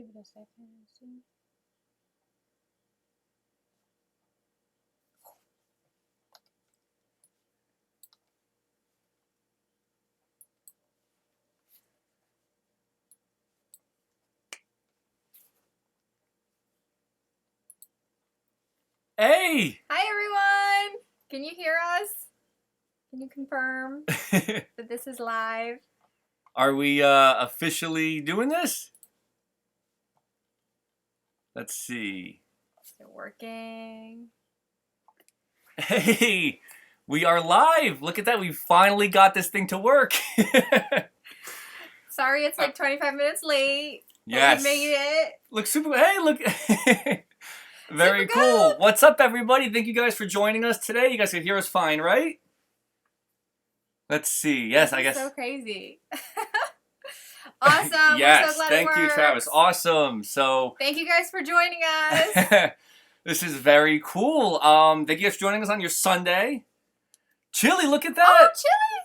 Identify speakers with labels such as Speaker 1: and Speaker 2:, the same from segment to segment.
Speaker 1: Give it a second and see.
Speaker 2: Hey!
Speaker 1: Hi everyone! Can you hear us? Can you confirm that this is live?
Speaker 2: Are we officially doing this? Let's see.
Speaker 1: Is it working?
Speaker 2: Hey! We are live! Look at that, we finally got this thing to work!
Speaker 1: Sorry it's like 25 minutes late.
Speaker 2: Yes.
Speaker 1: We made it.
Speaker 2: Look super, hey, look! Very
Speaker 1: Super
Speaker 2: cool.
Speaker 1: good.
Speaker 2: What's up, everybody? Thank you guys for joining us today. You guys can hear us fine, right? Let's see. Yes, I guess.
Speaker 1: So crazy. Awesome.
Speaker 2: Yes,
Speaker 1: we're so glad
Speaker 2: thank you, Travis. Awesome. So.
Speaker 1: Thank you guys for joining us.
Speaker 2: This is very cool. Thank you guys for joining us on your Sunday. Chili, look at that.
Speaker 1: Oh, Chili.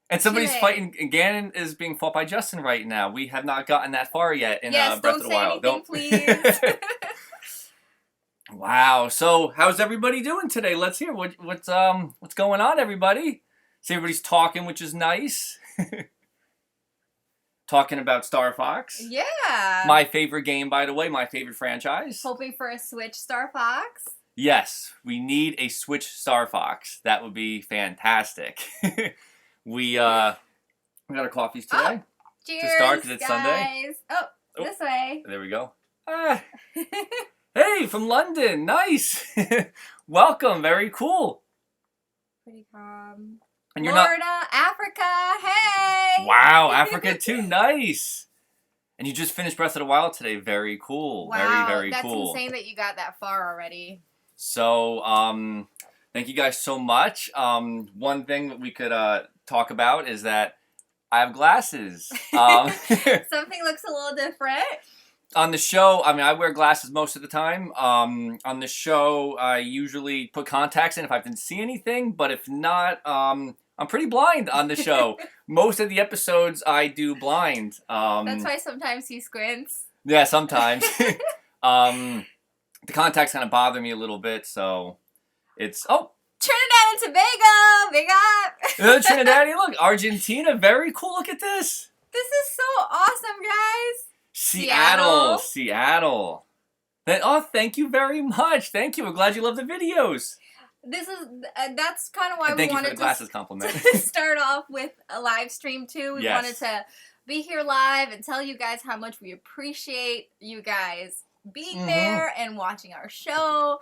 Speaker 2: And somebody's
Speaker 1: Chili.
Speaker 2: fighting. Ganon is being fought by Justin right now. We have not gotten that far yet in Breath of the Wild.
Speaker 1: Don't say anything, please.
Speaker 2: Wow. So, how's everybody doing today? Let's hear what's going on, everybody. See, everybody's talking, which is nice. Talking about Star Fox.
Speaker 1: Yeah.
Speaker 2: My favorite game, by the way. My favorite franchise.
Speaker 1: Hoping for a Switch Star Fox.
Speaker 2: Yes, we need a Switch Star Fox. That would be fantastic. We got our coffees today.
Speaker 1: Oh, cheers,
Speaker 2: to start, because it's
Speaker 1: guys.
Speaker 2: Sunday.
Speaker 1: Oh, this way.
Speaker 2: There we go. Ah. Hey, from London. Nice. Welcome. Very cool.
Speaker 1: Pretty calm.
Speaker 2: And you're
Speaker 1: Florida, Africa. Hey.
Speaker 2: Wow, Africa too. Nice. And you just finished Breath of the Wild today. Very cool.
Speaker 1: Wow,
Speaker 2: very cool.
Speaker 1: That's insane that you got that far already.
Speaker 2: So, thank you guys so much. One thing that we could talk about is that I have glasses.
Speaker 1: Something looks a little different.
Speaker 2: On the show, I mean, I wear glasses most of the time. On the show, I usually put contacts in if I can see anything, but if not, I'm pretty blind on the show. Most of the episodes I do blind.
Speaker 1: That's why sometimes he squints.
Speaker 2: Yeah, sometimes. The contacts kind of bother me a little bit, so it's... Oh!
Speaker 1: Trinidad and Tobago! Big up!
Speaker 2: Trinidad, look, Argentina, very cool. Look at this.
Speaker 1: This is so awesome, guys.
Speaker 2: Seattle.
Speaker 1: Seattle.
Speaker 2: Oh, thank you very much. Thank you. We're glad you love the videos.
Speaker 1: This is that's kind of why
Speaker 2: and
Speaker 1: we
Speaker 2: thank you for
Speaker 1: wanted
Speaker 2: the glasses compliment.
Speaker 1: to start off with a live stream too. We
Speaker 2: Yes.
Speaker 1: wanted to be here live and tell you guys how much we appreciate you guys being there and watching our show.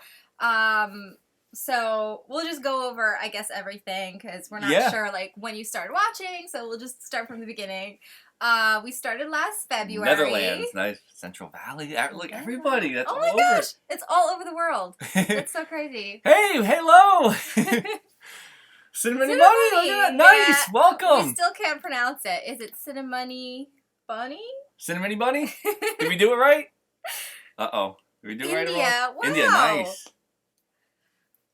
Speaker 1: So we'll just go over, I guess, everything because we're not sure like when you started watching. So we'll just start from the beginning. We started last February.
Speaker 2: Netherlands, nice. Central Valley. Look, everybody. That's
Speaker 1: oh
Speaker 2: all
Speaker 1: my
Speaker 2: over.
Speaker 1: gosh, it's all over the world. That's so crazy.
Speaker 2: Hey, hello. Cinnamon Bunny. Look at that. Nice.
Speaker 1: Yeah,
Speaker 2: Welcome.
Speaker 1: We still can't pronounce it. Is it Cinnamony Bunny?
Speaker 2: Cinnamon Bunny? Did we do it right? Uh-oh. Did we do it right?
Speaker 1: India. Wow.
Speaker 2: India, nice.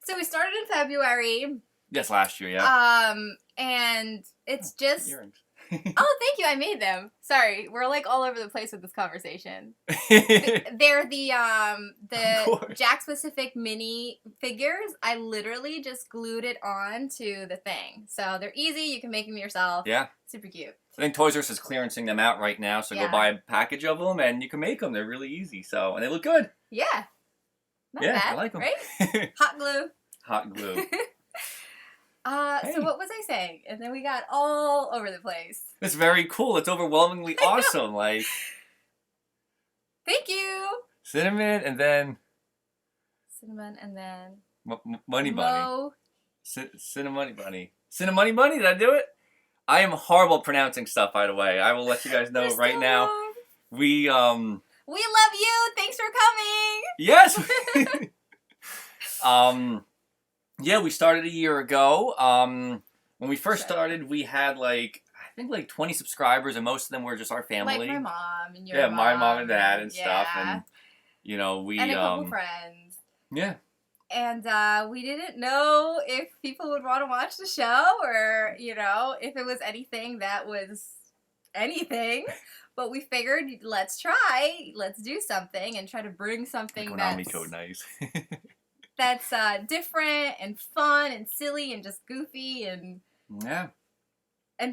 Speaker 1: So we started in February.
Speaker 2: Yes, last year, yeah.
Speaker 1: And it's just...
Speaker 2: Earrings.
Speaker 1: Oh, thank you. I made them. Sorry, we're like all over the place with this conversation. They're the Jack specific mini figures. I literally just glued it on to the thing. So they're easy. You can make them yourself.
Speaker 2: Yeah.
Speaker 1: Super cute.
Speaker 2: I think Toys R Us is clearancing them out right now, so go buy a package of them and you can make them. They're really easy. So, and they look good.
Speaker 1: Yeah. Not
Speaker 2: yeah,
Speaker 1: bad,
Speaker 2: I like them.
Speaker 1: Right? Hot glue.
Speaker 2: Hot glue.
Speaker 1: Hey. So what was I saying? And then we got all over the place.
Speaker 2: It's very cool. It's overwhelmingly awesome. Like,
Speaker 1: thank you.
Speaker 2: Cinnamon and then Money Bunny. Cinnamon Bunny. Cinnamon Bunny. Did I do it? I am horrible at pronouncing stuff. By the way, I will let you guys know right now.
Speaker 1: Wrong.
Speaker 2: We
Speaker 1: love you. Thanks for coming.
Speaker 2: Yes. Yeah, we started a year ago. When we first started, we had I think 20 subscribers, and most of them were just our family.
Speaker 1: Like my mom and your mom.
Speaker 2: my mom and dad and stuff, and we
Speaker 1: and a couple friends.
Speaker 2: Yeah.
Speaker 1: And we didn't know if people would want to watch the show, or if it was anything that was anything. But we figured, let's try, let's do something and try to bring something
Speaker 2: Konami code, nice.
Speaker 1: that's different and fun and silly and just goofy and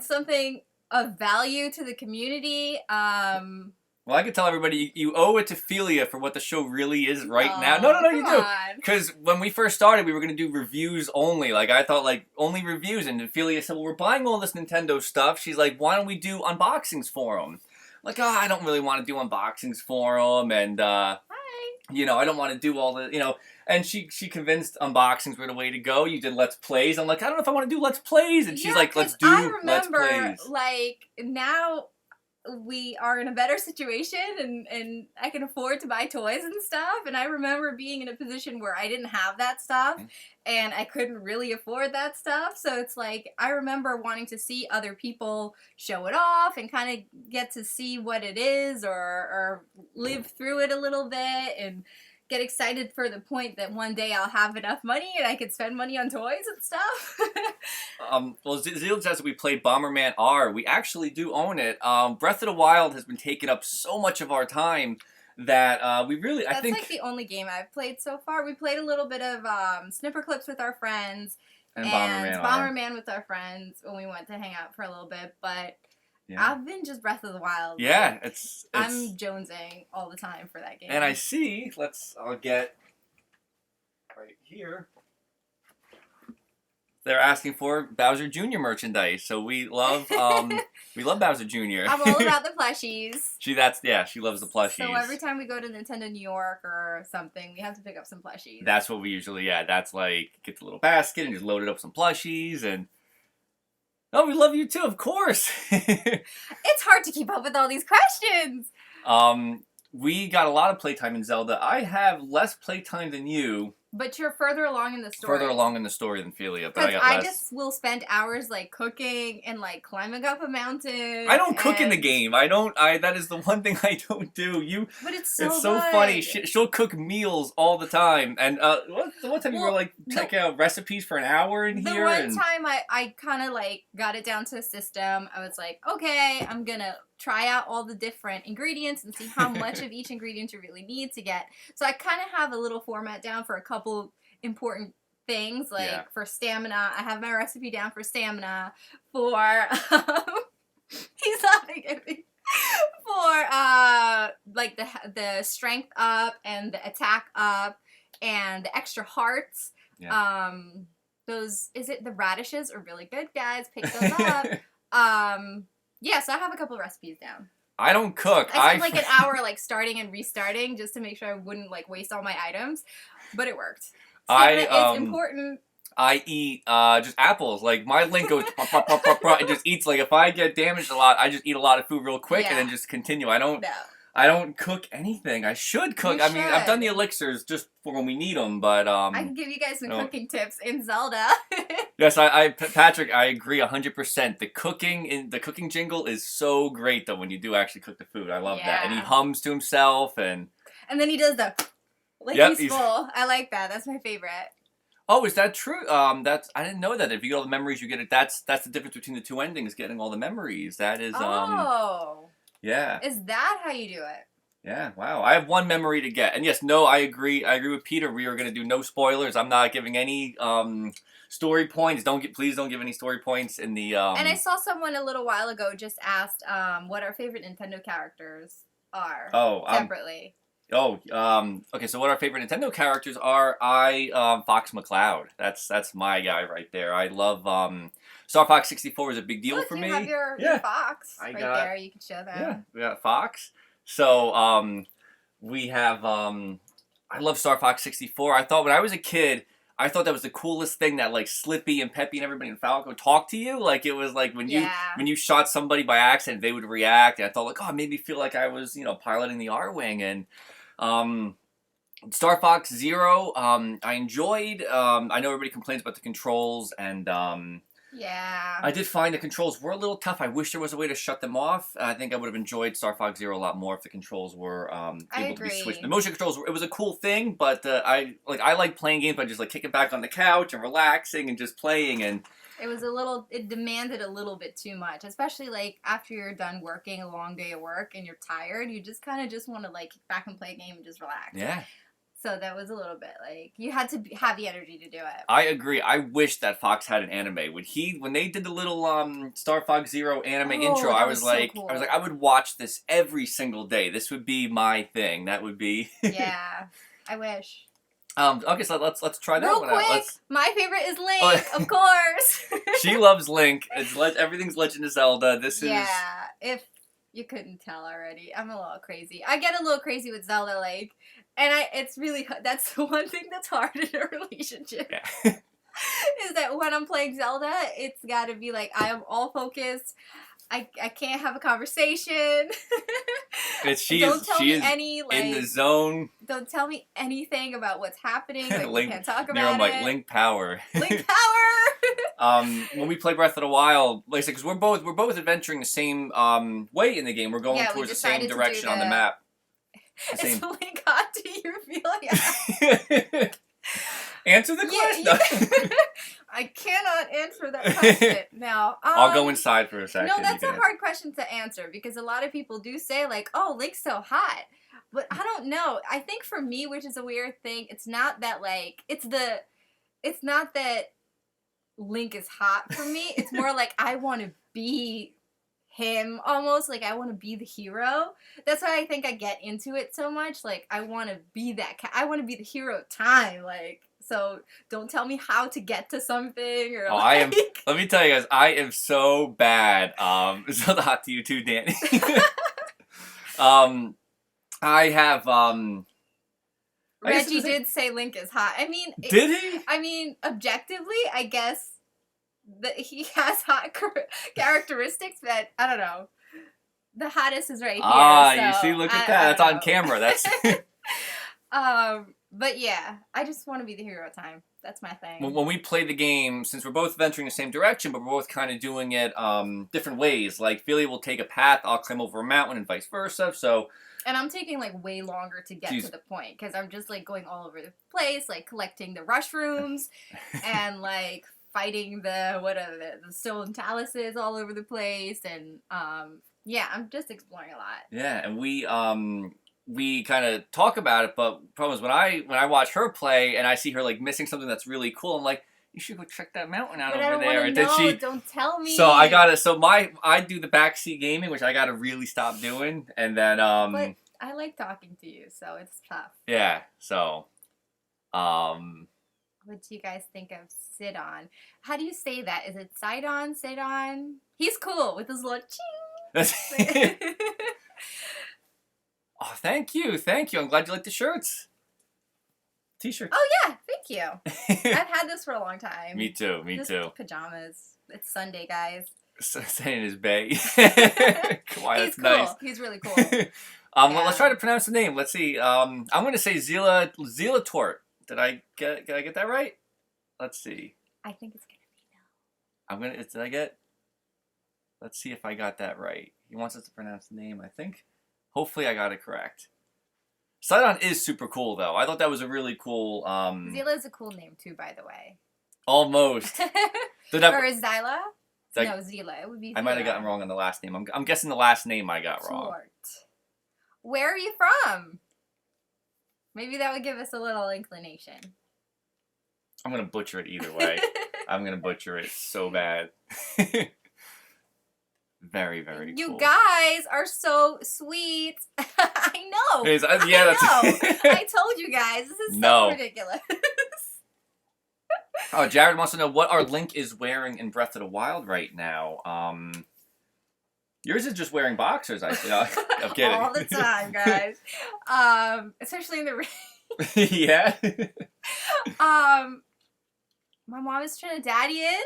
Speaker 1: something of value to the community.
Speaker 2: Well, I can tell everybody you owe it to Felia for what the show really is right now. No, you do. Because when we first started, we were going to do reviews only. Like, I thought, like, only reviews. And Felia said, well, we're buying all this Nintendo stuff. She's like, why don't we do unboxings for them? Like, I don't really want to do unboxings for them. And, you know, I don't want to do all the, you know. And she convinced unboxings were the way to go. You did Let's Plays. I'm like, I don't know if I want to do Let's Plays. And she's like, let's do Let's Plays. I remember,
Speaker 1: like, now we are in a better situation and I can afford to buy toys and stuff, and I remember being in a position where I didn't have that stuff and I couldn't really afford that stuff, so it's like I remember wanting to see other people show it off and kind of get to see what it is or live through it a little bit and get excited for the point that one day I'll have enough money and I could spend money on toys and stuff.
Speaker 2: Well, Zeal says that we played Bomberman R. We actually do own it. Breath of the Wild has been taking up so much of our time that we really, I think...
Speaker 1: That's like the only game I've played so far. We played a little bit of Snipper Clips with our friends and Bomberman with our friends when we went to hang out for a little bit, but... Yeah. I've been just Breath of the Wild.
Speaker 2: Yeah,
Speaker 1: I'm jonesing all the time for that game.
Speaker 2: And I see, I'll get right here. They're asking for Bowser Jr. merchandise, so we love Bowser Jr.
Speaker 1: I'm all about the plushies.
Speaker 2: She loves the plushies.
Speaker 1: So every time we go to Nintendo New York or something, we have to pick up some plushies.
Speaker 2: That's what we usually, that's like, get the little basket and just load it up with some plushies and... Oh, we love you too, of course.
Speaker 1: It's hard to keep up with all these questions.
Speaker 2: We got a lot of playtime in Zelda. I have less playtime than you.
Speaker 1: But you're further along in the story.
Speaker 2: Further along in the story than Felia, but
Speaker 1: I just will spend hours like cooking and like climbing up a mountain.
Speaker 2: I don't cook in the game. That is the one thing I don't do.
Speaker 1: But it's so
Speaker 2: It's so funny. She'll cook meals all the time. And one time you were like checking out recipes for an hour in here.
Speaker 1: The one time I kind of like got it down to a system. I was like, okay, I'm gonna try out all the different ingredients and see how much of each ingredient you really need to get. So I kind of have a little format down for a couple important things, like for stamina. I have my recipe down for stamina, for he's laughing at me, for like the strength up and the attack up and the extra hearts. Those, is it the radishes are really good, guys, pick those up. Yeah, so I have a couple of recipes down.
Speaker 2: I don't cook.
Speaker 1: I spent like an hour like starting and restarting just to make sure I wouldn't like waste all my items, but it worked. It's important.
Speaker 2: I eat just apples. Like my Link goes it just eats. Like if I get damaged a lot, I just eat a lot of food real quick and then just continue. I don't cook anything. I should cook. I mean, I've done the elixirs just for when we need them, but I
Speaker 1: can give you guys some cooking tips in Zelda.
Speaker 2: Yes, Patrick, I agree 100%. The cooking jingle is so great though when you do actually cook the food. I love that, and he hums to himself, and
Speaker 1: then he does the he's full. I like that. That's my favorite.
Speaker 2: Oh, is that true? I didn't know that. If you get all the memories, you get it. That's the difference between the two endings. Getting all the memories. That is. Yeah.
Speaker 1: Is that how you do it?
Speaker 2: Yeah. Wow. I have one memory to get, and yes, no, I agree. I agree with Peter. We are going to do no spoilers. I'm not giving any story points. Please don't give any story points in the.
Speaker 1: And I saw someone a little while ago just asked what our favorite Nintendo characters are. Separately.
Speaker 2: Okay, so what our favorite Nintendo characters are, Fox McCloud. That's my guy right there. I love, Star Fox 64 is a big deal for me.
Speaker 1: You have your Fox there, you can show them.
Speaker 2: Yeah, we got Fox. So, we have, I love Star Fox 64. I thought when I was a kid, I thought that was the coolest thing that like Slippy and Peppy and everybody in Falco talked to you. Like it was like when you shot somebody by accident, they would react. And I thought like, oh, it made me feel like I was, piloting the R-Wing. And Star Fox Zero, I enjoyed. I know everybody complains about the controls and
Speaker 1: Yeah.
Speaker 2: I did find the controls were a little tough. I wish there was a way to shut them off. I think I would have enjoyed Star Fox Zero a lot more if the controls were able to be switched. The motion controls, it was a cool thing, but I like playing games by just like kicking back on the couch and relaxing and just playing. And
Speaker 1: it demanded a little bit too much, especially like after you're done working a long day of work and you're tired, you just kind of just want to like kick back and play a game and just relax.
Speaker 2: Yeah.
Speaker 1: So that was a little bit like you had to have the energy to do it.
Speaker 2: I agree. I wish that Fox had an anime. When they did the little Star Fox Zero anime intro, I was like,
Speaker 1: so cool.
Speaker 2: I would watch this every single day. This would be my thing. That would be.
Speaker 1: Yeah, I wish.
Speaker 2: Okay, so let's try that
Speaker 1: real
Speaker 2: one
Speaker 1: quick,
Speaker 2: out.
Speaker 1: my favorite is Link, of course.
Speaker 2: She loves Link. Everything's Legend of Zelda.
Speaker 1: Yeah, if you couldn't tell already, I'm a little crazy. I get a little crazy with Zelda, like, and that's the one thing that's hard in a relationship.
Speaker 2: Yeah.
Speaker 1: Is that when I'm playing Zelda, it's got to be like I am all focused. I can't have a conversation.
Speaker 2: She is in the zone.
Speaker 1: Don't tell me anything about what's happening. Like,
Speaker 2: Link,
Speaker 1: we can't talk about it.
Speaker 2: Link power.
Speaker 1: Link power.
Speaker 2: When we play Breath of the Wild, like I said, because we're both adventuring the same way in the game. We're going towards the same direction on the map.
Speaker 1: Is Link hot to you, Felia?
Speaker 2: Answer the question.
Speaker 1: I cannot answer that question now.
Speaker 2: I'll go inside for a second.
Speaker 1: No, that's a hard question to answer because a lot of people do say like, "Oh, Link's so hot," but I don't know. I think for me, which is a weird thing, it's not that Link is hot for me. It's more like I want to be him almost, like I want to be the hero. That's why I think I get into it so much. Like I want to be I want to be the hero of time. Like, so don't tell me how to get to something or
Speaker 2: let me tell you guys, I am so bad. It's not hot to you too, Danny. I have
Speaker 1: Reggie did say Link is hot. I mean,
Speaker 2: did he?
Speaker 1: I mean, objectively, I guess that he has hot characteristics, but I don't know. The hottest is right here. So
Speaker 2: you see, look at that. That's on camera. That's.
Speaker 1: But yeah, I just want to be the hero of time. That's my thing.
Speaker 2: When we play the game, since we're both venturing the same direction, but we're both kind of doing it different ways. Like, Felia will take a path, I'll climb over a mountain, and vice versa, so...
Speaker 1: And I'm taking, like, way longer to get to the point, because I'm just, like, going all over the place, like, collecting the rushrooms, and, like, fighting the stone taluses all over the place, and, yeah, I'm just exploring a lot.
Speaker 2: Yeah, and we kind of talk about it, but the problem is when I watch her play and I see her like missing something that's really cool, I'm like, you should go check that mountain out over there.
Speaker 1: And then don't tell me.
Speaker 2: So I do the backseat gaming, which I gotta really stop doing, and then
Speaker 1: But I like talking to you, so it's tough.
Speaker 2: Yeah. So,
Speaker 1: what do you guys think of Sidon? How do you say that? Is it Sidon? Sidon? He's cool with his little ching.
Speaker 2: Oh, thank you. I'm glad you like the shirts. T-shirts.
Speaker 1: Oh, yeah. Thank you. I've had this for a long time.
Speaker 2: Me too.
Speaker 1: Pajamas. It's Sunday, guys.
Speaker 2: Saying his bay. Come on,
Speaker 1: He's
Speaker 2: that's
Speaker 1: cool.
Speaker 2: nice.
Speaker 1: He's really cool.
Speaker 2: Well, let's try to pronounce the name. Let's see. I'm going to say Zila Tort. Did I get that right? Let's see.
Speaker 1: I think it's going to be no.
Speaker 2: Did I get? Let's see if I got that right. He wants us to pronounce the name, I think. Hopefully I got it correct. Sidon is super cool, though. I thought that was a really cool...
Speaker 1: Zila is a cool name, too, by the way.
Speaker 2: Almost.
Speaker 1: Or is Zyla? No, Zila. It would be Zila.
Speaker 2: I might have gotten wrong on the last name. I'm guessing the last name I got wrong.
Speaker 1: Where are you from? Maybe that would give us a little inclination.
Speaker 2: I'm going to butcher it either way. I'm going to butcher it so bad. Very, very cool.
Speaker 1: You guys are so sweet. I know.
Speaker 2: Yeah,
Speaker 1: I told you guys. This is so ridiculous.
Speaker 2: Oh, Jared wants to know what our Link is wearing in Breath of the Wild right now. Yours is just wearing boxers, I'm kidding.
Speaker 1: All the time, guys. Especially in the rain.
Speaker 2: Yeah.
Speaker 1: My mom is Trinidadian.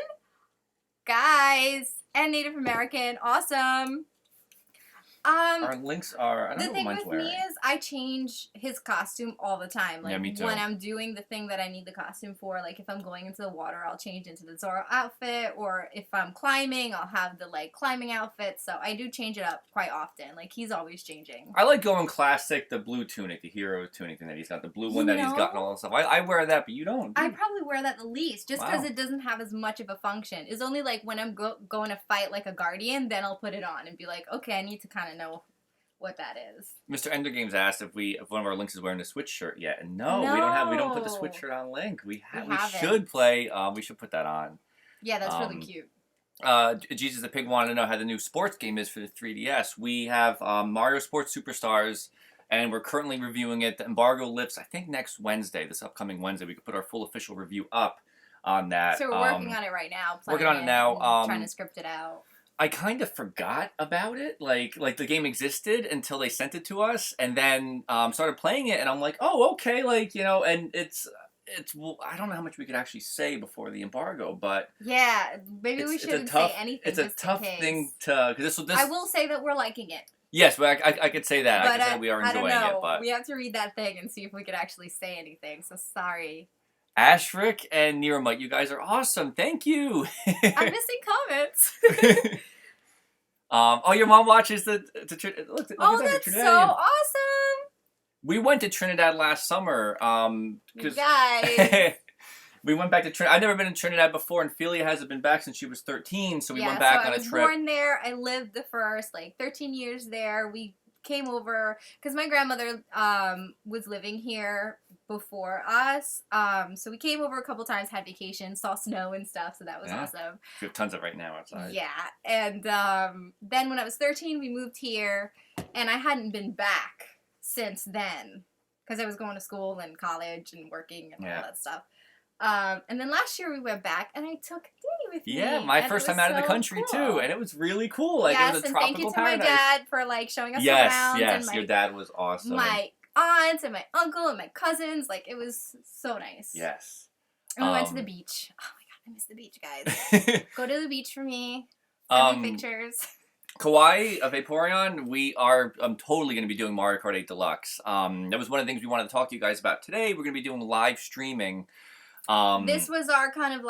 Speaker 1: Guys. And Native American. Awesome.
Speaker 2: Our links are. I don't
Speaker 1: The
Speaker 2: know what
Speaker 1: thing
Speaker 2: mine's
Speaker 1: with
Speaker 2: wearing.
Speaker 1: me is I change his costume all the time. Like
Speaker 2: Yeah, me too.
Speaker 1: when I'm doing the thing that I need the costume for, like if I'm going into the water, I'll change into the Zoro outfit, or if I'm climbing, I'll have the like climbing outfit. So I do change it up quite often. Like he's always changing.
Speaker 2: I like going classic, the blue tunic, the hero tunic thing that he's got, the blue one that he's got and all that stuff. I wear that, but you don't.
Speaker 1: I probably wear that the least, just because
Speaker 2: Wow.
Speaker 1: it doesn't have as much of a function. It's only like when I'm going to fight like a guardian, then I'll put it on and be like, okay, I need to kind of know what that is.
Speaker 2: Mr. Endergames asked if one of our links is wearing the Switch shirt yet, and no, we don't put the Switch shirt on Link. We should play. We should put that on.
Speaker 1: Yeah, that's really cute.
Speaker 2: Jesus the Pig wanted to know how the new sports game is for the 3DS. We have Mario Sports Superstars, and we're currently reviewing it. The embargo lifts, I think, next Wednesday, this upcoming Wednesday. We could put our full official review up on that.
Speaker 1: So we're working on it right now.
Speaker 2: Working on it now.
Speaker 1: Trying to script it out.
Speaker 2: I kind of forgot about it, like the game existed until they sent it to us, and then started playing it, and I'm like, oh, okay, like, you know, and it's well, I don't know how much we could actually say before the embargo, but
Speaker 1: yeah, maybe we shouldn't say anything.
Speaker 2: It's a tough thing to, because this.
Speaker 1: I will say that we're liking it.
Speaker 2: Yes, but I could say that.
Speaker 1: But
Speaker 2: I could say we are enjoying it, but
Speaker 1: we have to read that thing and see if we could actually say anything. So sorry.
Speaker 2: Ashrick and Nirmite, you guys are awesome. Thank you.
Speaker 1: I'm missing comments.
Speaker 2: Oh, your mom watches the look
Speaker 1: that's so awesome.
Speaker 2: We went to Trinidad last summer.
Speaker 1: Guys.
Speaker 2: We went back to Trinidad. I've never been in Trinidad before, and Felia hasn't been back since she was 13, so we went back on a trip.
Speaker 1: I was born there. I lived the first 13 years there. We came over because my grandmother was living here before us. So we came over a couple times, had vacation, saw snow and stuff, so that was awesome.
Speaker 2: We have tons of it right now outside.
Speaker 1: Yeah, and then when I was 13, we moved here, and I hadn't been back since then because I was going to school and college and working and all that stuff. And then last year we went back, and I took Danny with me.
Speaker 2: Yeah, my first time out of the country too, and it was really cool. Like it was a tropical paradise.
Speaker 1: Thank you to my dad for showing us around.
Speaker 2: Yes, your dad was awesome.
Speaker 1: My aunts and my uncle and my cousins, it was so nice.
Speaker 2: Yes.
Speaker 1: And we went to the beach. Oh my god, I miss the beach, guys. Go to the beach for me. Send me pictures.
Speaker 2: Kawaii of Vaporeon, we are totally going to be doing Mario Kart 8 Deluxe. That was one of the things we wanted to talk to you guys about today. We're going to be doing live streaming.
Speaker 1: This was our kind of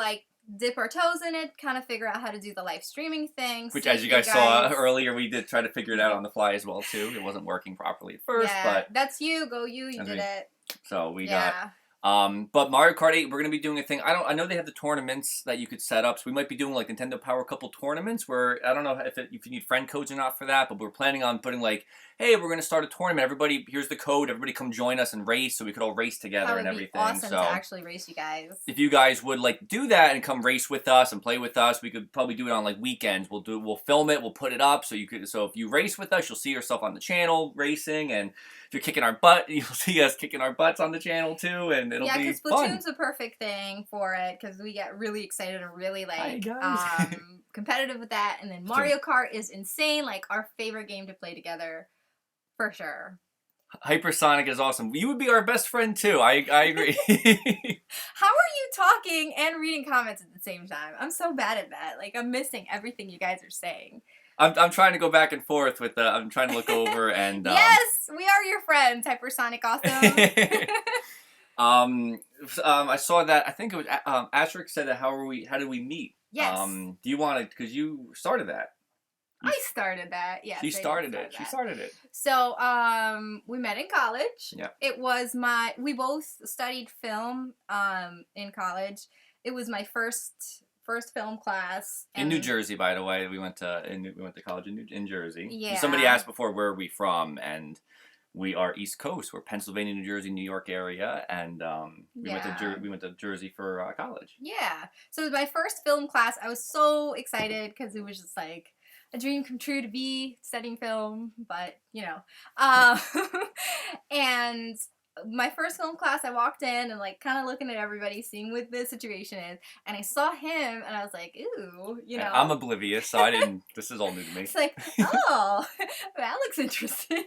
Speaker 1: dip our toes in it, kind of figure out how to do the live streaming thing.
Speaker 2: Which, as you guys saw earlier, we did try to figure it out on the fly as well, too. It wasn't working properly at first, but...
Speaker 1: that's you. Go you. You did it.
Speaker 2: So we got... But Mario Kart 8, we're going to be doing a thing. I know they have the tournaments that you could set up, so we might be doing Nintendo Power Couple tournaments where, I don't know if you need friend codes or not for that, but we're planning on putting hey, we're going to start a tournament. Everybody, here's the code. Everybody come join us and race so we could all race together and everything.
Speaker 1: That would be awesome to actually race you guys.
Speaker 2: If you guys would do that and come race with us and play with us, we could probably do it on weekends. We'll film it, we'll put it up so if you race with us, you'll see yourself on the channel racing, and if you're kicking our butt, you'll see us kicking our butts on the channel too, and it'll be fun. Yeah, because
Speaker 1: Splatoon's a perfect thing for it because we get really excited and really competitive with that, and then Mario Kart is insane, our favorite game to play together. For sure.
Speaker 2: Hypersonic is awesome. You would be our best friend too. I agree.
Speaker 1: How are you talking and reading comments at the same time? I'm so bad at that. I'm missing everything you guys are saying.
Speaker 2: I'm trying to go back and forth with I'm trying to look over and
Speaker 1: yes, we are your friends. Hypersonic awesome.
Speaker 2: I saw that. I think it was Ashrick said that. How did we meet?
Speaker 1: Yes.
Speaker 2: Do you want to? Because you started that.
Speaker 1: I started that. Yeah.
Speaker 2: She started it.
Speaker 1: So, we met in college.
Speaker 2: Yeah.
Speaker 1: It was we both studied film in college. It was my first film class
Speaker 2: in New Jersey, by the way. We went to college in Jersey.
Speaker 1: Yeah.
Speaker 2: Somebody asked before where are we from, and we are East Coast. We're Pennsylvania, New Jersey, New York area, and we went to Jersey for college.
Speaker 1: Yeah. So it was my first film class. I was so excited because it was just a dream come true to be studying film, but and my first film class, I walked in and kind of looking at everybody, seeing what the situation is, and I saw him, and I was like, ooh,
Speaker 2: I'm oblivious, so I didn't. This is all new to me.
Speaker 1: It's oh, that looks interesting.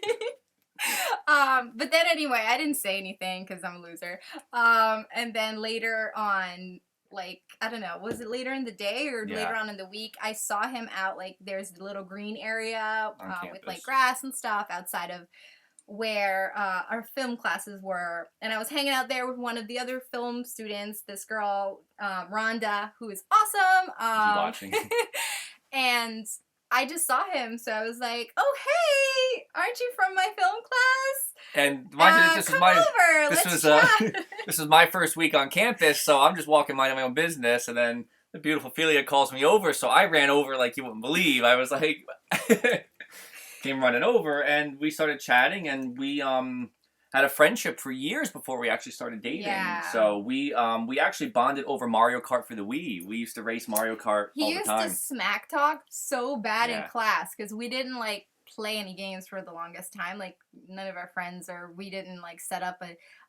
Speaker 1: But then anyway, I didn't say anything because I'm a loser. And then later on, like, I don't know, was it later in the day or
Speaker 2: Yeah.
Speaker 1: later on in the week? I saw him out, like, there's the little green area
Speaker 2: On
Speaker 1: with, like,
Speaker 2: campus.
Speaker 1: grass and stuff outside of where our film classes were. And I was hanging out there with one of the other film students, this girl, Rhonda, who is awesome.
Speaker 2: Is he watching?
Speaker 1: And I just saw him, so I was like, "Oh, hey, aren't you from my film class?
Speaker 2: And mind you, this
Speaker 1: Come
Speaker 2: was my
Speaker 1: over,
Speaker 2: this
Speaker 1: let's
Speaker 2: was
Speaker 1: chat."
Speaker 2: this was my first week on campus, so I'm just walking minding my own business, and then the beautiful Felia calls me over, so I ran over like you wouldn't believe. I was like, came running over, and we started chatting, and we had a friendship for years before we actually started dating.
Speaker 1: Yeah.
Speaker 2: So we actually bonded over Mario Kart for the Wii. We used to race Mario Kart all the time.
Speaker 1: He used to smack talk so bad
Speaker 2: Yeah.
Speaker 1: in class because we didn't like play any games for the longest time. Like none of our friends or we didn't like set up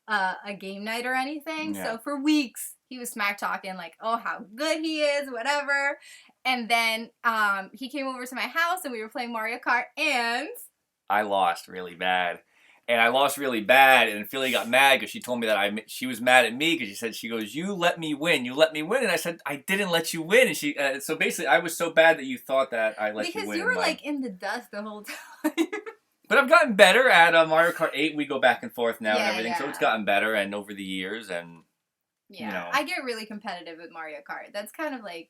Speaker 1: a game night or anything.
Speaker 2: Yeah.
Speaker 1: So for weeks he was smack talking like, oh, how good he is, whatever. And then he came over to my house and we were playing Mario Kart and
Speaker 2: I lost really bad. And I lost really bad, and Philly got mad because she told me that she was mad at me because she goes, "You let me win, you let me win," and I said, "I didn't let you win," and she, so basically, I was so bad that you thought that I let you win.
Speaker 1: Because you were like in the dust the whole time.
Speaker 2: But I've gotten better at Mario Kart 8. We go back and forth now and
Speaker 1: Yeah,
Speaker 2: everything, so
Speaker 1: yeah.
Speaker 2: it's gotten better and over the years and.
Speaker 1: Yeah,
Speaker 2: You know.
Speaker 1: I get really competitive with Mario Kart. That's kind of like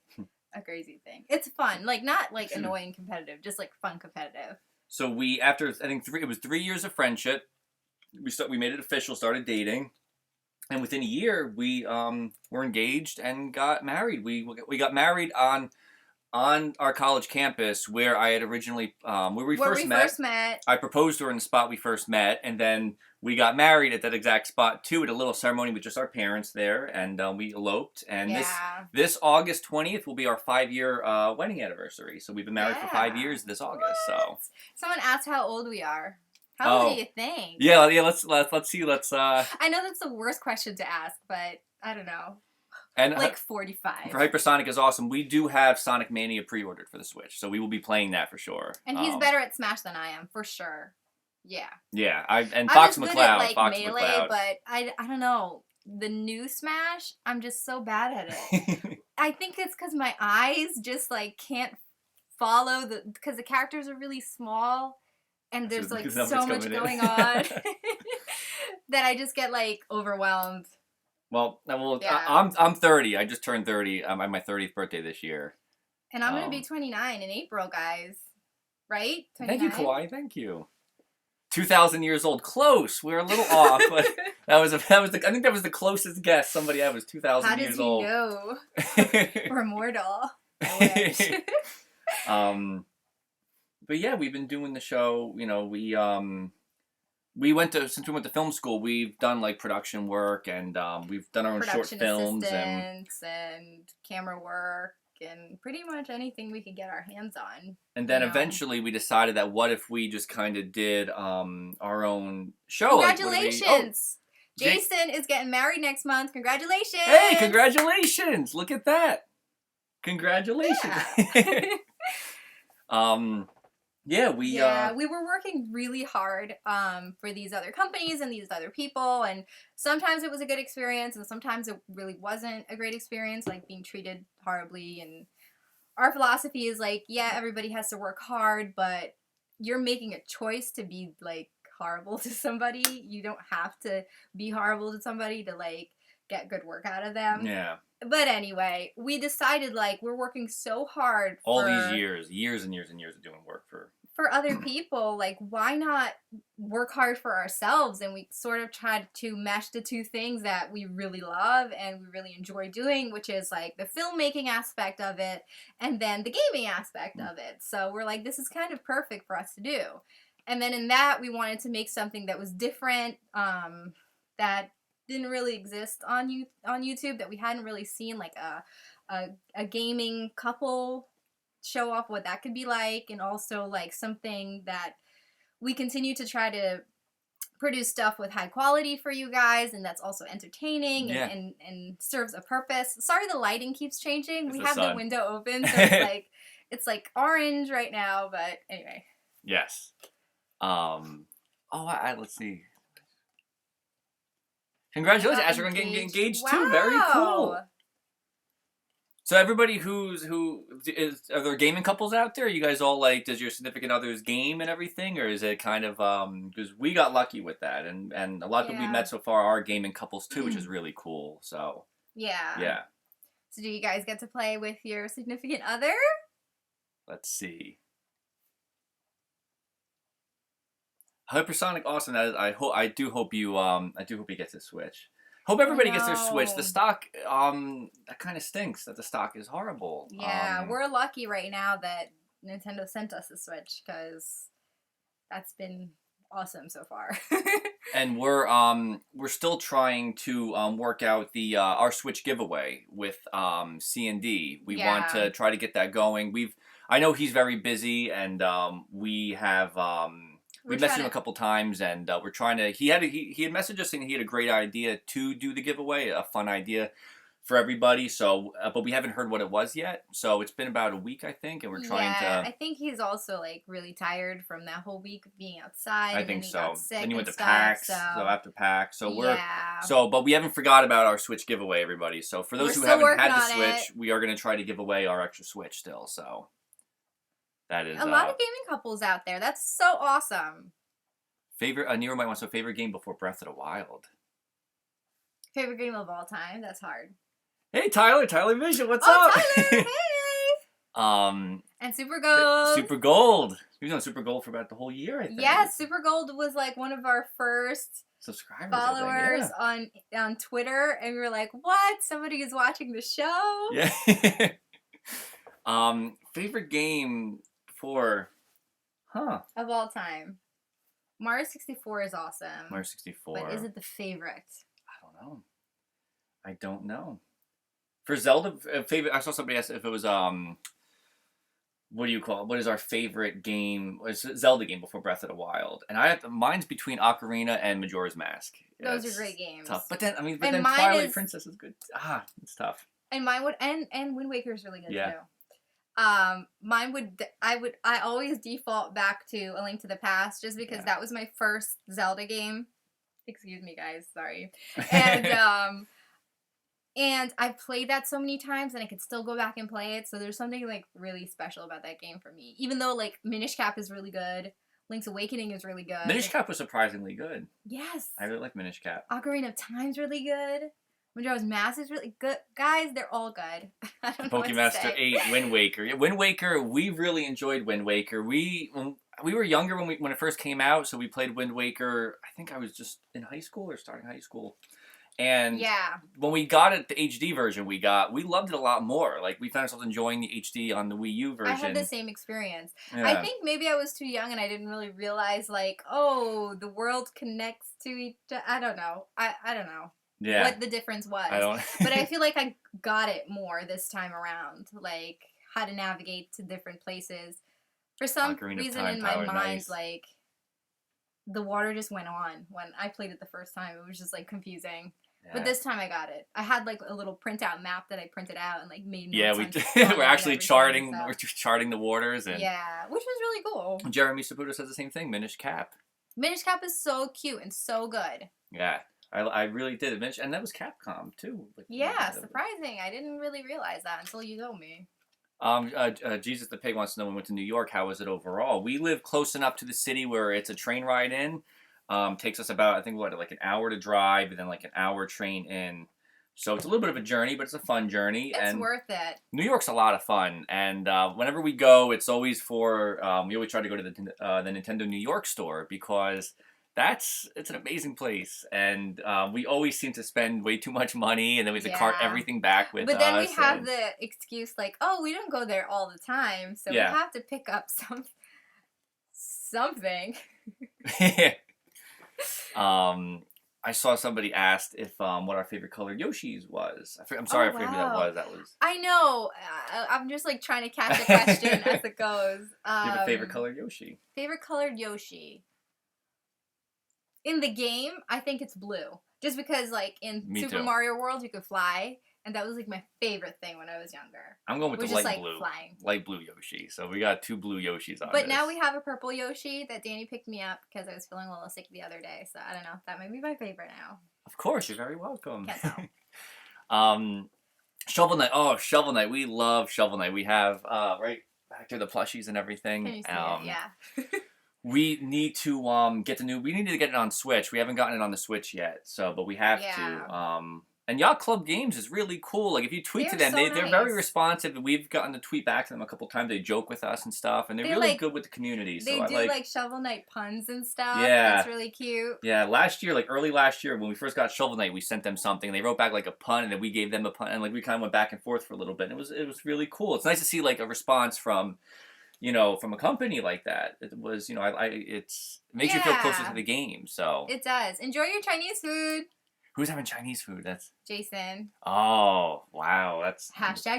Speaker 1: a crazy thing. It's fun, like not like annoying competitive, just like fun competitive.
Speaker 2: So we, after I think it was 3 years of friendship, we made it official, started dating, and within a year we were engaged and got married. We got married on our college campus where I had originally where we first met. I proposed to her in the spot we first met, and then we got married at that exact spot too, at a little ceremony with just our parents there, and we eloped. And this August 20th will be our 5-year wedding anniversary. So we've been married for 5 years this August. So
Speaker 1: someone asked how old we are. How old do you think?
Speaker 2: Yeah. Let's see.
Speaker 1: I know that's the worst question to ask, but I don't know.
Speaker 2: And
Speaker 1: like 45.
Speaker 2: For Hypersonic is awesome. We do have Sonic Mania pre-ordered for the Switch, so we will be playing that for sure.
Speaker 1: And he's better at Smash than I am, for sure. Yeah.
Speaker 2: Yeah, and Fox
Speaker 1: I was
Speaker 2: McCloud,
Speaker 1: good at, like,
Speaker 2: Fox
Speaker 1: Melee,
Speaker 2: McCloud.
Speaker 1: but I don't know. The new Smash, I'm just so bad at it. I think it's because my eyes just like can't follow because the characters are really small. And there's like so much going on that I just get like overwhelmed.
Speaker 2: Well, I'm 30. I just turned 30. I'm at my 30th birthday this year.
Speaker 1: And I'm gonna be 29 in April, guys. Right? 29?
Speaker 2: Thank you, Kawhi. Thank you. 2,000 years old. Close. We're a little off, but I think that was the closest guess somebody had was 2,000 years old.
Speaker 1: How did you know? We're mortal. I wish.
Speaker 2: But yeah, we've been doing the show. You know, since we went to film school, we've done like production work and we've done our own short films
Speaker 1: and camera work and pretty much anything we could get our hands on.
Speaker 2: And then eventually we decided that what if we just kind of did our own show?
Speaker 1: Congratulations! Jason is getting married next month. Congratulations!
Speaker 2: Hey, congratulations! Look at that! Congratulations!
Speaker 1: Yeah. We were working really hard for these other companies and these other people, and sometimes it was a good experience, and sometimes it really wasn't a great experience, like being treated horribly. And our philosophy is like, yeah, everybody has to work hard, but you're making a choice to be like horrible to somebody. You don't have to be horrible to somebody to like get good work out of them.
Speaker 2: Yeah.
Speaker 1: But anyway, we decided like we're working so hard
Speaker 2: all these years and years and years of doing work for
Speaker 1: other people, like why not work hard for ourselves? And we sort of tried to mesh the two things that we really love and we really enjoy doing, which is like the filmmaking aspect of it and then the gaming aspect of it. So we're like, this is kind of perfect for us to do. And then in that, we wanted to make something that was different, that didn't really exist on YouTube, that we hadn't really seen, like a gaming couple show off what that could be like, and also like something that we continue to try to produce stuff with high quality for you guys, and that's also entertaining and serves a purpose. Sorry, the lighting keeps changing. We have the window open, so it's like orange right now, but anyway.
Speaker 2: Yes. Let's see. Congratulations, Asher, on getting engaged too. Very cool. So everybody are there gaming couples out there? Are you guys all like, does your significant others game and everything, or is it kind of because we got lucky with that, and a lot of people we met so far are gaming couples too, which is really cool. So yeah.
Speaker 1: So do you guys get to play with your significant other?
Speaker 2: Let's see. Hypersonic, awesome. That is, I do hope you get to Switch. Hope everybody gets their Switch. The stock, that kind of stinks that the stock is horrible.
Speaker 1: Yeah, we're lucky right now that Nintendo sent us a Switch because that's been awesome so far.
Speaker 2: And we're still trying to work out the our Switch giveaway with C&D. We want to try to get that going. I know he's very busy, and we have we messaged him a couple times, and we're trying to. He had messaged us saying he had a great idea to do the giveaway, a fun idea for everybody. So, but we haven't heard what it was yet. So it's been about a week, I think, and we're trying to.
Speaker 1: I think he's also like really tired from that whole week of being outside.
Speaker 2: I think so.
Speaker 1: Then
Speaker 2: he went to PAX,
Speaker 1: so
Speaker 2: after PAX, but we haven't forgot about our Switch giveaway, everybody. So for those who haven't had the Switch, we are going to try to give away our extra Switch still. So that is
Speaker 1: a lot of gaming couples out there. That's so awesome.
Speaker 2: Nero might want favorite game before Breath of the Wild.
Speaker 1: Favorite game of all time? That's hard.
Speaker 2: Hey Tyler Vision, what's up?
Speaker 1: Tyler, hey! And Super Gold.
Speaker 2: Super Gold. We've done Super Gold for about the whole year, I think.
Speaker 1: Yeah, Super Gold was like one of our first
Speaker 2: subscribers,
Speaker 1: followers on Twitter, and we were like, "What? Somebody is watching the show?"
Speaker 2: Yeah. Favorite game of
Speaker 1: all time. Mario 64 is awesome.
Speaker 2: Mario 64.
Speaker 1: But is it the favorite?
Speaker 2: I don't know. For Zelda, favorite. I saw somebody ask if it was what do you call it? What is our favorite game? It's a Zelda game before Breath of the Wild, and mine's between Ocarina and Majora's Mask.
Speaker 1: Those are great games.
Speaker 2: Tough, but then Twilight Princess is good. It's tough.
Speaker 1: And mine would and Wind Waker is really good too. I always default back to A Link to the Past just because that was my first Zelda game. Excuse me, guys. Sorry. And and I played that so many times, and I could still go back and play it. So there's something like really special about that game for me. Even though like Minish Cap is really good, Link's Awakening is really good.
Speaker 2: Minish Cap was surprisingly good.
Speaker 1: Yes.
Speaker 2: I really like Minish Cap.
Speaker 1: Ocarina of Time's really good. Majora's Mask is really good. Guys, they're all good. I don't know what to
Speaker 2: Pokemaster
Speaker 1: say.
Speaker 2: 8, Wind Waker. Yeah, Wind Waker, we really enjoyed Wind Waker. We were younger when it first came out, so we played Wind Waker. I think I was just in high school or starting high school. And when we got it, the HD version we loved it a lot more. Like, we found ourselves enjoying the HD on the Wii U version.
Speaker 1: I had the same experience.
Speaker 2: Yeah.
Speaker 1: I think maybe I was too young and I didn't really realize, like, oh, the world connects to each other. I don't know. I don't know what the difference was. But I feel like I got it more this time around. Like, how to navigate to different places. For some reason in my mind, like, the water just went on when I played it the first time. It was just, like, confusing. Yeah. But this time I got it. I had like a little printout map that I printed out and like made notes.
Speaker 2: Yeah, we did. We're actually charting. We're charting the waters, and
Speaker 1: which was really cool.
Speaker 2: Jeremy Saputo says the same thing. Minish Cap.
Speaker 1: Minish Cap is so cute and so good.
Speaker 2: Yeah, I really did. And that was Capcom too. Like,
Speaker 1: surprising. I didn't really realize that until you told me.
Speaker 2: Jesus the Pig wants to know when we went to New York. How was it overall? We live close enough to the city where it's a train ride in. Takes us about, I think, like an hour to drive, and then like an hour train in. So it's a little bit of a journey, but it's a fun journey.
Speaker 1: It's worth it.
Speaker 2: New York's a lot of fun, and whenever we go, it's always for. We always try to go to the Nintendo New York store because it's an amazing place, and we always seem to spend way too much money, and then we have to cart everything back with us.
Speaker 1: But then we have the excuse like, oh, we don't go there all the time, so we have to pick up something.
Speaker 2: I saw somebody asked if what our favorite color Yoshi's was. I'm sorry, I forget who that was.
Speaker 1: I know. I'm just like trying to catch the question as it goes.
Speaker 2: Do you have a favorite colored Yoshi?
Speaker 1: Favorite colored Yoshi. In the game, I think it's blue. Just because, like, in Super Mario World, you could fly. And that was, like, my favorite thing when I was younger.
Speaker 2: I'm going with the light blue.
Speaker 1: Flying.
Speaker 2: Light blue Yoshi. So we got 2 blue Yoshis on
Speaker 1: But now we have a purple Yoshi that Danny picked me up because I was feeling a little sick the other day. So I don't know. That might be my favorite now.
Speaker 2: Of course. You're very welcome.
Speaker 1: Can't tell.
Speaker 2: Shovel Knight. Oh, Shovel Knight. We love Shovel Knight. We have right back there the plushies and everything.
Speaker 1: Can you see it? Yeah.
Speaker 2: We need to we need to get it on Switch. We haven't gotten it on the Switch yet, so but we have to. And Yacht Club Games is really cool. Like if you tweet to them, they're very responsive. We've gotten to tweet back to them a couple times. They joke with us and stuff, and they're really good with the community.
Speaker 1: They
Speaker 2: so
Speaker 1: do like Shovel Knight puns and stuff.
Speaker 2: Yeah,
Speaker 1: that's really cute.
Speaker 2: Yeah, last year, like early last year, when we first got Shovel Knight, we sent them something. And they wrote back like a pun, and then we gave them a pun, and like we kind of went back and forth for a little bit. And it was really cool. It's nice to see like a response from, from a company like that. It was, it makes you feel closer to the game. So
Speaker 1: it does. Enjoy your Chinese food.
Speaker 2: Who's having Chinese food? That's
Speaker 1: Jason.
Speaker 2: Oh wow, that's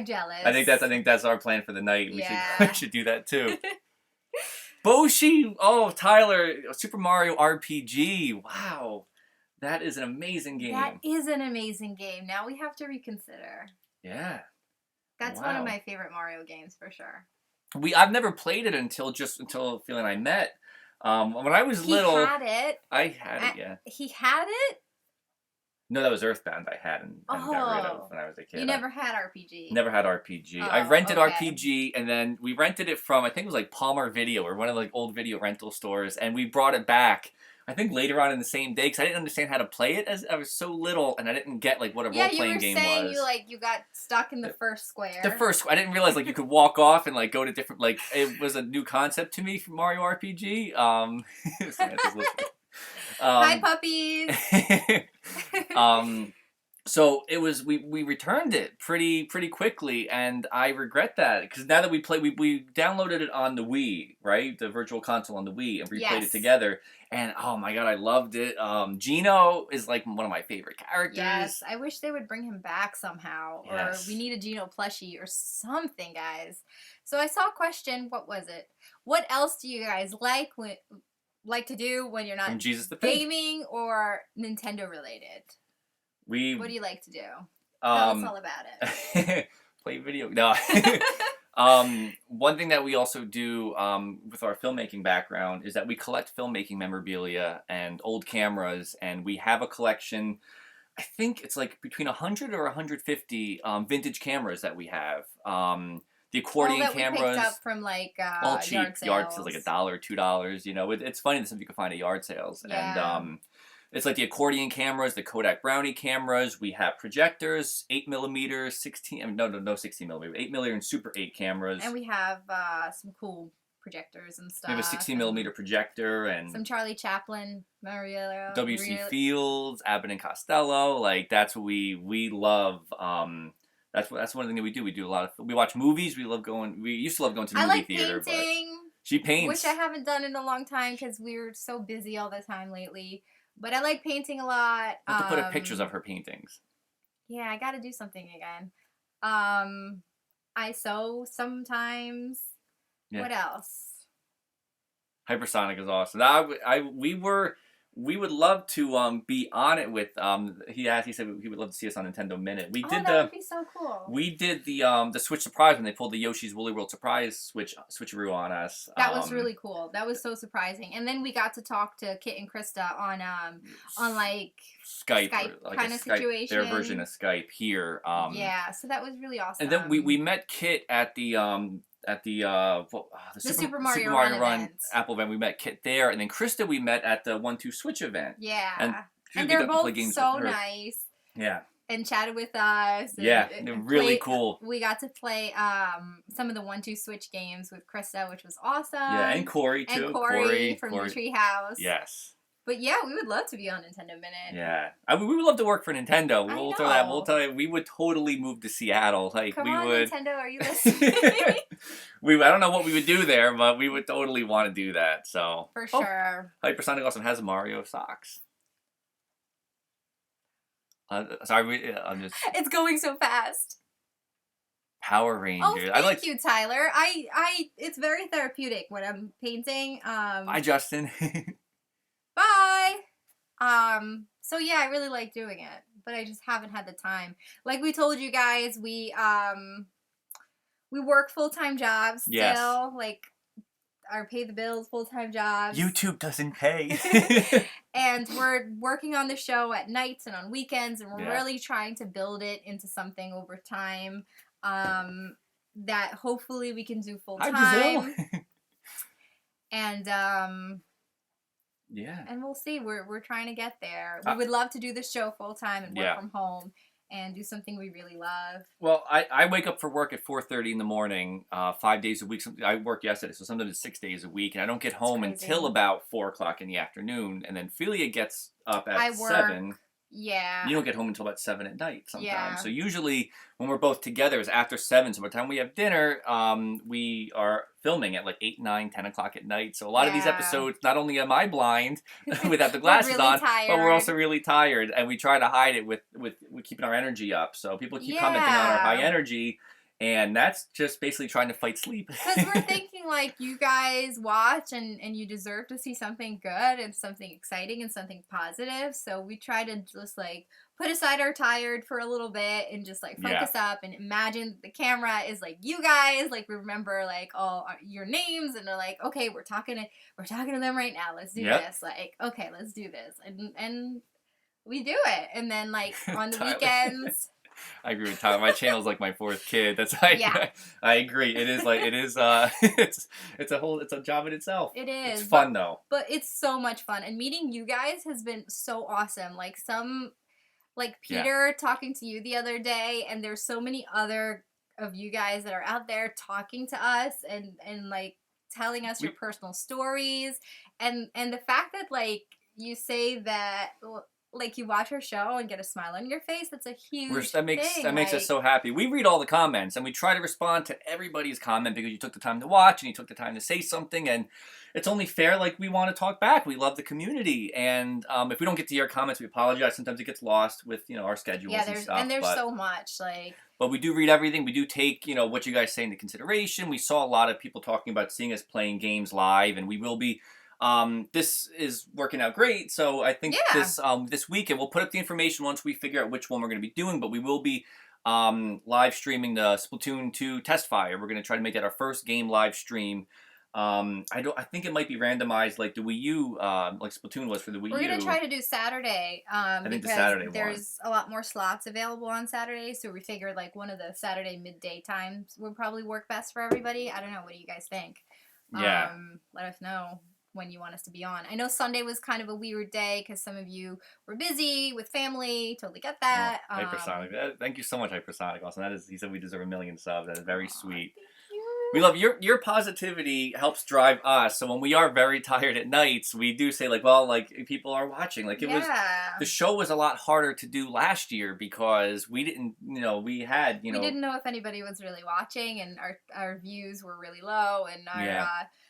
Speaker 1: #jealous.
Speaker 2: I think that's our plan for the night. We should do that too. Boshi, Tyler, Super Mario RPG. Wow, that is an amazing game.
Speaker 1: That is an amazing game. Now we have to reconsider.
Speaker 2: Yeah,
Speaker 1: that's one of my favorite Mario games for sure.
Speaker 2: I've never played it until Phil and I met. When I was little,
Speaker 1: he had it.
Speaker 2: I had it. Yeah,
Speaker 1: he had it.
Speaker 2: No, that was Earthbound. I had and got rid of when I was a kid.
Speaker 1: You never had RPG.
Speaker 2: Never had RPG. I rented RPG, and then we rented it from I think it was like Palmer Video or one of the like old video rental stores, and we brought it back. I think later on in the same day because I didn't understand how to play it as I was so little, and I didn't get like what a role playing game was.
Speaker 1: Yeah, you were saying you got stuck in the first square.
Speaker 2: I didn't realize like you could walk off and like go to different it was a new concept to me for Mario RPG.
Speaker 1: Hi puppies.
Speaker 2: So it was we returned it pretty quickly, and I regret that because now that we downloaded it on the Wii, right, the Virtual Console on the Wii, and we played it together, and oh my god, I loved it. Gino is like one of my favorite characters.
Speaker 1: Yes, I wish they would bring him back somehow, or we need a Gino plushie or something, guys. So I saw a question. What was it? What else do you guys like to do when you're not gaming or Nintendo related? What do you like to do? Tell us all about it.
Speaker 2: Play video. No. One thing that we also do with our filmmaking background is that we collect filmmaking memorabilia and old cameras, and we have a collection. I think it's like between 100 or 150 vintage cameras that we have. The accordion cameras,
Speaker 1: we picked up from like
Speaker 2: all cheap
Speaker 1: yard
Speaker 2: sales, like $1, $2. It's funny the stuff you can find at yard sales, and it's like the accordion cameras, the Kodak Brownie cameras. We have projectors, 8mm, 16. I mean, no 16mm, 8mm and Super 8 cameras,
Speaker 1: and we have some cool projectors and stuff.
Speaker 2: We have a 16mm projector and
Speaker 1: some Charlie Chaplin memorabilia.
Speaker 2: W.C. Fields, Abbott and Costello. Like that's what we love. That's one of the things we do. We do a lot of. We watch movies. We used to love going to the movie theater.
Speaker 1: Painting.
Speaker 2: But she paints.
Speaker 1: Which I haven't done in a long time because we're so busy all the time lately. But I like painting a lot.
Speaker 2: I have to put up pictures of her paintings.
Speaker 1: Yeah, I got to do something again. I sew sometimes. Yeah. What else?
Speaker 2: Hypersonic is awesome. We would love to be on it with he said he would love to see us on Nintendo Minute.
Speaker 1: That would be so cool.
Speaker 2: We did the Switch surprise when they pulled the Yoshi's Woolly World surprise switcharoo on us.
Speaker 1: That was really cool. That was so surprising. And then we got to talk to Kit and Krista on like Skype kind of situation.
Speaker 2: Their version of Skype here.
Speaker 1: Yeah, so that was really awesome.
Speaker 2: And then we met Kit at the Super Mario Run Apple event. We met Kit there, and then Krista we met at the 1-2 Switch event.
Speaker 1: Yeah, and they're both so nice.
Speaker 2: Yeah,
Speaker 1: and chatted with us.
Speaker 2: Yeah, they're really cool.
Speaker 1: We got to play some of the 1-2 Switch games with Krista, which was awesome.
Speaker 2: Yeah, and Corey too.
Speaker 1: And Corey from the Treehouse.
Speaker 2: Yes.
Speaker 1: But yeah, we would love to be on Nintendo Minute.
Speaker 2: Yeah, we would love to work for Nintendo. We'll tell you, we would totally move to Seattle. Like
Speaker 1: Come
Speaker 2: we
Speaker 1: on,
Speaker 2: would.
Speaker 1: Nintendo, are you listening?
Speaker 2: I don't know what we would do there, but we would totally want to do that. So
Speaker 1: for sure.
Speaker 2: Hypersonic also has Mario socks. Sorry, I'm just.
Speaker 1: It's going so fast.
Speaker 2: Power Rangers.
Speaker 1: Oh, thank you, Tyler. It's very therapeutic when I'm painting.
Speaker 2: Hi, Justin.
Speaker 1: Bye. So yeah, I really like doing it, but I just haven't had the time. Like we told you guys, we work full-time jobs still.
Speaker 2: Yes.
Speaker 1: Like our pay the bills, full-time jobs.
Speaker 2: YouTube doesn't pay.
Speaker 1: And we're working on the show at nights and on weekends, and we're
Speaker 2: Yeah.
Speaker 1: really trying to build it into something over time that hopefully we can do full-time.
Speaker 2: Hi, Giselle.
Speaker 1: And
Speaker 2: yeah.
Speaker 1: And we'll see. We're trying to get there. We would love to do the show full-time and work from home and do something we really love.
Speaker 2: Well, I wake up for work at 4:30 in the morning, 5 days a week. I worked yesterday, so sometimes it's 6 days a week, and I don't get home until about 4 o'clock in the afternoon, and then Felia gets up at 7.
Speaker 1: Yeah.
Speaker 2: You don't get home until about 7 at night sometimes.
Speaker 1: Yeah.
Speaker 2: So usually when we're both together is after 7. So by the time we have dinner, we are filming at like 8, 9, 10 o'clock at night. So a lot of these episodes, not only am I blind without the glasses
Speaker 1: really
Speaker 2: on,
Speaker 1: tired.
Speaker 2: but we're also really tired. And we try to hide it with keeping our energy up. So people keep commenting on our high energy. And that's just basically trying to fight sleep.
Speaker 1: Because we're thinking, like, you guys watch and you deserve to see something good and something exciting and something positive. So we try to just, like, put aside our tired for a little bit and just, like, focus up and imagine the camera is, like, you guys. Like, we remember, like, all your names. And they're like, okay, we're talking to them right now. Let's do this. Like, okay, let's do this. And we do it. And then, like, on the weekends...
Speaker 2: I agree with Tyler. My channel's like my fourth kid. That's I agree. It is like it's a job in itself.
Speaker 1: It is.
Speaker 2: It's fun though.
Speaker 1: But it's so much fun. And meeting you guys has been so awesome. Like Peter talking to you the other day, and there's so many other of you guys that are out there talking to us and like telling us your personal stories. And the fact that like you say that like you watch our show and get a smile on your face, that's a huge
Speaker 2: thing. That makes us so happy. We read all the comments and we try to respond to everybody's comment because you took the time to watch and you took the time to say something, and it's only fair. Like, we want to talk back. We love the community, and if we don't get to your comments, we apologize. Sometimes it gets lost with our schedules and stuff.
Speaker 1: And there's so much like.
Speaker 2: But we do read everything. We do take what you guys say into consideration. We saw a lot of people talking about seeing us playing games live, and we will be. This is working out great, so I think this weekend we'll put up the information once we figure out which one we're going to be doing, but we will be live streaming the Splatoon2 Testfire. We're going to try to make that our first game live stream. I think it might be randomized like the Wii U, like Splatoon was for the Wii U.
Speaker 1: We're going to try to do Saturday,
Speaker 2: I think
Speaker 1: because
Speaker 2: the Saturday
Speaker 1: there's a lot more slots available on Saturday, so we figured like one of the Saturday midday times would probably work best for everybody. I don't know, what do you guys think?
Speaker 2: Yeah.
Speaker 1: Let us know when you want us to be on. I know Sunday was kind of a weird day because some of you were busy with family. Totally get that.
Speaker 2: Hypersonic. Thank you so much, Hypersonic. Also, he said we deserve 1 million subs. That is very sweet.
Speaker 1: Thank you.
Speaker 2: We love your positivity helps drive us. So when we are very tired at nights, we do say like, well, like people are watching. Like it was the show was a lot harder to do last year because we didn't, we didn't
Speaker 1: know if anybody was really watching, and our views were really low, and our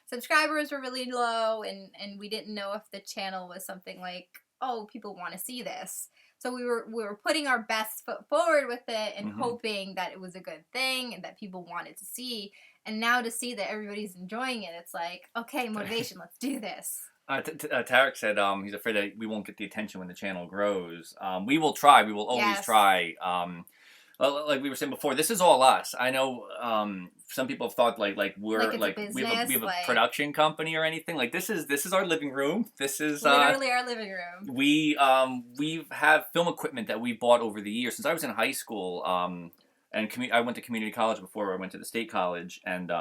Speaker 1: subscribers were really low, and we didn't know if the channel was something like, oh, people want to see this. So we were putting our best foot forward with it and hoping that it was a good thing and that people wanted to see. And now to see that everybody's enjoying it, it's like, okay, motivation, let's do this.
Speaker 2: Tarek said he's afraid that we won't get the attention when the channel grows. We will try. We will always try. Like we were saying before, this is all us. I know some people have thought like we're like we have a production company or anything. Like this is our living room. This is
Speaker 1: literally our living room.
Speaker 2: We have film equipment that we bought over the years since I was in high school. And I went to community college before I went to the state college, and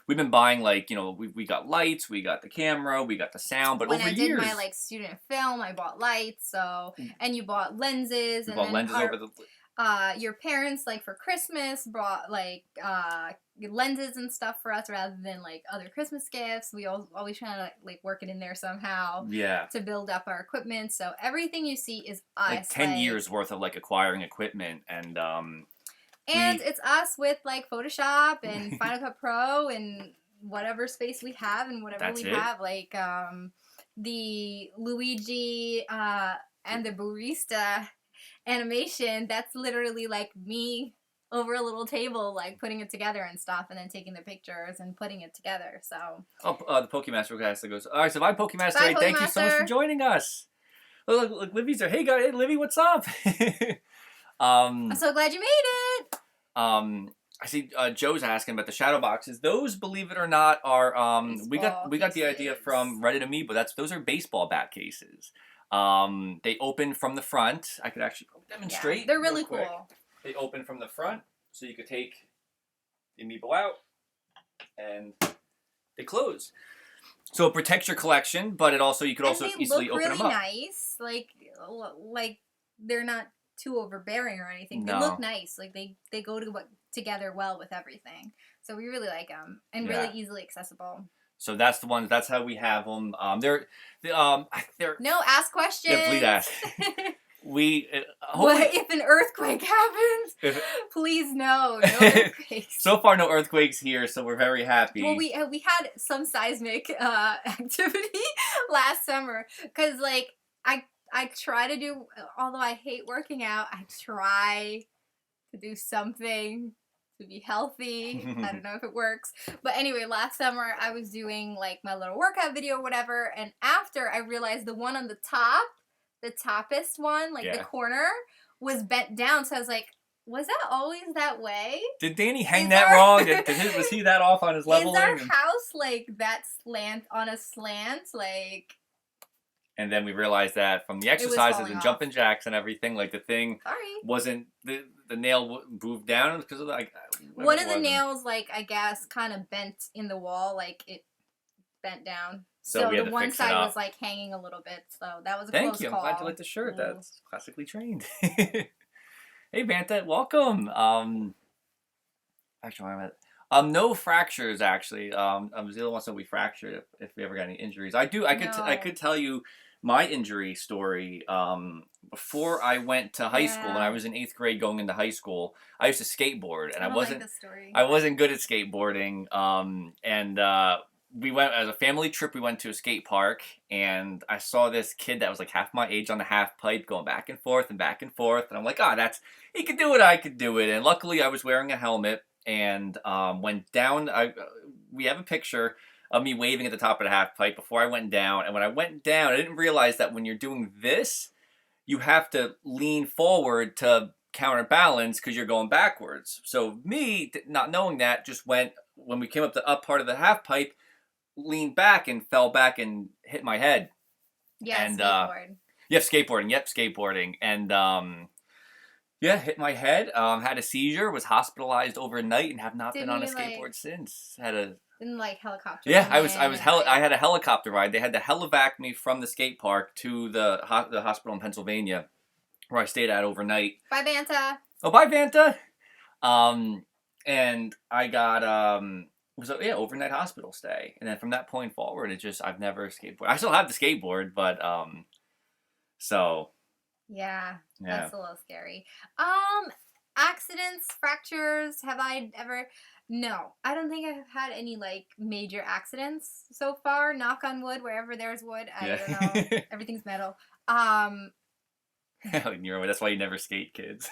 Speaker 2: we've been buying we got lights, we got the camera, we got the sound. But
Speaker 1: when
Speaker 2: over
Speaker 1: I
Speaker 2: years,
Speaker 1: did my student film, I bought lights. So and you bought lenses.
Speaker 2: We bought lenses over the.
Speaker 1: Your parents, for Christmas, brought, lenses and stuff for us rather than, other Christmas gifts. We always try to, work it in there somehow.
Speaker 2: Yeah. To
Speaker 1: build up our equipment. So everything you see is us.
Speaker 2: 10 years worth of, acquiring equipment. And
Speaker 1: it's us with, Photoshop and Final Cut Pro and whatever space we have and whatever we have. The Luigi and the barista animation, that's literally me over a little table putting it together and stuff, and then taking the pictures and putting it together. So
Speaker 2: the Pokemaster cast goes, all right, so bye Pokemaster. Hey, thank you so much for joining us. Look, Livy's there. Hey guys, hey Livy, what's up?
Speaker 1: I'm so glad you made it.
Speaker 2: I see Joe's asking about the shadow boxes. Those, believe it or not, are we got the idea from Reddit Amoeba. Those are baseball bat cases. They open from the front. I could actually demonstrate.
Speaker 1: Yeah, they're really cool.
Speaker 2: They open from the front, so you could take the Amiibo out, and they close. So it protects your collection, but it also you could also easily open them up.
Speaker 1: They look really nice. Like they're not too overbearing or anything. They
Speaker 2: No.
Speaker 1: look nice. Like they go together well with everything. So we really like them and really easily accessible.
Speaker 2: So that's the ones. That's how we have them. They're
Speaker 1: no, ask questions.
Speaker 2: Yeah, please ask.
Speaker 1: What if an earthquake happens? Please no earthquakes.
Speaker 2: So far, no earthquakes here, so we're very happy.
Speaker 1: Well, we had some seismic activity last summer because like I try to do, although I hate working out, I try to do something to be healthy. I don't know if it works. But anyway, last summer I was doing like my little workout video or whatever, and after I realized the one on the top, the toppest one, like the corner, was bent down. So I was like, was that always that way?
Speaker 2: Did Danny hang that wrong? Was he that off on his leveling?
Speaker 1: Is our house like that slant on a slant? Like...
Speaker 2: And then we realized that from the exercises and jumping jacks and everything, like the thing wasn't, the nail moved down because of like...
Speaker 1: One of the nails, like, I guess, kind of bent in the wall, like it bent down. So the one side was like hanging a little bit, so that was a close call.
Speaker 2: Thank you. I'm glad you like the shirt. That's classically trained. Hey, Banta, welcome. Actually, no fractures. Actually, Zilla wants to be fractured if we ever got any injuries. I could tell you my injury story. Before I went to high school, when I was in 8th grade going into high school, I used to skateboard, and I wasn't good at skateboarding. We went as a family trip. We went to a skate park, and I saw this kid that was like half my age on the half pipe going back and forth, and I'm like, he could do it, I could do it. And luckily, I was wearing a helmet, and went down. We have a picture of me waving at the top of the half pipe before I went down. And when I went down, I didn't realize that when you're doing this, you have to lean forward to counterbalance because you're going backwards. So me, not knowing that, just went, when we came up the up part of the half pipe, leaned back and fell back and hit my head.
Speaker 1: Yeah,
Speaker 2: and,
Speaker 1: skateboard.
Speaker 2: Skateboarding. And hit my head, had a seizure, was hospitalized overnight, and have not been on a skateboard since.
Speaker 1: Didn't like helicopter.
Speaker 2: Yeah, I had a helicopter ride. They had to helivac me from the skate park to the hospital in Pennsylvania, where I stayed at overnight.
Speaker 1: Bye, Banta.
Speaker 2: Oh, bye, Banta. And I got overnight hospital stay, and then from that point forward, I've never skateboarded. I still have the skateboard, but
Speaker 1: Yeah, that's a little scary. Accidents, fractures, have I ever... No, I don't think I've had any, like, major accidents so far. Knock on wood, wherever there's wood. I don't know. Everything's metal.
Speaker 2: That's why you never skate, kids.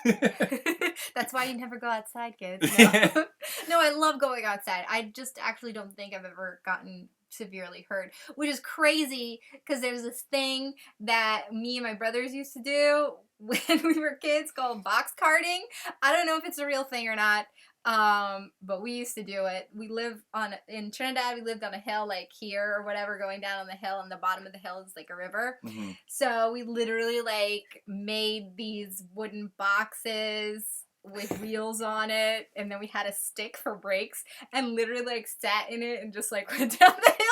Speaker 1: That's why you never go outside, kids. No. No, I love going outside. I just actually don't think I've ever gotten severely hurt, which is crazy because there's this thing that me and my brothers used to do when we were kids called box carting. I don't know if it's a real thing or not, but we used to do it. We live in Trinidad. We lived on a hill like here or whatever, going down on the hill, and the bottom of the hill is like a river. Mm-hmm. So we literally like made these wooden boxes with wheels on it, and then we had a stick for brakes, and literally like sat in it and just like went down the hill.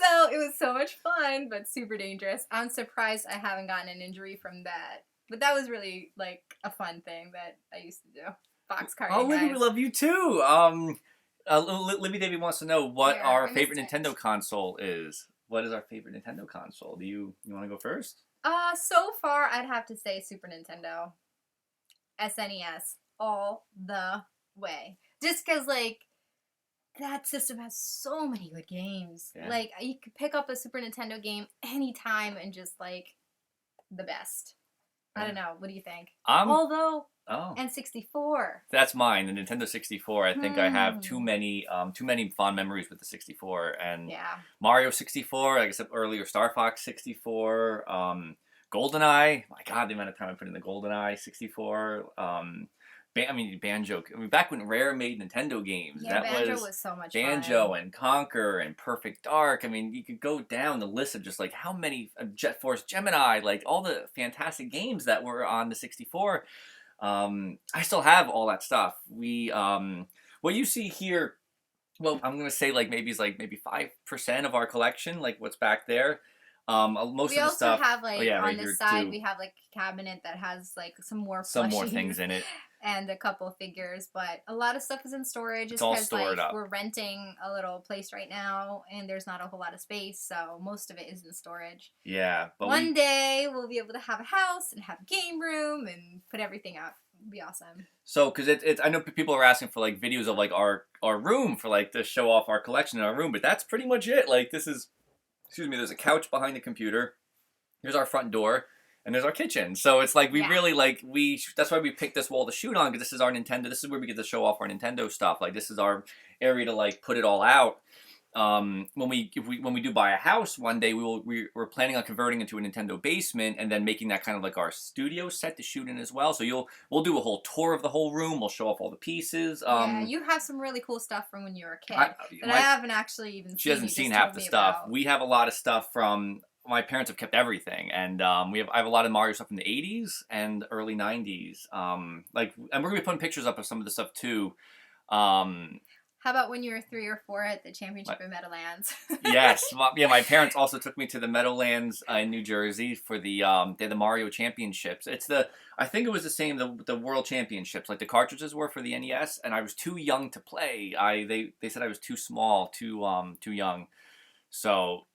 Speaker 1: So it was so much fun, but super dangerous. I'm surprised I haven't gotten an injury from that, but that was really like a fun thing that I used to do. Box carting.
Speaker 2: Oh, Libby, we love you too. Libby Davy wants to know what our favorite Nintendo console is. What is our favorite Nintendo console? Do you want to go first?
Speaker 1: So far I'd have to say Super Nintendo. SNES all the way. Just because, like, that system has so many good games. Yeah. Like, you could pick up a Super Nintendo game anytime and just, like, the best. Yeah. I don't know. What do you think? Although, N64.
Speaker 2: That's mine, the Nintendo 64. I think I have too many fond memories with the 64. And Mario 64, like I said earlier, Star Fox 64, GoldenEye, my God, the amount of time I put in the GoldenEye 64, Banjo. I mean, back when Rare made Nintendo games,
Speaker 1: Yeah,
Speaker 2: that
Speaker 1: Banjo was so much
Speaker 2: Banjo
Speaker 1: fun.
Speaker 2: and Conquer and Perfect Dark. I mean, you could go down the list of just like how many Jet Force Gemini, like all the fantastic games that were on the 64. I still have all that stuff. What you see here, well, I'm gonna say like maybe it's like maybe 5% of our collection, like what's back there. Most
Speaker 1: We
Speaker 2: of the
Speaker 1: also
Speaker 2: stuff.
Speaker 1: have
Speaker 2: Oh
Speaker 1: like
Speaker 2: yeah,
Speaker 1: on
Speaker 2: right
Speaker 1: the
Speaker 2: here
Speaker 1: side
Speaker 2: too.
Speaker 1: we have like a cabinet that has like some more
Speaker 2: Some more
Speaker 1: plushies
Speaker 2: things in it.
Speaker 1: and a couple figures, but a lot of stuff is in storage
Speaker 2: It's
Speaker 1: just
Speaker 2: all
Speaker 1: because
Speaker 2: stored
Speaker 1: like
Speaker 2: up.
Speaker 1: we're renting a little place right now and there's not a whole lot of space, so most of it is in storage.
Speaker 2: Yeah, but
Speaker 1: One day we'll be able to have a house and have a game room and put everything up. It'll be awesome.
Speaker 2: So, because it's, I know people are asking for like videos of like our room for like to show off our collection in our room, but that's pretty much it. Like this is, excuse me, there's a couch behind the computer. Here's our front door, and there's our kitchen. So it's like we really like that's why we picked this wall to shoot on, because this is our Nintendo. This is where we get to show off our Nintendo stuff. Like this is our area to like put it all out. When we do buy a house one day, we're planning on converting into a Nintendo basement and then making that kind of like our studio set to shoot in as well. So we'll do a whole tour of the whole room. We'll show off all the pieces.
Speaker 1: Yeah, you have some really cool stuff from when you were a kid that I haven't actually even seen.
Speaker 2: She hasn't seen half the stuff. We have a lot of stuff from. My parents have kept everything, and I have a lot of Mario stuff from the 80s and early 90s. And we're gonna be putting pictures up of some of the stuff too.
Speaker 1: How about when you were 3 or 4 at the championship in Meadowlands?
Speaker 2: Yes, my parents also took me to the Meadowlands in New Jersey for the Mario Championships. I think it was the same the World Championships, like the cartridges were for the NES, and I was too young to play. They said I was too small, too young, so.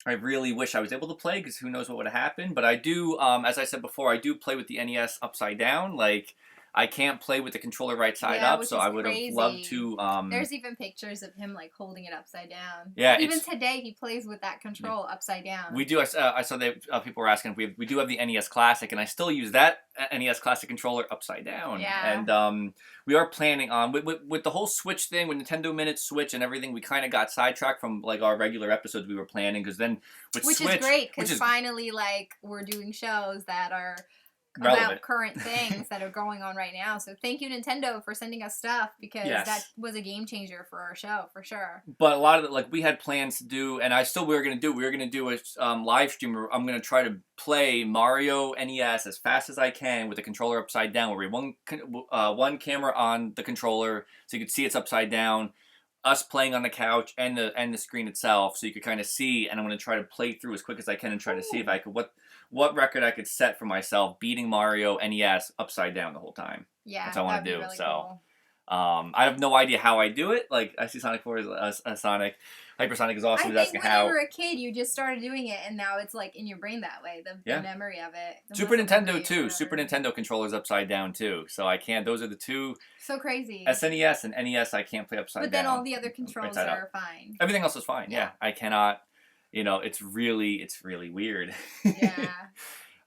Speaker 2: I really wish I was able to play, because who knows what would have happened. But I do, as I said before, I do play with the NES upside down. Like, I can't play with the controller right side up, so I would have loved to.
Speaker 1: There's even pictures of him like holding it upside down.
Speaker 2: Yeah,
Speaker 1: even today he plays with that control upside down.
Speaker 2: We do. I saw that people were asking if we do have the NES Classic, and I still use that NES Classic controller upside down.
Speaker 1: Yeah.
Speaker 2: And we are planning on with the whole Switch thing, with Nintendo Minute Switch and everything. We kind of got sidetracked from like our regular episodes we were planning, because then with
Speaker 1: which
Speaker 2: Switch,
Speaker 1: is great, because finally like we're doing shows that are
Speaker 2: relevant.
Speaker 1: About current things that are going on right now. So thank you, Nintendo, for sending us stuff, because that was a game changer for our show, for sure.
Speaker 2: But a lot of it, like we had plans to do, and we were going to do a live stream where I'm going to try to play Mario NES as fast as I can with the controller upside down, where we have one camera on the controller so you could see it's upside down, us playing on the couch and the screen itself, so you could kind of see. And I'm going to try to play through as quick as I can and try to see if I could what record I could set for myself beating Mario NES upside down the whole time.
Speaker 1: Yeah,
Speaker 2: that's what I want to do.
Speaker 1: Really
Speaker 2: so
Speaker 1: cool.
Speaker 2: I have no idea how I do it. Like, I see Sonic 4 as Sonic. Hypersonic is awesome.
Speaker 1: I think when you were a kid, you just started doing it, and now it's like in your brain that way. The memory of it.
Speaker 2: Super Nintendo too. Super Nintendo controllers upside down too. So I can't. Those are the two.
Speaker 1: So crazy.
Speaker 2: SNES and NES I can't play upside down.
Speaker 1: But then all the other controls are fine.
Speaker 2: Everything else is fine. Yeah, I cannot. It's really weird.
Speaker 1: Yeah.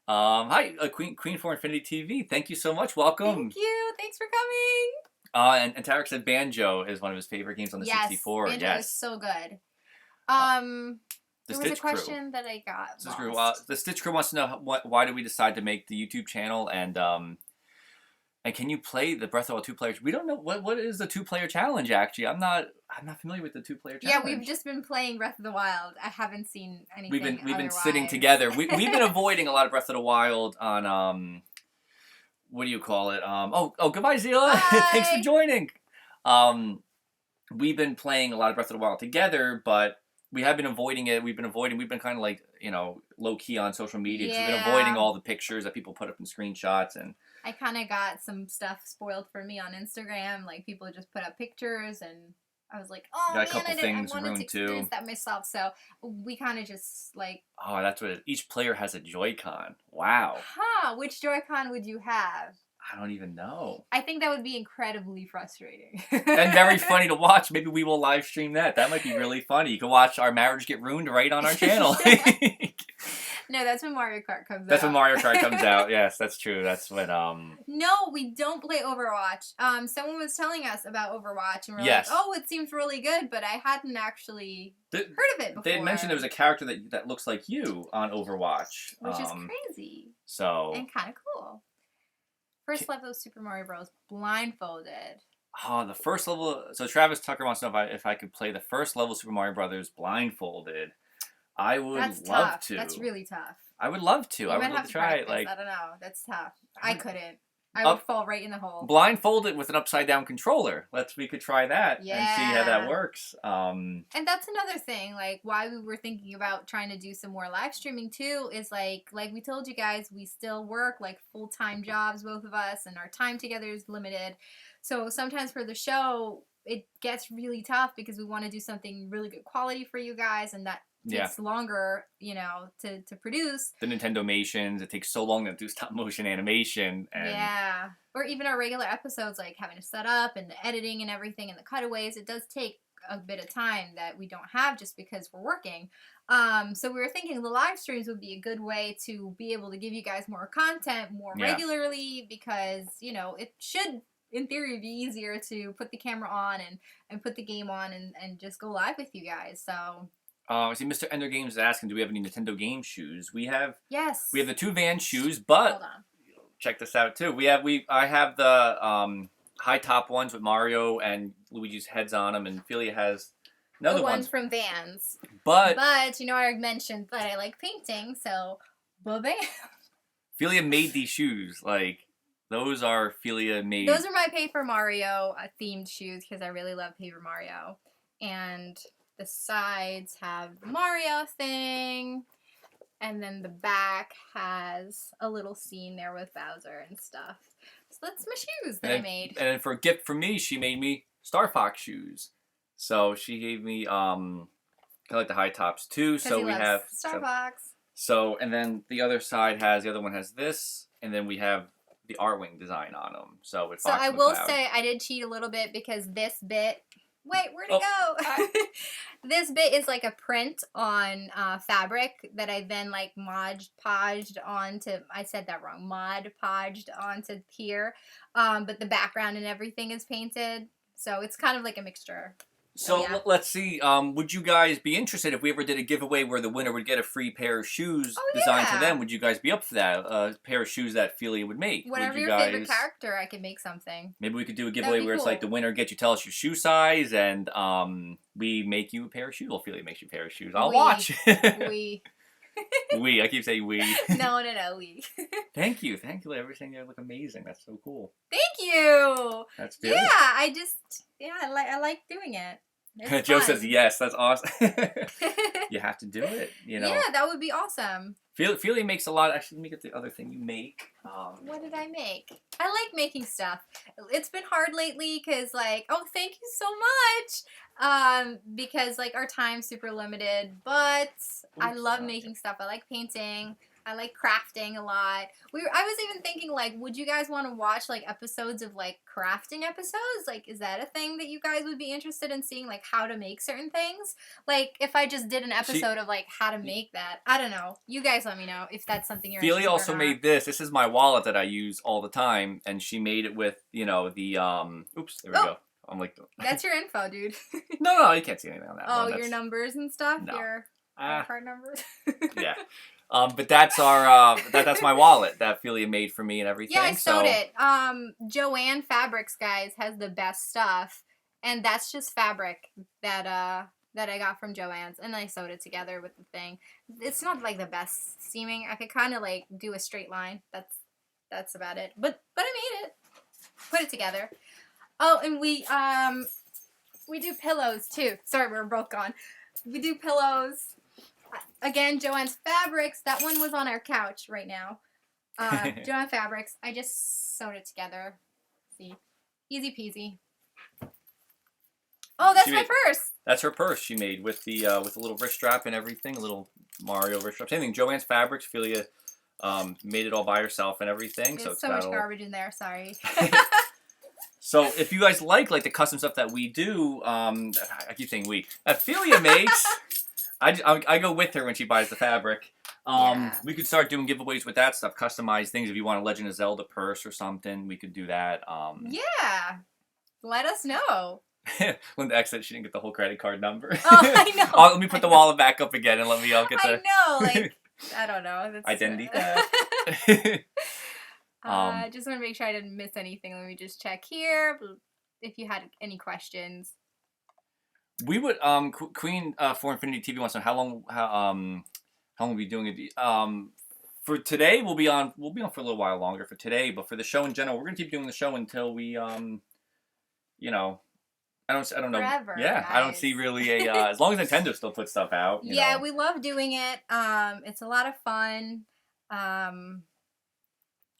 Speaker 2: Hi, Queen for Infinity TV. Thank you so much. Welcome.
Speaker 1: Thank you. Thanks for coming.
Speaker 2: And Tarek said Banjo is one of his favorite games on the 64.
Speaker 1: Banjo is so good. There was a question that I got lost.
Speaker 2: The Stitch Crew wants to know why did we decide to make the YouTube channel, and can you play the Breath of the Wild 2-player? We don't know what is the 2-player challenge. Actually, I'm not familiar with the 2-player challenge.
Speaker 1: Yeah, we've just been playing Breath of the Wild. I haven't seen anything.
Speaker 2: We've been sitting together. We've been avoiding a lot of Breath of the Wild on what do you call it? Goodbye, Zila. Thanks for joining. We've been playing a lot of Breath of the Wild together, but we have been avoiding it. We've been kind of like, low key on social media. Yeah. We've been avoiding all the pictures that people put up in screenshots, and
Speaker 1: I kind of got some stuff spoiled for me on Instagram. Like, people just put up pictures, and I was like, oh man, I wanted to experience that myself. So we kind of just like...
Speaker 2: Oh, that's what it is. Each player has a Joy-Con. Wow.
Speaker 1: Huh, which Joy-Con would you have?
Speaker 2: I don't even know.
Speaker 1: I think that would be incredibly frustrating.
Speaker 2: And very funny to watch. Maybe we will live stream that. That might be really funny. You can watch our marriage get ruined right on our channel.
Speaker 1: No, that's when Mario Kart comes out.
Speaker 2: That's when Mario Kart comes out. Yes, that's true. That's when
Speaker 1: No, we don't play Overwatch. Someone was telling us about Overwatch, and we're like, oh, it seems really good, but I hadn't actually heard of it before.
Speaker 2: They had mentioned there was a character that looks like you on Overwatch.
Speaker 1: Which is crazy.
Speaker 2: So...
Speaker 1: And kind of cool. First level of Super Mario Bros. Blindfolded.
Speaker 2: Oh, the first level. So Travis Tucker wants to know if I could play the first level of Super Mario Brothers blindfolded. I would
Speaker 1: That's
Speaker 2: love
Speaker 1: tough.
Speaker 2: to.
Speaker 1: That's really tough.
Speaker 2: I would love to.
Speaker 1: You
Speaker 2: I
Speaker 1: might
Speaker 2: would love
Speaker 1: have
Speaker 2: to try it.
Speaker 1: practice.
Speaker 2: Like,
Speaker 1: I don't know. That's tough. I couldn't. I would fall right in the hole.
Speaker 2: Blindfolded with an upside down controller. We could try that and see how that works.
Speaker 1: And that's another thing, like why we were thinking about trying to do some more live streaming too, is like we told you guys, we still work like full-time jobs, both of us, and our time together is limited. So sometimes for the show, it gets really tough because we want to do something really good quality for you guys, and that takes longer, to produce.
Speaker 2: The Nintendo-mations, it takes so long to do stop-motion animation. And
Speaker 1: Or even our regular episodes, like having to set up and the editing and everything and the cutaways. It does take a bit of time that we don't have just because we're working. So we were thinking the live streams would be a good way to be able to give you guys more content more regularly because, it should, in theory, be easier to put the camera on and put the game on and just go live with you guys. So...
Speaker 2: I see Mr. Ender Games is asking, do we have any Nintendo game shoes? We have the 2 Van shoes, but
Speaker 1: hold on.
Speaker 2: Check this out too. I have the high top ones with Mario and Luigi's heads on them, and Felia has another
Speaker 1: one from Vans.
Speaker 2: But
Speaker 1: I mentioned that I like painting, so bam.
Speaker 2: Felia made these shoes. Like, those are Felia made.
Speaker 1: Those are my Paper Mario themed shoes because I really love Paper Mario, and the sides have the Mario thing, and then the back has a little scene there with Bowser and stuff. So that's my shoes that I made.
Speaker 2: And then for a gift from me, she made me Star Fox shoes. So she gave me kind of like the high tops too. So we have
Speaker 1: Star Fox.
Speaker 2: So and then the other one has this, and then we have the R-Wing design on them. So with Fox
Speaker 1: I will say I did cheat a little bit because this bit. Wait, where'd it go? This bit is like a print on fabric that I then like Mod Podged onto. I said that wrong. Mod Podged onto here, but the background and everything is painted, so it's kind of like a mixture.
Speaker 2: So let's see. Would you guys be interested if we ever did a giveaway where the winner would get a free pair of shoes designed to them? Would you guys be up for that? A pair of shoes that Felia would make.
Speaker 1: Whatever your favorite character, I could make something.
Speaker 2: Maybe we could do a giveaway where it's like the winner gets you, tell us your shoe size, and we make you a pair of shoes. Well, Felia makes you a pair of shoes. I'll watch.
Speaker 1: We.
Speaker 2: We. I keep saying we.
Speaker 1: No, we.
Speaker 2: Thank you. Everything there look amazing. That's so cool.
Speaker 1: Thank you.
Speaker 2: That's good.
Speaker 1: Yeah, I like doing it.
Speaker 2: Joe says yes. That's awesome. You have to do it.
Speaker 1: Yeah, that would be awesome.
Speaker 2: Felia makes a lot. Actually, let me get the other thing you make.
Speaker 1: What did I make? I like making stuff. It's been hard lately because, thank you so much. Because our time's super limited, but I love making stuff. I like painting. I like crafting a lot. I was even thinking, would you guys want to watch, episodes of, crafting episodes? Is that a thing that you guys would be interested in seeing, how to make certain things? If I just did an episode of, how to make that. I don't know. You guys let me know if that's something you're interested in.
Speaker 2: Felia also made this. This is my wallet that I use all the time, and she made it with, the, oops, there we go. I'm like...
Speaker 1: That's your info, dude.
Speaker 2: No, you can't see anything on that one.
Speaker 1: Your numbers and stuff?
Speaker 2: No.
Speaker 1: Your card numbers?
Speaker 2: Yeah. But that's that's my wallet that Felia made for me and everything.
Speaker 1: Yeah, I sewed it. Joanne Fabrics, guys, has the best stuff, and that's just fabric that I got from Joanne's, and I sewed it together with the thing. It's not the best seaming. I could kind of do a straight line. That's about it. But I made it. Put it together. Oh, and we do pillows too. Sorry, we're both gone. We do pillows. Again, Joanne's Fabrics. That one was on our couch right now. Joanne Fabrics. I just sewed it together. See? Easy peasy. Oh, that's my purse.
Speaker 2: That's her purse she made with the little wrist strap and everything. A little Mario wrist strap. Same thing. Joanne's Fabrics. Felia made it all by herself and everything.
Speaker 1: There's so much garbage in there. Sorry.
Speaker 2: So if you guys like the custom stuff that we do, I keep saying we. Felia makes... I go with her when she buys the fabric. We could start doing giveaways with that stuff, customize things. If you want a Legend of Zelda purse or something, we could do that.
Speaker 1: Yeah, let us know.
Speaker 2: Linda X said she didn't get the whole credit card number.
Speaker 1: Oh, I know.
Speaker 2: Let me put the wallet back up again and I'll get the...
Speaker 1: I know, I don't know. That's,
Speaker 2: identity theft.
Speaker 1: Just want to make sure I didn't miss anything. Let me just check here. If you had any questions.
Speaker 2: We would Queen for Infinity TV wants to know how long we'll be doing it. For today we'll be on for a little while longer for today, but for the show in general, we're gonna keep doing the show until we you know, I don't know.
Speaker 1: Forever,
Speaker 2: yeah,
Speaker 1: guys.
Speaker 2: I don't see really a as long as Nintendo still puts stuff out. You know.
Speaker 1: We love doing it. It's a lot of fun.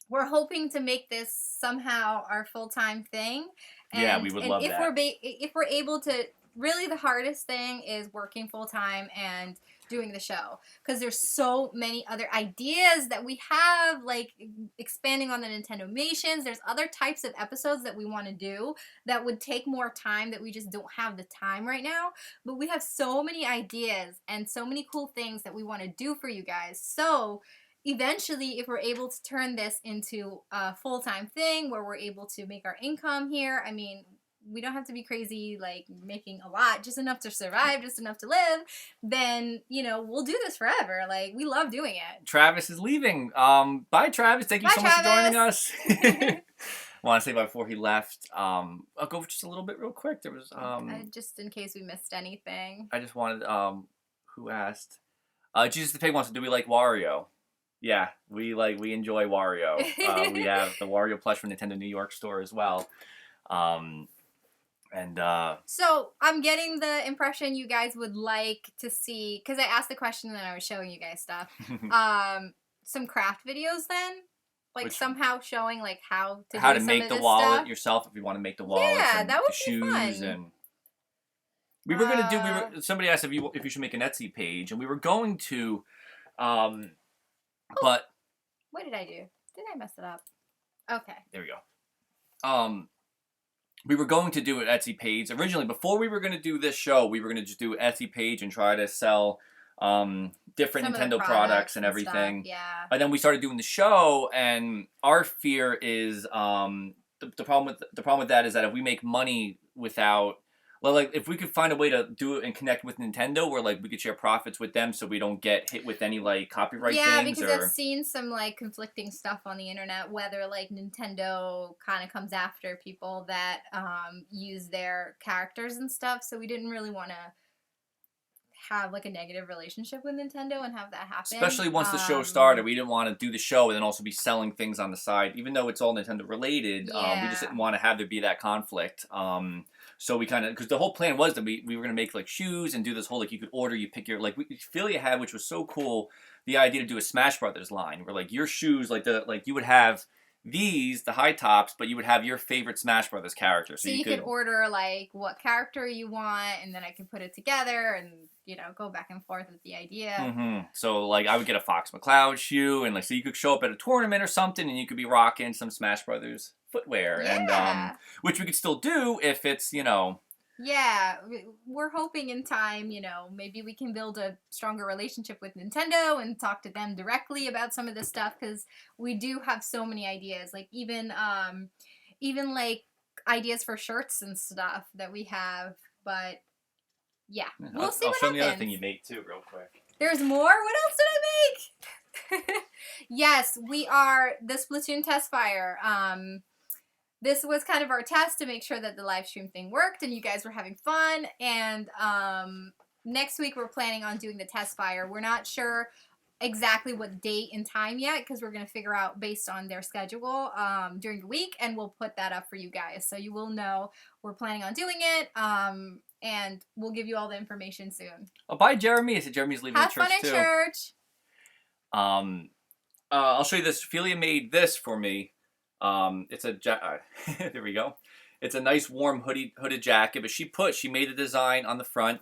Speaker 1: We're hoping to make this somehow our full-time thing.
Speaker 2: And, we would love that.
Speaker 1: If we're able to, really the hardest thing is working full-time and doing the show, because there's so many other ideas that we have, like expanding on the Nintendo-mations. There's other types of episodes that we want to do that would take more time that we just don't have the time right now. But we have so many ideas and so many cool things that we want to do for you guys. So eventually, if we're able to turn this into a full-time thing where we're able to make our income here, I mean, we don't have to be crazy, like making a lot, just enough to survive, just enough to live, then, we'll do this forever. Like, we love doing it.
Speaker 2: Travis is leaving. Bye, Travis. Thank you so much for joining us. I want to say before he left, I'll go just a little bit real quick. There was
Speaker 1: just in case we missed anything.
Speaker 2: I just wanted who asked? Jesus the Pig wants to, do we like Wario? Yeah, we enjoy Wario. We have the Wario plush from Nintendo New York store as well. So
Speaker 1: I'm getting the impression you guys would like to see, because I asked the question and then I was showing you guys stuff. Some craft videos then, like somehow showing like how to
Speaker 2: make the wallet
Speaker 1: stuff
Speaker 2: yourself if you want to make the wallet.
Speaker 1: Yeah, that would
Speaker 2: the shoes
Speaker 1: be fun.
Speaker 2: And we were gonna do. Somebody asked if you should make an Etsy page, and we were going to, but
Speaker 1: what did I do? Did I mess it up? Okay.
Speaker 2: There we go. We were going to do an Etsy page originally. Before we were going to do this show, we were going to just do an Etsy page and try to sell different Nintendo products and everything.
Speaker 1: Stuff, yeah.
Speaker 2: And then we started doing the show, and our fear is the problem with that is that if we make money without, well, like if we could find a way to do it and connect with Nintendo, where like we could share profits with them, so we don't get hit with any like copyright things.
Speaker 1: Yeah, because I've seen some like conflicting stuff on the internet, whether like Nintendo kind of comes after people that use their characters and stuff. So we didn't really want to have like a negative relationship with Nintendo and have that happen.
Speaker 2: Especially once the show started, we didn't want to do the show and then also be selling things on the side, even though it's all Nintendo related. We just didn't want to have there be that conflict. So we kind of, because the whole plan was that we were going to make like shoes and do this whole, like you could order, you pick your, like Felia had, which was so cool, the idea to do a Smash Brothers line where like your shoes, like you would have these, the high tops, but you would have your favorite Smash Brothers character.
Speaker 1: So you could order like what character you want, and then I could put it together and, go back and forth with the idea.
Speaker 2: Mm-hmm. So like I would get a Fox McCloud shoe, and like, so you could show up at a tournament or something and you could be rocking some Smash Brothers footwear.
Speaker 1: Yeah.
Speaker 2: And which we could still do if it's,
Speaker 1: Yeah, we're hoping in time, maybe we can build a stronger relationship with Nintendo and talk to them directly about some of this stuff, because we do have so many ideas, like even like ideas for shirts and stuff that we have, but yeah, we'll see what happens.
Speaker 2: I'll show you the other thing you made too, real quick.
Speaker 1: There's more? What else did I make? Yes, we are the Splatoon Testfire. This was kind of our test to make sure that the live stream thing worked and you guys were having fun. And next week we're planning on doing the Testfire. We're not sure exactly what date and time yet, because we're going to figure out based on their schedule during the week, and we'll put that up for you guys. So you will know we're planning on doing it, and we'll give you all the information soon.
Speaker 2: Oh, bye, Jeremy. I said Jeremy's leaving the church too.
Speaker 1: Have fun at church.
Speaker 2: I'll show you this. Felia made this for me. It's a there we go. It's a nice warm hooded jacket, but she made the design on the front,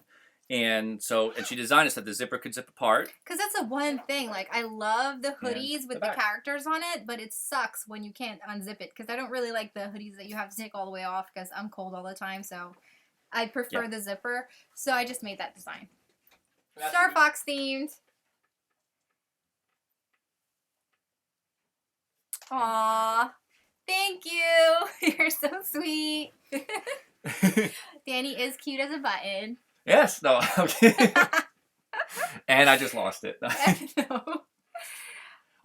Speaker 2: and she designed it so that the zipper could zip apart. Because
Speaker 1: that's the one thing, like I love the hoodies with the characters on it, but it sucks when you can't unzip it, because I don't really like the hoodies that you have to take all the way off, because I'm cold all the time, so I prefer the zipper. So I just made that design. Star Fox themed. Aww. Thank you. You're so sweet. Danny is cute as a button.
Speaker 2: Yes. No. Okay. And I just lost it.
Speaker 1: No.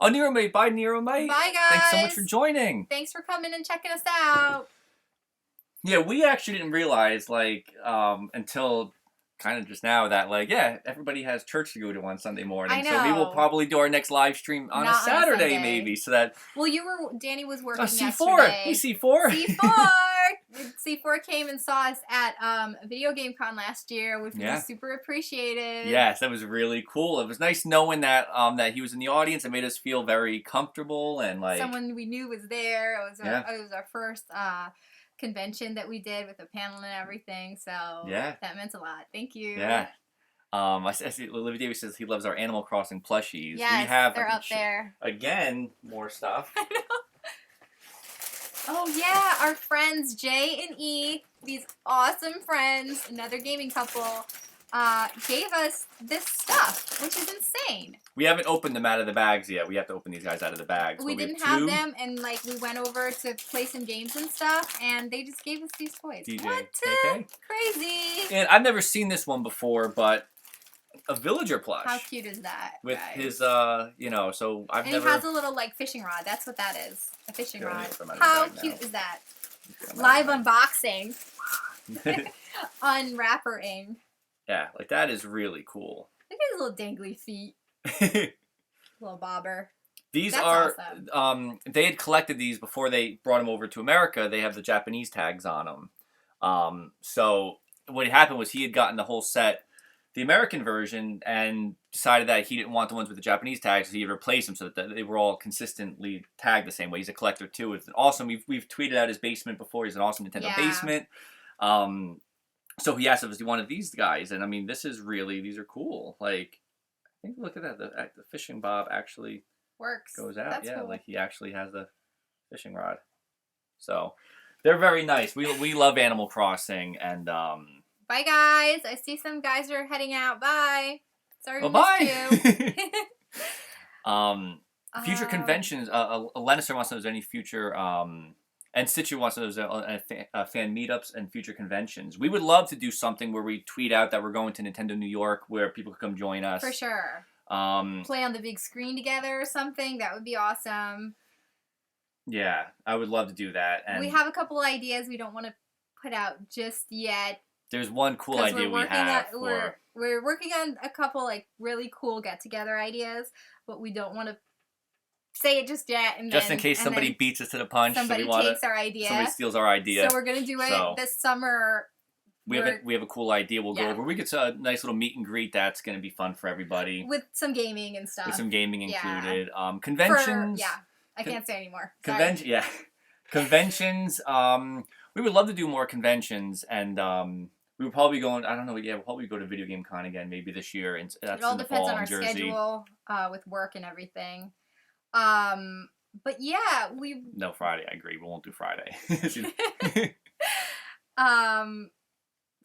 Speaker 2: Oh, Nero Mate. Bye, Nero Mate.
Speaker 1: Bye, guys.
Speaker 2: Thanks so much for joining.
Speaker 1: Thanks for coming and checking us out.
Speaker 2: Yeah, we actually didn't realize, like, until kind of just now that, like, yeah, everybody has church to go to on Sunday morning.
Speaker 1: I know.
Speaker 2: So we will probably do our next live stream on a Saturday, maybe, so that...
Speaker 1: Well, Danny was working
Speaker 2: C4.
Speaker 1: yesterday.
Speaker 2: Hey, C4.
Speaker 1: C4 came and saw us at Video Game Con last year, which was super appreciated.
Speaker 2: Yes, that was really cool. It was nice knowing that that he was in the audience. It made us feel very comfortable and like... Someone
Speaker 1: we knew was there. It was our first... convention that we did with the panel and everything, so that meant a lot. Thank you.
Speaker 2: Yeah. I see Olivia Davis says he loves our Animal Crossing plushies.
Speaker 1: Yes, they're up there.
Speaker 2: Again, more stuff.
Speaker 1: I know. Oh yeah, our friends Jay and E, these awesome friends, another gaming couple, gave us this stuff, which is insane.
Speaker 2: We haven't opened them out of the bags yet. We have to open these guys out of the bags.
Speaker 1: We didn't have them, and like we went over to play some games and stuff, and they just gave us these toys.
Speaker 2: DJ,
Speaker 1: what?
Speaker 2: KK?
Speaker 1: Crazy!
Speaker 2: And I've never seen this one before, but a villager plush.
Speaker 1: How cute is that?
Speaker 2: With
Speaker 1: guys?
Speaker 2: his, you know, so I've never...
Speaker 1: And he has a little like fishing rod. That's what that is. A fishing rod. How cute is that? Live unboxing. Unwrappering.
Speaker 2: Yeah, like that is really cool.
Speaker 1: Look at his little dangly feet. Little bobber.
Speaker 2: These are awesome. They had collected these before they brought them over to America. They have the Japanese tags on them. So what happened was he had gotten the whole set, the American version, and decided that he didn't want the ones with the Japanese tags, so he replaced them so that they were all consistently tagged the same way. He's a collector too. It's awesome. We've tweeted out his basement before. He's an awesome Nintendo basement. So he asked if he wanted these guys, and I mean, these are cool. Like, I think look at that, the fishing bob actually goes out.
Speaker 1: That's cool.
Speaker 2: Like he actually has the fishing rod. So they're very nice. We love Animal Crossing, and
Speaker 1: bye guys. I see some guys are heading out. Bye. Sorry we
Speaker 2: missed
Speaker 1: you.
Speaker 2: Future conventions. Lannister wants to know if there's any future. And Stitcher wants to know fan meetups and future conventions. We would love to do something where we tweet out that we're going to Nintendo New York where people could come join us.
Speaker 1: For sure. Play on the big screen together or something. That would be awesome.
Speaker 2: Yeah, I would love to do that. And
Speaker 1: we have a couple ideas we don't want to put out just yet.
Speaker 2: There's one cool idea we have.
Speaker 1: We're working on a couple like really cool get-together ideas, but we don't want to say it just yet, and
Speaker 2: just in case somebody beats us to the punch.
Speaker 1: Somebody takes our idea.
Speaker 2: Somebody steals our idea.
Speaker 1: So we're gonna do it this summer.
Speaker 2: We have a cool idea. We'll go over. We get a nice little meet and greet. That's gonna be fun for everybody.
Speaker 1: With some gaming and stuff.
Speaker 2: With some gaming included. Conventions.
Speaker 1: I can't say anymore.
Speaker 2: Conventions. We would love to do more conventions, and we would probably go. I don't know. Yeah, we'll probably go to Video Game Con again maybe this year. And that's
Speaker 1: it all
Speaker 2: in the
Speaker 1: depends
Speaker 2: fall
Speaker 1: on our
Speaker 2: in Jersey.
Speaker 1: schedule with work and everything. But yeah,
Speaker 2: No, Friday. I agree. We won't do Friday.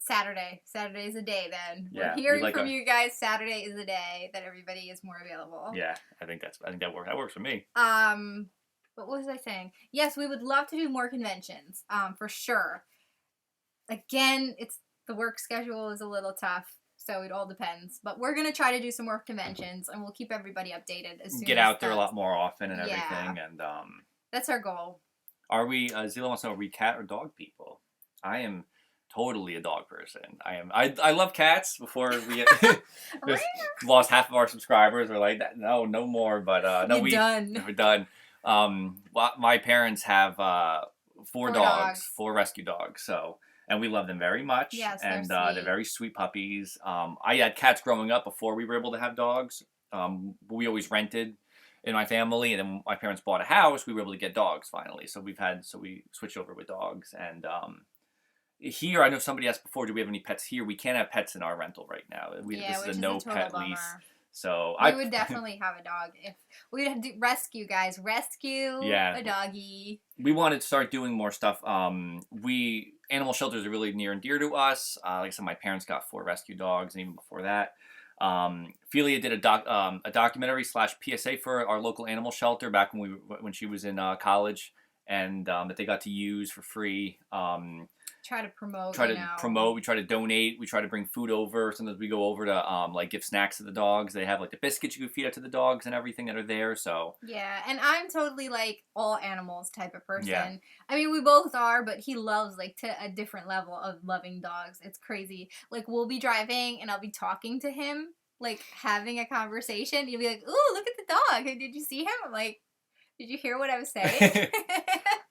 Speaker 1: Saturday. Saturday is a day then.
Speaker 2: Yeah,
Speaker 1: we're hearing from you guys. Saturday is a day that everybody is more available.
Speaker 2: Yeah, I think that works. That works for me.
Speaker 1: But what was I saying? Yes, we would love to do more conventions. For sure. Again, the work schedule is a little tough. So it all depends. But we're going to try to do some more conventions, and we'll keep everybody updated as soon
Speaker 2: Get out there a lot more often and everything. And
Speaker 1: that's our goal.
Speaker 2: Are we, Zila wants to know, are we cat or dog people? I am totally a dog person. I love cats. Before we lost half of our subscribers. We're like, no more. But no, we're done. My parents have 4 dogs, 4 rescue dogs. So... And we love them very much.
Speaker 1: Yes,
Speaker 2: and they're very sweet puppies. I had cats growing up before we were able to have dogs. We always rented in my family, and then my parents bought a house. We were able to get dogs finally. So we switched over with dogs. And here, I know somebody asked before, do we have any pets here? We can't have pets in our rental right now. This is a no pet lease. So
Speaker 1: we would definitely have a dog if we'd have to rescue a doggy.
Speaker 2: We wanted to start doing more stuff. Animal shelters are really near and dear to us. Like I said, my parents got 4 rescue dogs, and even before that, Felia did a documentary / PSA for our local animal shelter back when she was in college, and that they got to use for free.
Speaker 1: try to promote.
Speaker 2: We try to donate. We try to bring food over. Sometimes we go over to like give snacks to the dogs. They have like the biscuits you can feed out to the dogs and everything that are there. So
Speaker 1: yeah, and I'm totally like all animals type of person.
Speaker 2: Yeah.
Speaker 1: I mean, we both are, but he loves like to a different level of loving dogs. It's crazy. Like we'll be driving and I'll be talking to him, like having a conversation. You'll be like, "Ooh, look at the dog. Did you see him?" I'm like, "Did you hear what I was saying?"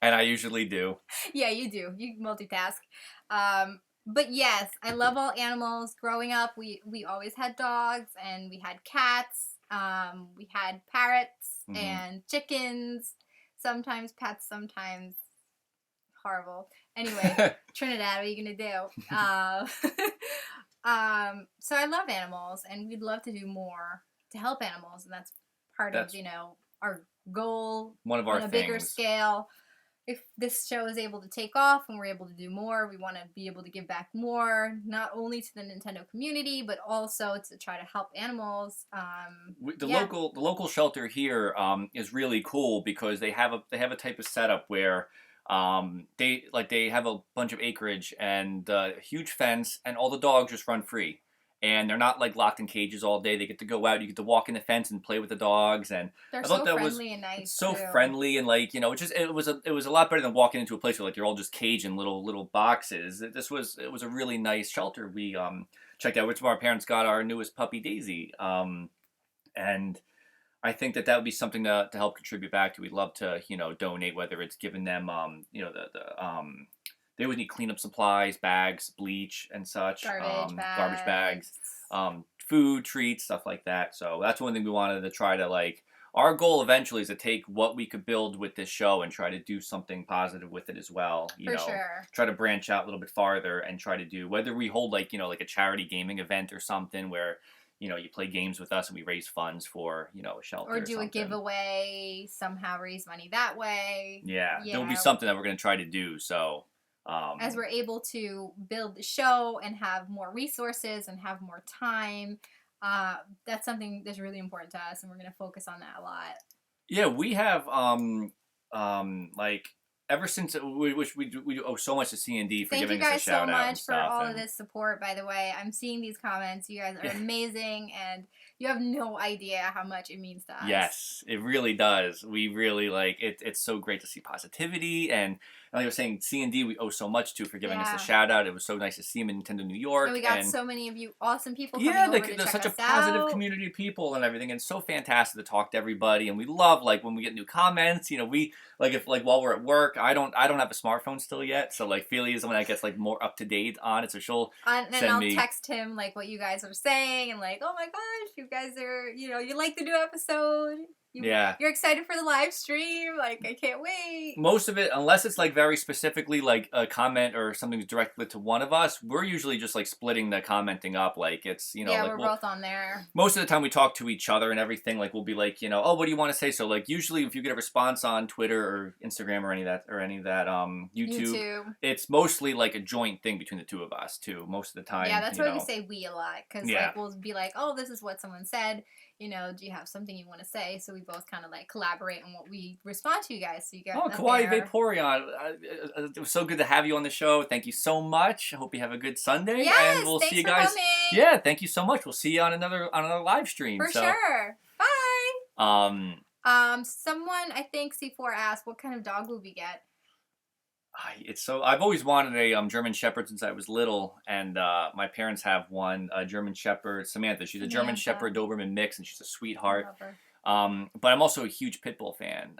Speaker 2: And I usually do.
Speaker 1: Yeah, you do. You multitask. But yes, I love all animals. Growing up, we always had dogs and we had cats. We had parrots and chickens. Sometimes pets, sometimes horrible. Anyway, Trinidad, what are you gonna do? So I love animals, and we'd love to do more to help animals, and that's part of our goal.
Speaker 2: One of our
Speaker 1: on a bigger scale. If this show is able to take off and we're able to do more, we want to be able to give back more, not only to the Nintendo community, but also to try to help animals.
Speaker 2: The local shelter here is really cool because they have a type of setup where they have a bunch of acreage and a huge fence, and all the dogs just run free. And they're not like locked in cages all day. They get to go out. You get to walk in the fence and play with the dogs. And
Speaker 1: they're
Speaker 2: I thought
Speaker 1: so friendly and nice.
Speaker 2: So friendly and like it was a lot better than walking into a place where like you're all just caged in little boxes. It was a really nice shelter. We checked out, which our parents got our newest puppy Daisy. And I think that would be something to help contribute back to. We'd love to donate, whether it's giving them they would need cleanup supplies, bags, bleach, and such.
Speaker 1: Garbage
Speaker 2: bags, food, treats, stuff like that. So that's one thing we wanted to try to like. Our goal eventually is to take what we could build with this show and try to do something positive with it as well.
Speaker 1: For sure.
Speaker 2: Try to branch out a little bit farther and try to do whether we hold like a charity gaming event or something where you play games with us and we raise funds for a shelter.
Speaker 1: Or do a giveaway, somehow raise money that way.
Speaker 2: Yeah, there'll be something that we're going to try to do. So.
Speaker 1: As we're able to build the show and have more resources and have more time, that's something that's really important to us, and we're going to focus on that a lot.
Speaker 2: Yeah, we have like ever since we owe so much to C&D for giving us a shout out.
Speaker 1: Thank you guys so much for all of this support. By the way, I'm seeing these comments. You guys are amazing, and you have no idea how much it means to us.
Speaker 2: Yes, it really does. We really like it. It's so great to see positivity, and like I was saying, C&D we owe so much to for giving us a shout out. It was so nice to see him in Nintendo New York.
Speaker 1: And we got so many of you awesome people coming over to check us out.
Speaker 2: There's such a positive community of people and everything, and it's so fantastic to talk to everybody. And we love like when we get new comments. We like if like while we're at work, I don't have a smartphone still yet, so like Felia is the one that gets like more up to date on it. So she'll send me.
Speaker 1: I'll text him like what you guys are saying and like, oh my gosh, you guys are you like the new episode. You're excited for the live stream. Like, I can't wait.
Speaker 2: Most of it, unless it's like very specifically like a comment or something directly to one of us, we're usually just like splitting the commenting up. Like it's
Speaker 1: yeah, like, we're both on there.
Speaker 2: Most of the time we talk to each other and everything. Like we'll be like oh, what do you want to say? So like usually if you get a response on Twitter or Instagram or any of that YouTube, it's mostly like a joint thing between the two of us too. Most of the time.
Speaker 1: Yeah, that's why we say we a lot because like we'll be like, oh, this is what someone said. Do you have something you want to say? So we both kind of like collaborate on what we respond to you guys. So you guys.
Speaker 2: Oh, Kawaii Vaporeon. It was so good to have you on the show. Thank you so much. I hope you have a good Sunday.
Speaker 1: Yes,
Speaker 2: and we'll
Speaker 1: thanks
Speaker 2: see you
Speaker 1: for
Speaker 2: guys.
Speaker 1: Coming.
Speaker 2: Yeah, thank you so much. We'll see you on another live stream.
Speaker 1: For sure. Bye. Someone I think C4 asked, what kind of dog will we get?
Speaker 2: I've always wanted a German Shepherd since I was little, and my parents have one, a German Shepherd, Samantha. She's a German Shepherd Doberman mix, and she's a sweetheart. But I'm also a huge pit bull fan.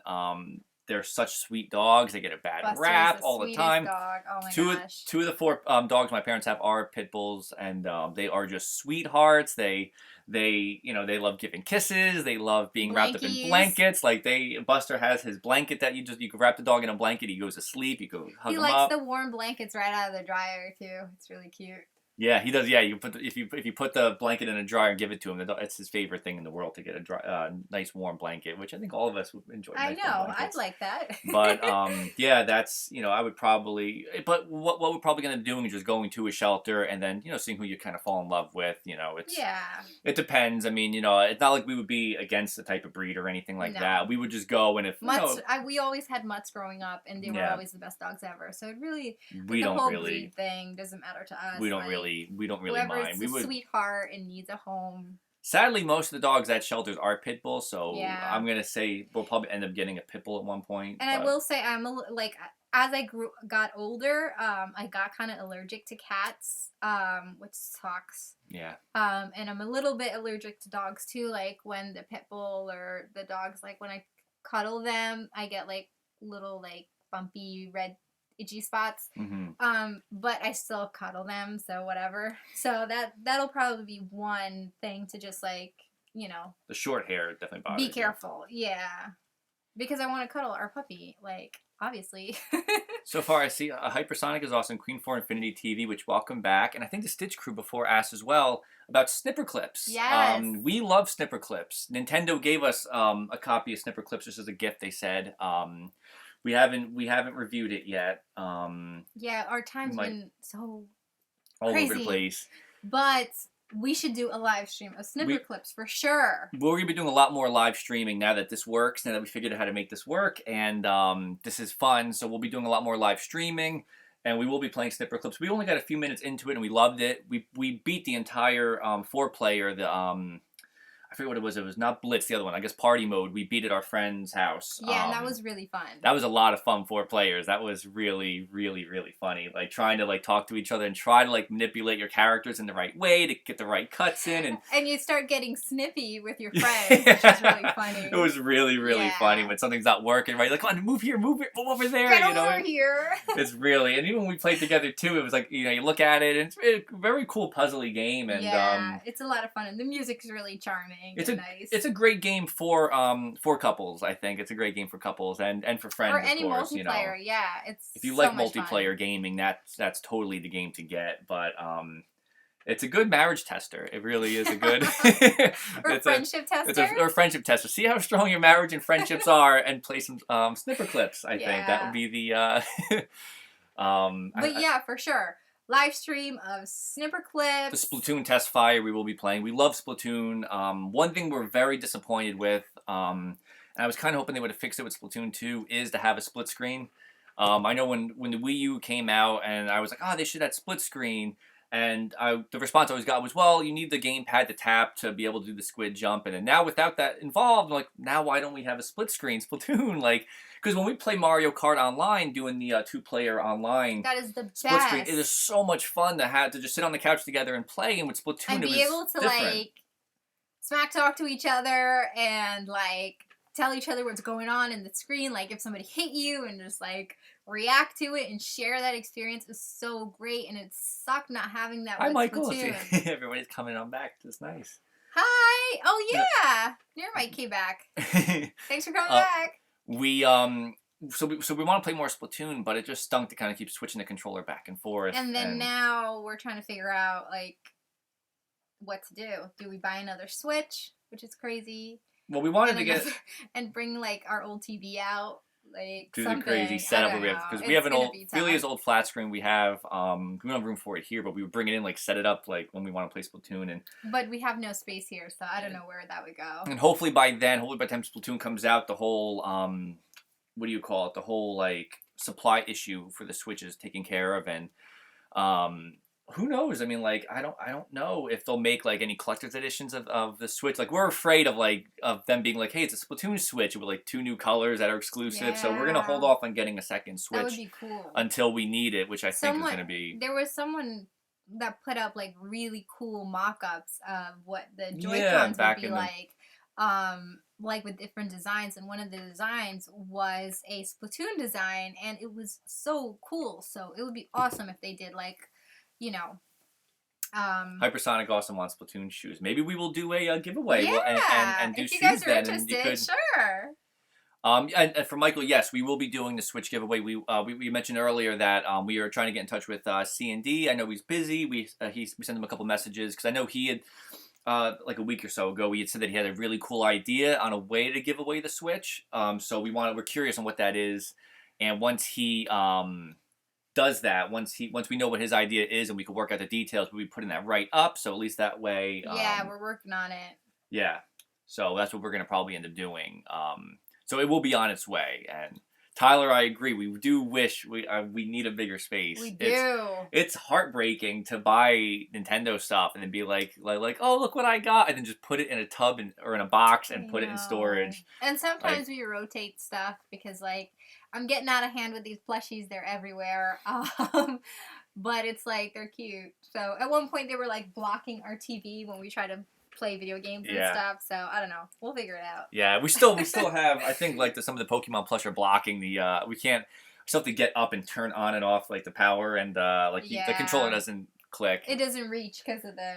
Speaker 2: They're such sweet dogs. They get a bad rap all the time.
Speaker 1: Dog. Oh my
Speaker 2: gosh. Two of the four dogs my parents have are pit bulls, and they are just sweethearts. They love giving kisses. They love being wrapped up in blankets. Like Buster has his blanket that you can wrap the dog in a blanket. He goes to sleep. You go hug him up.
Speaker 1: He likes the warm blankets right out of the dryer too. It's really cute.
Speaker 2: Yeah, he does. Yeah, if you put the blanket in a dryer and give it to him, it's his favorite thing in the world to get a nice warm blanket, which I think all of us would enjoy.
Speaker 1: I
Speaker 2: Nice warm
Speaker 1: know. I'd
Speaker 2: blankets.
Speaker 1: like that.
Speaker 2: But yeah, that's I would probably. But what we're probably gonna do is just going to a shelter and then seeing who you kind of fall in love with. It depends. I mean, it's not like we would be against the type of breed or anything like that. We would just go and if
Speaker 1: mutts. We always had mutts growing up, and they were always the best dogs ever. So it really the whole breed thing doesn't matter to us.
Speaker 2: We don't really mind.
Speaker 1: We would sweetheart and needs a home.
Speaker 2: Sadly, most of the dogs at shelters are pit bulls, so I'm gonna say we'll probably end up getting a pit bull at one point.
Speaker 1: And I will say, as I got older, I got kind of allergic to cats, which sucks.
Speaker 2: Yeah.
Speaker 1: And I'm a little bit allergic to dogs too. Like when the pit bull or the dogs, like when I cuddle them, I get like little like bumpy red itchy spots.
Speaker 2: Mm-hmm.
Speaker 1: But I still cuddle them, so whatever. So that'll probably be one thing to just like,
Speaker 2: the short hair definitely bothers
Speaker 1: be careful. Yeah. Because I want to cuddle our puppy, like, obviously.
Speaker 2: So far, I see Hypersonic is awesome. Queen for Infinity TV, which welcome back. And I think the Stitch Crew before asked as well about snipper clips.
Speaker 1: Yes.
Speaker 2: We love snipper clips. Nintendo gave us a copy of snipper clips just as a gift, they said. We haven't reviewed it yet.
Speaker 1: Yeah, our time's been so
Speaker 2: all
Speaker 1: crazy.
Speaker 2: over the place.
Speaker 1: But we should do a live stream of snipper clips for sure.
Speaker 2: We're going to be doing a lot more live streaming now that this works, now that we figured out how to make this work, and this is fun. So we'll be doing a lot more live streaming, and we will be playing snipper clips. We only got a few minutes into it, and we loved it. We beat the entire 4-player, I forget what it was. It was not Blitz, the other one. I guess Party Mode. We beat at our friend's house.
Speaker 1: Yeah, and that was really fun.
Speaker 2: That was a lot of fun 4 players. That was really, really, really funny. Like trying to like talk to each other and try to like manipulate your characters in the right way to get the right cuts in. And
Speaker 1: you start getting snippy with your friends, which is really funny.
Speaker 2: It was really, really funny when something's not working right. Like, come on, move here, move over there.
Speaker 1: Get over here.
Speaker 2: It's really, and even when we played together too, it was like, you look at it, and it's a very cool puzzly game. And
Speaker 1: it's a lot of fun, and the music's really charming and nice.
Speaker 2: It's a great game for couples. I think it's a great game for couples and for friends.
Speaker 1: Or any
Speaker 2: of course,
Speaker 1: multiplayer. Yeah, it's
Speaker 2: if you like multiplayer gaming, that's totally the game to get. But it's a good marriage tester. It really is a good
Speaker 1: friendship tester.
Speaker 2: Or friendship tester. See how strong your marriage and friendships are, and play some snipper clips. I think that would be the.
Speaker 1: But for sure. Live stream of snipper clips.
Speaker 2: The Splatoon Testfire we will be playing. We love Splatoon. One thing we're very disappointed with, and I was kind of hoping they would have fixed it with Splatoon 2, is to have a split screen. I know when the Wii U came out, and I was like, they should have split screen. And the response I always got was, well, you need the gamepad to tap to be able to do the squid jump. And then now without that involved, I'm like, now why don't we have a split screen Splatoon? Like, because when we play Mario Kart Online, doing the 2-player online,
Speaker 1: that is the best.
Speaker 2: Split screen, it is so much fun to just sit on the couch together and play. And with Splatoon,
Speaker 1: and be able to like smack talk to each other and like tell each other what's going on in the screen. Like if somebody hit you, and just like react to it and share that experience is so great. And it sucked not having that.
Speaker 2: Hi,
Speaker 1: with
Speaker 2: Michael.
Speaker 1: Splatoon.
Speaker 2: Everybody's coming on back. It's nice.
Speaker 1: Hi. Oh yeah. Your mic came back. Thanks for coming back.
Speaker 2: We so we want to play more Splatoon, but it just stunk to kind of keep switching the controller back and forth.
Speaker 1: And then now we're trying to figure out like what to do. Do we buy another Switch, which is crazy?
Speaker 2: Well, we wanted to get
Speaker 1: and bring like our old TV out, like
Speaker 2: do
Speaker 1: something.
Speaker 2: The crazy setup because we have an old Felia's old flat screen. We have we don't have room for it here, but we would bring it in, like set it up like when we want to play Splatoon.
Speaker 1: But we have no space here, so I don't know where that would go.
Speaker 2: And hopefully by the time Splatoon comes out, the whole what do you call it? The whole like supply issue for the Switch is taken care of, and who knows? I mean, like I don't know if they'll make like any collector's editions of the Switch. Like we're afraid of them being like, hey, it's a Splatoon Switch with like 2 new colors that are exclusive. Yeah. So we're gonna hold off on getting a second Switch.
Speaker 1: That would be cool.
Speaker 2: Until we need it, which I think is gonna be.
Speaker 1: There was someone that put up like really cool mock-ups of what the Joy-Cons would be like with different designs, and one of the designs was a Splatoon design, and it was so cool. So it would be awesome if they did like.
Speaker 2: Hypersonic also wants Splatoon shoes. Maybe we will do a giveaway.
Speaker 1: Yeah,
Speaker 2: and do
Speaker 1: if you
Speaker 2: shoes
Speaker 1: guys are
Speaker 2: then.
Speaker 1: interested,
Speaker 2: And you could,
Speaker 1: sure.
Speaker 2: And for Michael, yes, we will be doing the Switch giveaway. We mentioned earlier that we are trying to get in touch with C&D. I know he's busy. We sent him a couple messages because I know he had like a week or so ago he had said that he had a really cool idea on a way to give away the Switch. So we're curious on what that is, and once he does that, once we know what his idea is and we can work out the details, we'll be putting that right up. So at least that way.
Speaker 1: Yeah, we're working on it.
Speaker 2: Yeah, so that's what we're gonna probably end up doing. So it will be on its way. And Tyler, I agree. We do wish we need a bigger space.
Speaker 1: We do.
Speaker 2: It's heartbreaking to buy Nintendo stuff and then be like, oh, look what I got, and then just put it in a tub or in a box and put it in storage.
Speaker 1: And sometimes we rotate stuff because, like, I'm getting out of hand with these plushies. They're everywhere. But it's like they're cute. So at one point they were like blocking our TV when we try to play video games and stuff, so I don't know. We'll figure it out.
Speaker 2: Yeah, we still have. I think like some of the Pokemon plush are blocking the. We still have to get up and turn on and off like the power and the controller doesn't click.
Speaker 1: It doesn't reach because of the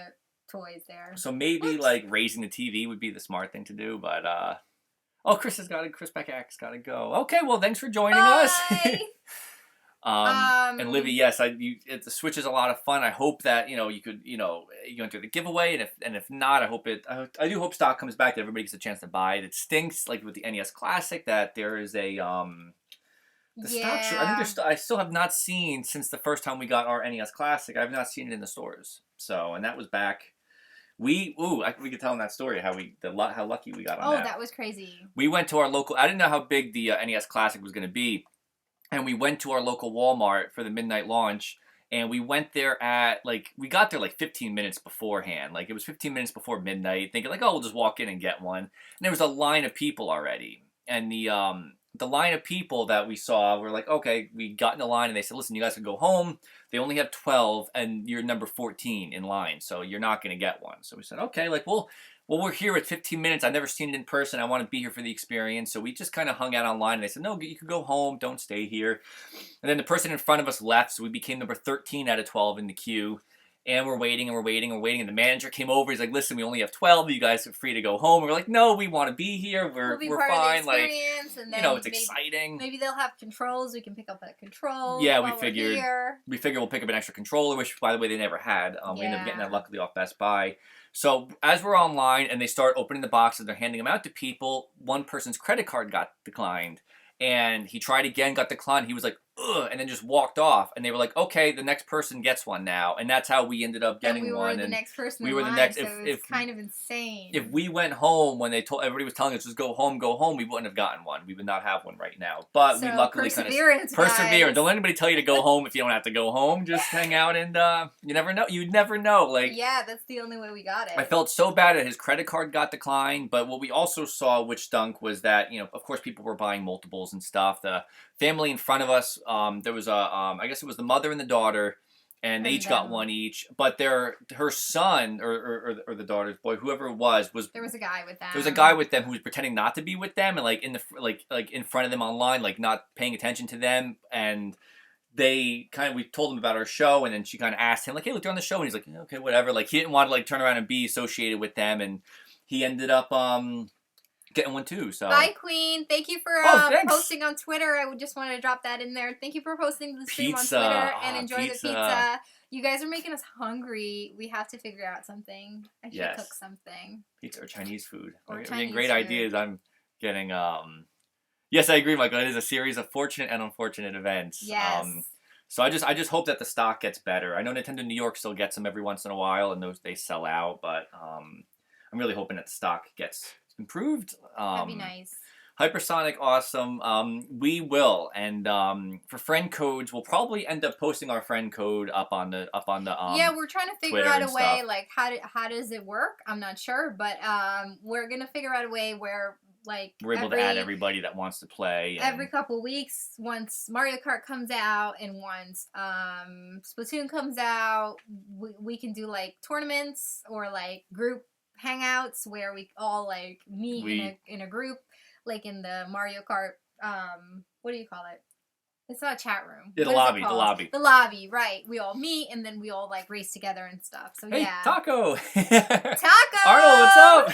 Speaker 1: toys there.
Speaker 2: So maybe like raising the TV would be the smart thing to do, but Chris Beck's got to go. Okay, well thanks for joining us. And Livy, yes, the Switch is a lot of fun. I hope that you could you enter the giveaway, and if not, I do hope stock comes back that everybody gets a chance to buy it. It stinks like with the NES Classic that there is a stock. I think I still have not seen since the first time we got our NES Classic. I've not seen it in the stores. So and that was back. We could tell them that story how lucky we got on that.
Speaker 1: Oh, that was crazy.
Speaker 2: We went to our local. I didn't know how big the NES Classic was going to be. And we went to our local Walmart for the midnight launch, and we went there we got there like 15 minutes beforehand. Like, it was 15 minutes before midnight, thinking like, oh, we'll just walk in and get one. And there was a line of people already. And the line of people that we saw were like, okay, we got in the line, and they said, listen, you guys can go home. They only have 12, and you're number 14 in line, so you're not going to get one. So we said, okay, like, well, we're here at 15 minutes. I've never seen it in person. I want to be here for the experience. So we just kind of hung out online. And they said, no, you could go home. Don't stay here. And then the person in front of us left. So we became number 13 out of 12 in the queue. And we're waiting and we're waiting and we're waiting. And the manager came over. He's like, listen, we only have 12. You guys are free to go home. And we're like, no, we want to be here. We're fine.
Speaker 1: Of the experience, and then
Speaker 2: it's exciting.
Speaker 1: Maybe they'll have controls. We can pick up a control.
Speaker 2: Yeah, we figured we'll pick up an extra controller, which, by the way, they never had. We ended up getting that luckily off Best Buy. So as we're online and they start opening the boxes, they're handing them out to people. One person's credit card got declined, and he tried again, got declined. He was like, ugh, and then just walked off. And they were like, okay, the next person gets one now. And that's how we ended up getting one.
Speaker 1: And we were the next person.
Speaker 2: We were the next.
Speaker 1: So it's kind of insane.
Speaker 2: If we went home when everybody was telling us just go home, we wouldn't have gotten one. We would not have one right now. But we luckily
Speaker 1: perseverance.
Speaker 2: Don't let anybody tell you to go home if you don't have to go home. Just hang out and you never know. You'd never know. Like,
Speaker 1: yeah, that's the only way we got it.
Speaker 2: I felt so bad that his credit card got declined. But what we also saw, which stunk, was that of course people were buying multiples and stuff. The family in front of us, there was I guess it was the mother and the daughter, and they each got one each. But her son or the daughter's boy, whoever it was
Speaker 1: there was a guy with them.
Speaker 2: There was a guy with them who was pretending not to be with them, and like in front of them online, like not paying attention to them. And we told him about our show, and then she kind of asked him like, "Hey, look, they're on the show," and he's like, "Okay, whatever." Like, he didn't want to like turn around and be associated with them, and he ended up getting one too. So
Speaker 1: bye, Queen. Thank you for posting on Twitter. I just wanted to drop that in there. Thank you for posting the stream on Twitter and enjoy the pizza. You guys are making us hungry. We have to figure out something. I should cook something.
Speaker 2: Pizza or Chinese food.
Speaker 1: Or
Speaker 2: Chinese
Speaker 1: getting
Speaker 2: great
Speaker 1: food.
Speaker 2: Ideas. I'm getting Yes, I agree, Michael. It is a series of fortunate and unfortunate events.
Speaker 1: Yes.
Speaker 2: So I just hope that the stock gets better. I know Nintendo New York still gets them every once in a while, and they sell out. But I'm really hoping that the stock gets improved.
Speaker 1: That'd be nice.
Speaker 2: Hypersonic, awesome. We will, and for friend codes, we'll probably end up posting our friend code up on the
Speaker 1: yeah, we're trying to figure
Speaker 2: Twitter
Speaker 1: out a
Speaker 2: and
Speaker 1: way
Speaker 2: stuff.
Speaker 1: like how does it work? I'm not sure, but we're gonna figure out a way where like
Speaker 2: we're able to add everybody that wants to play.
Speaker 1: Every couple weeks, once Mario Kart comes out and once Splatoon comes out, we can do like tournaments or like group hangouts where we all like meet in a group, like in the Mario Kart what do you call it? It's not a chat room.
Speaker 2: Yeah, the lobby,
Speaker 1: right. We all meet and then we all like race together and stuff. So
Speaker 2: hey,
Speaker 1: yeah.
Speaker 2: Taco!
Speaker 1: Taco!
Speaker 2: Arnold, what's up?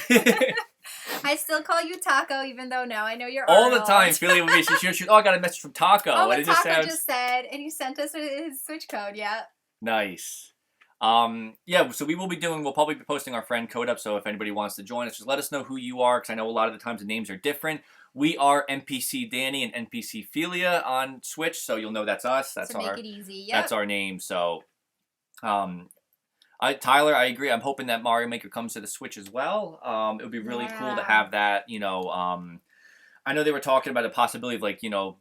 Speaker 1: I still call you Taco, even though now I know you're
Speaker 2: all
Speaker 1: Arnold.
Speaker 2: the time. Felia would be, she oh, I got a message from Taco.
Speaker 1: Oh,
Speaker 2: and
Speaker 1: what Taco just said, and he sent us his Switch code. Yeah.
Speaker 2: Nice. Yeah, so we'll probably be posting our friend code up, so if anybody wants to join us, just let us know who you are, because I know a lot of the times the names are different. We are NPC Danny and NPC Felia on Switch, so you'll know that's us. That's
Speaker 1: make it easy. Yep.
Speaker 2: That's our name. So, Tyler, I agree. I'm hoping that Mario Maker comes to the Switch as well. It would be really cool to have that. I know they were talking about the possibility of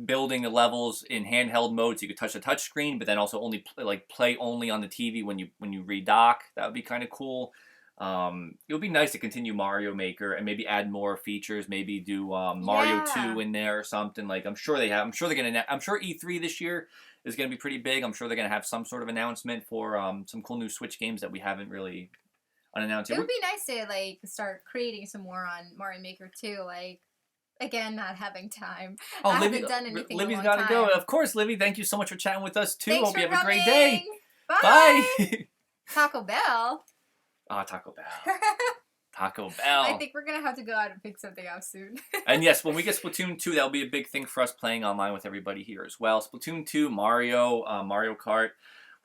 Speaker 2: building the levels in handheld mode, so you could touch the touch screen, but then also only play only on the TV when you redock. That would be kind of cool. It would be nice to continue Mario Maker and maybe add more features. Maybe do Mario 2 in there or something. I'm sure they have. I'm sure E3 this year is going to be pretty big. I'm sure they're going to have some sort of announcement for some cool new Switch games that we haven't really unannounced yet.
Speaker 1: It would be nice to start creating some more on Mario Maker 2. Again, not having time.
Speaker 2: Oh,
Speaker 1: I haven't done anything.
Speaker 2: Livy's got to go. Of course, Livy. Thank you so much for chatting with us too.
Speaker 1: Thanks
Speaker 2: Hope you
Speaker 1: for
Speaker 2: have
Speaker 1: coming.
Speaker 2: a great day.
Speaker 1: Bye. Taco Bell.
Speaker 2: Taco Bell. Taco Bell.
Speaker 1: I think we're gonna have to go out and pick something up soon.
Speaker 2: And yes, when we get Splatoon 2, that'll be a big thing for us playing online with everybody here as well. Splatoon 2, Mario, Mario Kart.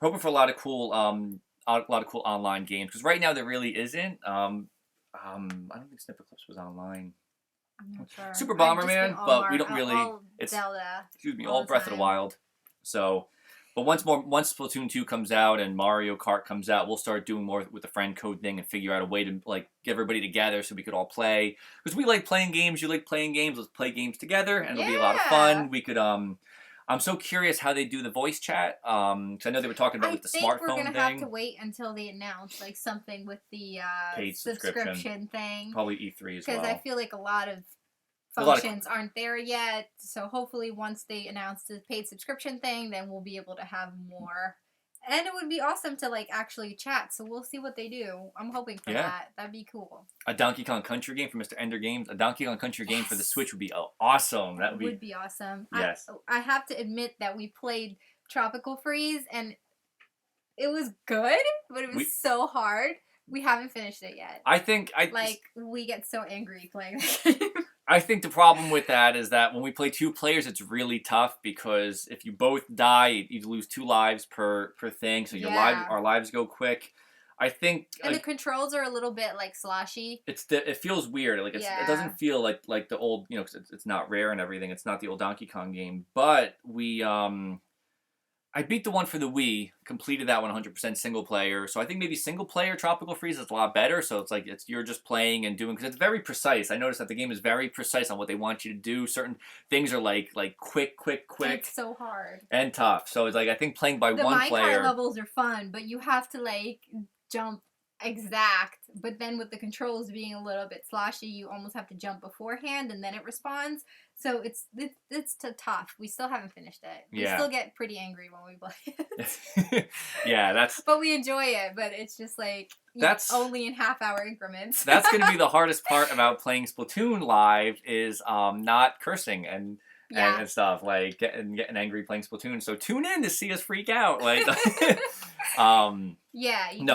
Speaker 2: We're hoping for a lot of cool online games, because right now there really isn't. I don't think Snipper Clips was online.
Speaker 1: I'm not sure.
Speaker 2: Super Bomberman, but we don't really. It's
Speaker 1: Zelda.
Speaker 2: Excuse me, all Breath of the Wild. So, but once Splatoon 2 comes out and Mario Kart comes out, we'll start doing more with the friend code thing and figure out a way to get everybody together so we could all play. Because we like playing games, you like playing games. Let's play games together, and it'll be a lot of fun. We could I'm so curious how they do the voice chat. Because I know they were talking about with the smartphone thing. I think we're gonna
Speaker 1: have to wait until they announce something with the
Speaker 2: paid
Speaker 1: subscription thing.
Speaker 2: Probably E3 as well.
Speaker 1: Because I feel like a lot of functions aren't there yet. So hopefully once they announce the paid subscription thing, then we'll be able to have more. And it would be awesome to actually chat. So we'll see what they do. I'm hoping for that. That'd be cool.
Speaker 2: A Donkey Kong Country game for Mr. Ender Games. A Donkey Kong Country game for the Switch would be awesome. That would
Speaker 1: be awesome.
Speaker 2: Yes.
Speaker 1: I have to admit that we played Tropical Freeze and it was good, but it was so hard. We haven't finished it yet.
Speaker 2: I think
Speaker 1: we get so angry playing the game.
Speaker 2: I think the problem with that is that when we play 2 players, it's really tough, because if you both die, you lose 2 lives per thing, so our lives go quick. I think,
Speaker 1: and the controls are a little bit sloshy.
Speaker 2: It feels weird. It doesn't feel like the old, 'cause it's not rare and everything. It's not the old Donkey Kong game, but we I beat the one for the Wii, completed that 100% single player. So I think maybe single player Tropical Freeze is a lot better. So it's you're just playing and doing, because it's very precise. I noticed that the game is very precise on what they want you to do. Certain things are like quick.
Speaker 1: It's so hard
Speaker 2: and tough. So it's I think playing by one player.
Speaker 1: The minecart levels are fun, but you have to jump exact. But then with the controls being a little bit sloshy, you almost have to jump beforehand and then it responds. So it's tough. We still haven't finished it. We still get pretty angry when we play it.
Speaker 2: Yeah,
Speaker 1: But we enjoy it. But it's just that's only in half-hour increments.
Speaker 2: That's going to be the hardest part about playing Splatoon live is not cursing and stuff, getting angry playing Splatoon. So tune in to see us freak out. No,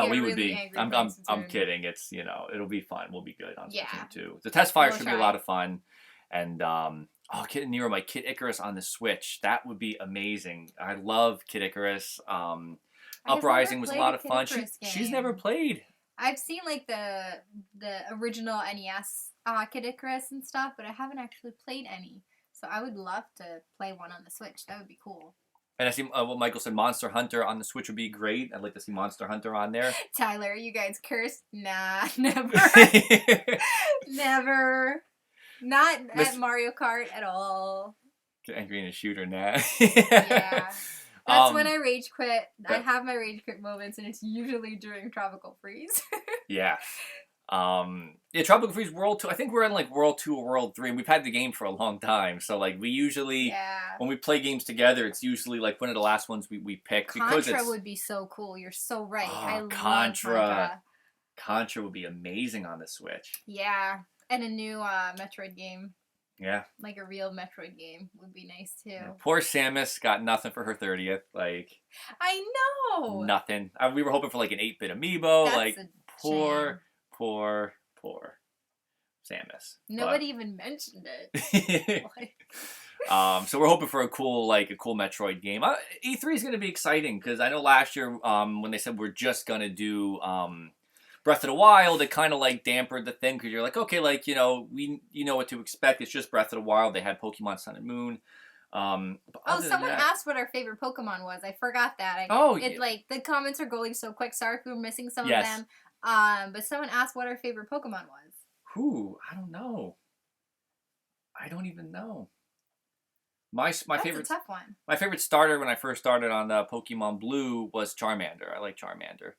Speaker 2: we would be. I'm kidding. It's it'll be fun. We'll be good on Splatoon 2. The Testfire should be a lot of fun, and Kid Nero, my Kid Icarus on the Switch. That would be amazing. I love Kid Icarus. Uprising was a lot of fun. She's never played.
Speaker 1: I've seen the original NES Kid Icarus and stuff, but I haven't actually played any. So I would love to play one on the Switch. That would be cool.
Speaker 2: And I see what Michael said, Monster Hunter on the Switch would be great. I'd like to see Monster Hunter on there.
Speaker 1: Tyler, you guys cursed? Nah, never. Never. Not at Mario Kart at all.
Speaker 2: Get angry in a shooter now.
Speaker 1: Yeah. That's when I rage quit. I have my rage quit moments, and it's usually during Tropical Freeze.
Speaker 2: Yeah. Tropical Freeze World 2, I think we're in World 2 or World 3, and we've had the game for a long time, so we usually, when we play games together, it's usually one of the last ones we pick.
Speaker 1: Contra would be so cool, you're so right. I love
Speaker 2: Contra. Contra would be amazing on the Switch.
Speaker 1: Yeah, and a new Metroid game.
Speaker 2: Yeah.
Speaker 1: A real Metroid game would be nice too. Yeah,
Speaker 2: poor Samus got nothing for her 30th,
Speaker 1: I know!
Speaker 2: Nothing. We were hoping for an 8-bit amiibo,
Speaker 1: That's a
Speaker 2: poor.
Speaker 1: shame.
Speaker 2: Poor. Samus.
Speaker 1: Nobody even mentioned
Speaker 2: it. So we're hoping for a cool Metroid game. E3 is going to be exciting because I know last year when they said we're just going to do Breath of the Wild, it kind of like dampened the thing because you're like, okay, like, you know what to expect. It's just Breath of the Wild. They had Pokemon Sun and Moon.
Speaker 1: Someone asked what our favorite Pokemon was. I forgot that. Like the comments are going so quick. Sorry if we were missing some of them. But someone asked what our favorite Pokemon was.
Speaker 2: I don't know. I don't even know. That's favorite,
Speaker 1: a tough one.
Speaker 2: My favorite starter when I first started on Pokemon Blue was Charmander. I like Charmander.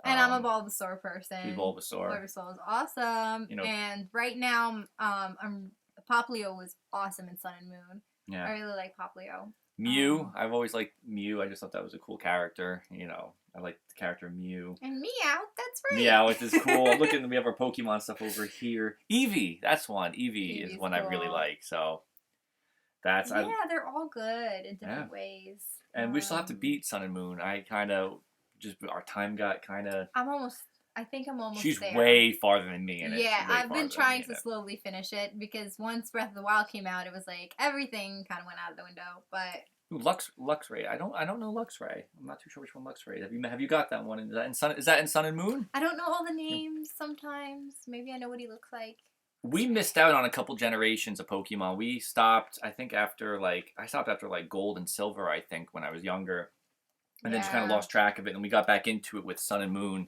Speaker 1: And I'm a Bulbasaur person.
Speaker 2: She's Bulbasaur.
Speaker 1: Bulbasaur is awesome. And right now, Popplio was awesome in Sun and Moon.
Speaker 2: Yeah.
Speaker 1: I really like Popplio.
Speaker 2: Mew. I've always liked Mew. I just thought that was a cool character. I like the character Mew.
Speaker 1: And Meowth, that's right.
Speaker 2: Meowth is cool. Look at we have our Pokemon stuff over here. Eevee, that's one. Eevee is one cool. I really like. So that's
Speaker 1: they're all good in different ways.
Speaker 2: And we still have to beat Sun and Moon. I kind of our time got kind of.
Speaker 1: I think I'm almost
Speaker 2: She's
Speaker 1: there.
Speaker 2: way farther than me in it.
Speaker 1: Yeah, I've been trying to slowly finish it because once Breath of the Wild came out, it was like everything kind of went out of the window. But
Speaker 2: Luxray, I don't know Luxray. I'm not too sure which one Luxray. Have you got that one? Is that in Sun and Moon?
Speaker 1: I don't know all the names sometimes. Maybe I know what he looks like.
Speaker 2: We missed out on a couple generations of Pokemon. We stopped, I think, after Gold and Silver, I think, when I was younger. And then just kind of lost track of it. And we got back into it with Sun and Moon.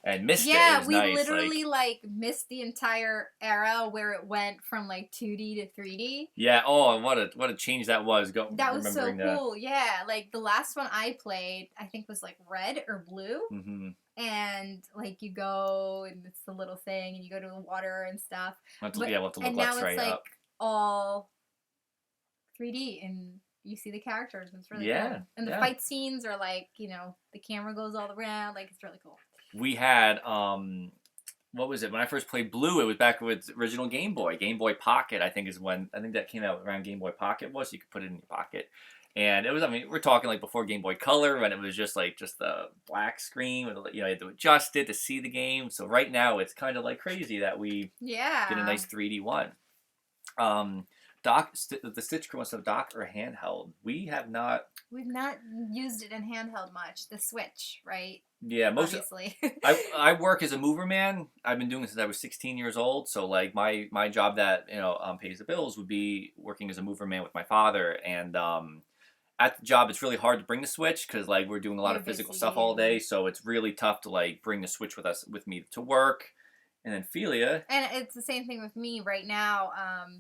Speaker 2: And missed it. It was
Speaker 1: we
Speaker 2: nice.
Speaker 1: Literally missed the entire era where it went from 2D to 3D.
Speaker 2: Yeah. Oh, what a change that was.
Speaker 1: That was so cool. Yeah, the last one I played, I think was Red or Blue.
Speaker 2: Mm-hmm.
Speaker 1: And you go and it's the little thing, and you go to the water and stuff.
Speaker 2: We'll have to look
Speaker 1: now
Speaker 2: it's
Speaker 1: up. All 3D and. You see the characters. It's really cool. And the fight scenes are the camera goes all around. It's really cool.
Speaker 2: We had, what was it? When I first played Blue, it was back with original Game Boy. Game Boy Pocket, I think that came out around Game Boy Pocket was. So you could put it in your pocket. And it was, we're talking before Game Boy Color, and it was just the black screen. With, you had to adjust it to see the game. So right now, it's kind of crazy that we get a nice 3D one. The Stitch Crew wants to dock or handheld. We've not
Speaker 1: used it in handheld much. The Switch, right?
Speaker 2: Yeah,
Speaker 1: obviously.
Speaker 2: I work as a mover man. I've been doing it since I was 16 years old. So my job that pays the bills would be working as a mover man with my father. And at the job, it's really hard to bring the Switch because we're doing a lot of physical stuff all day. So it's really tough to bring the Switch with me to work. And then Felia.
Speaker 1: And it's the same thing with me right now.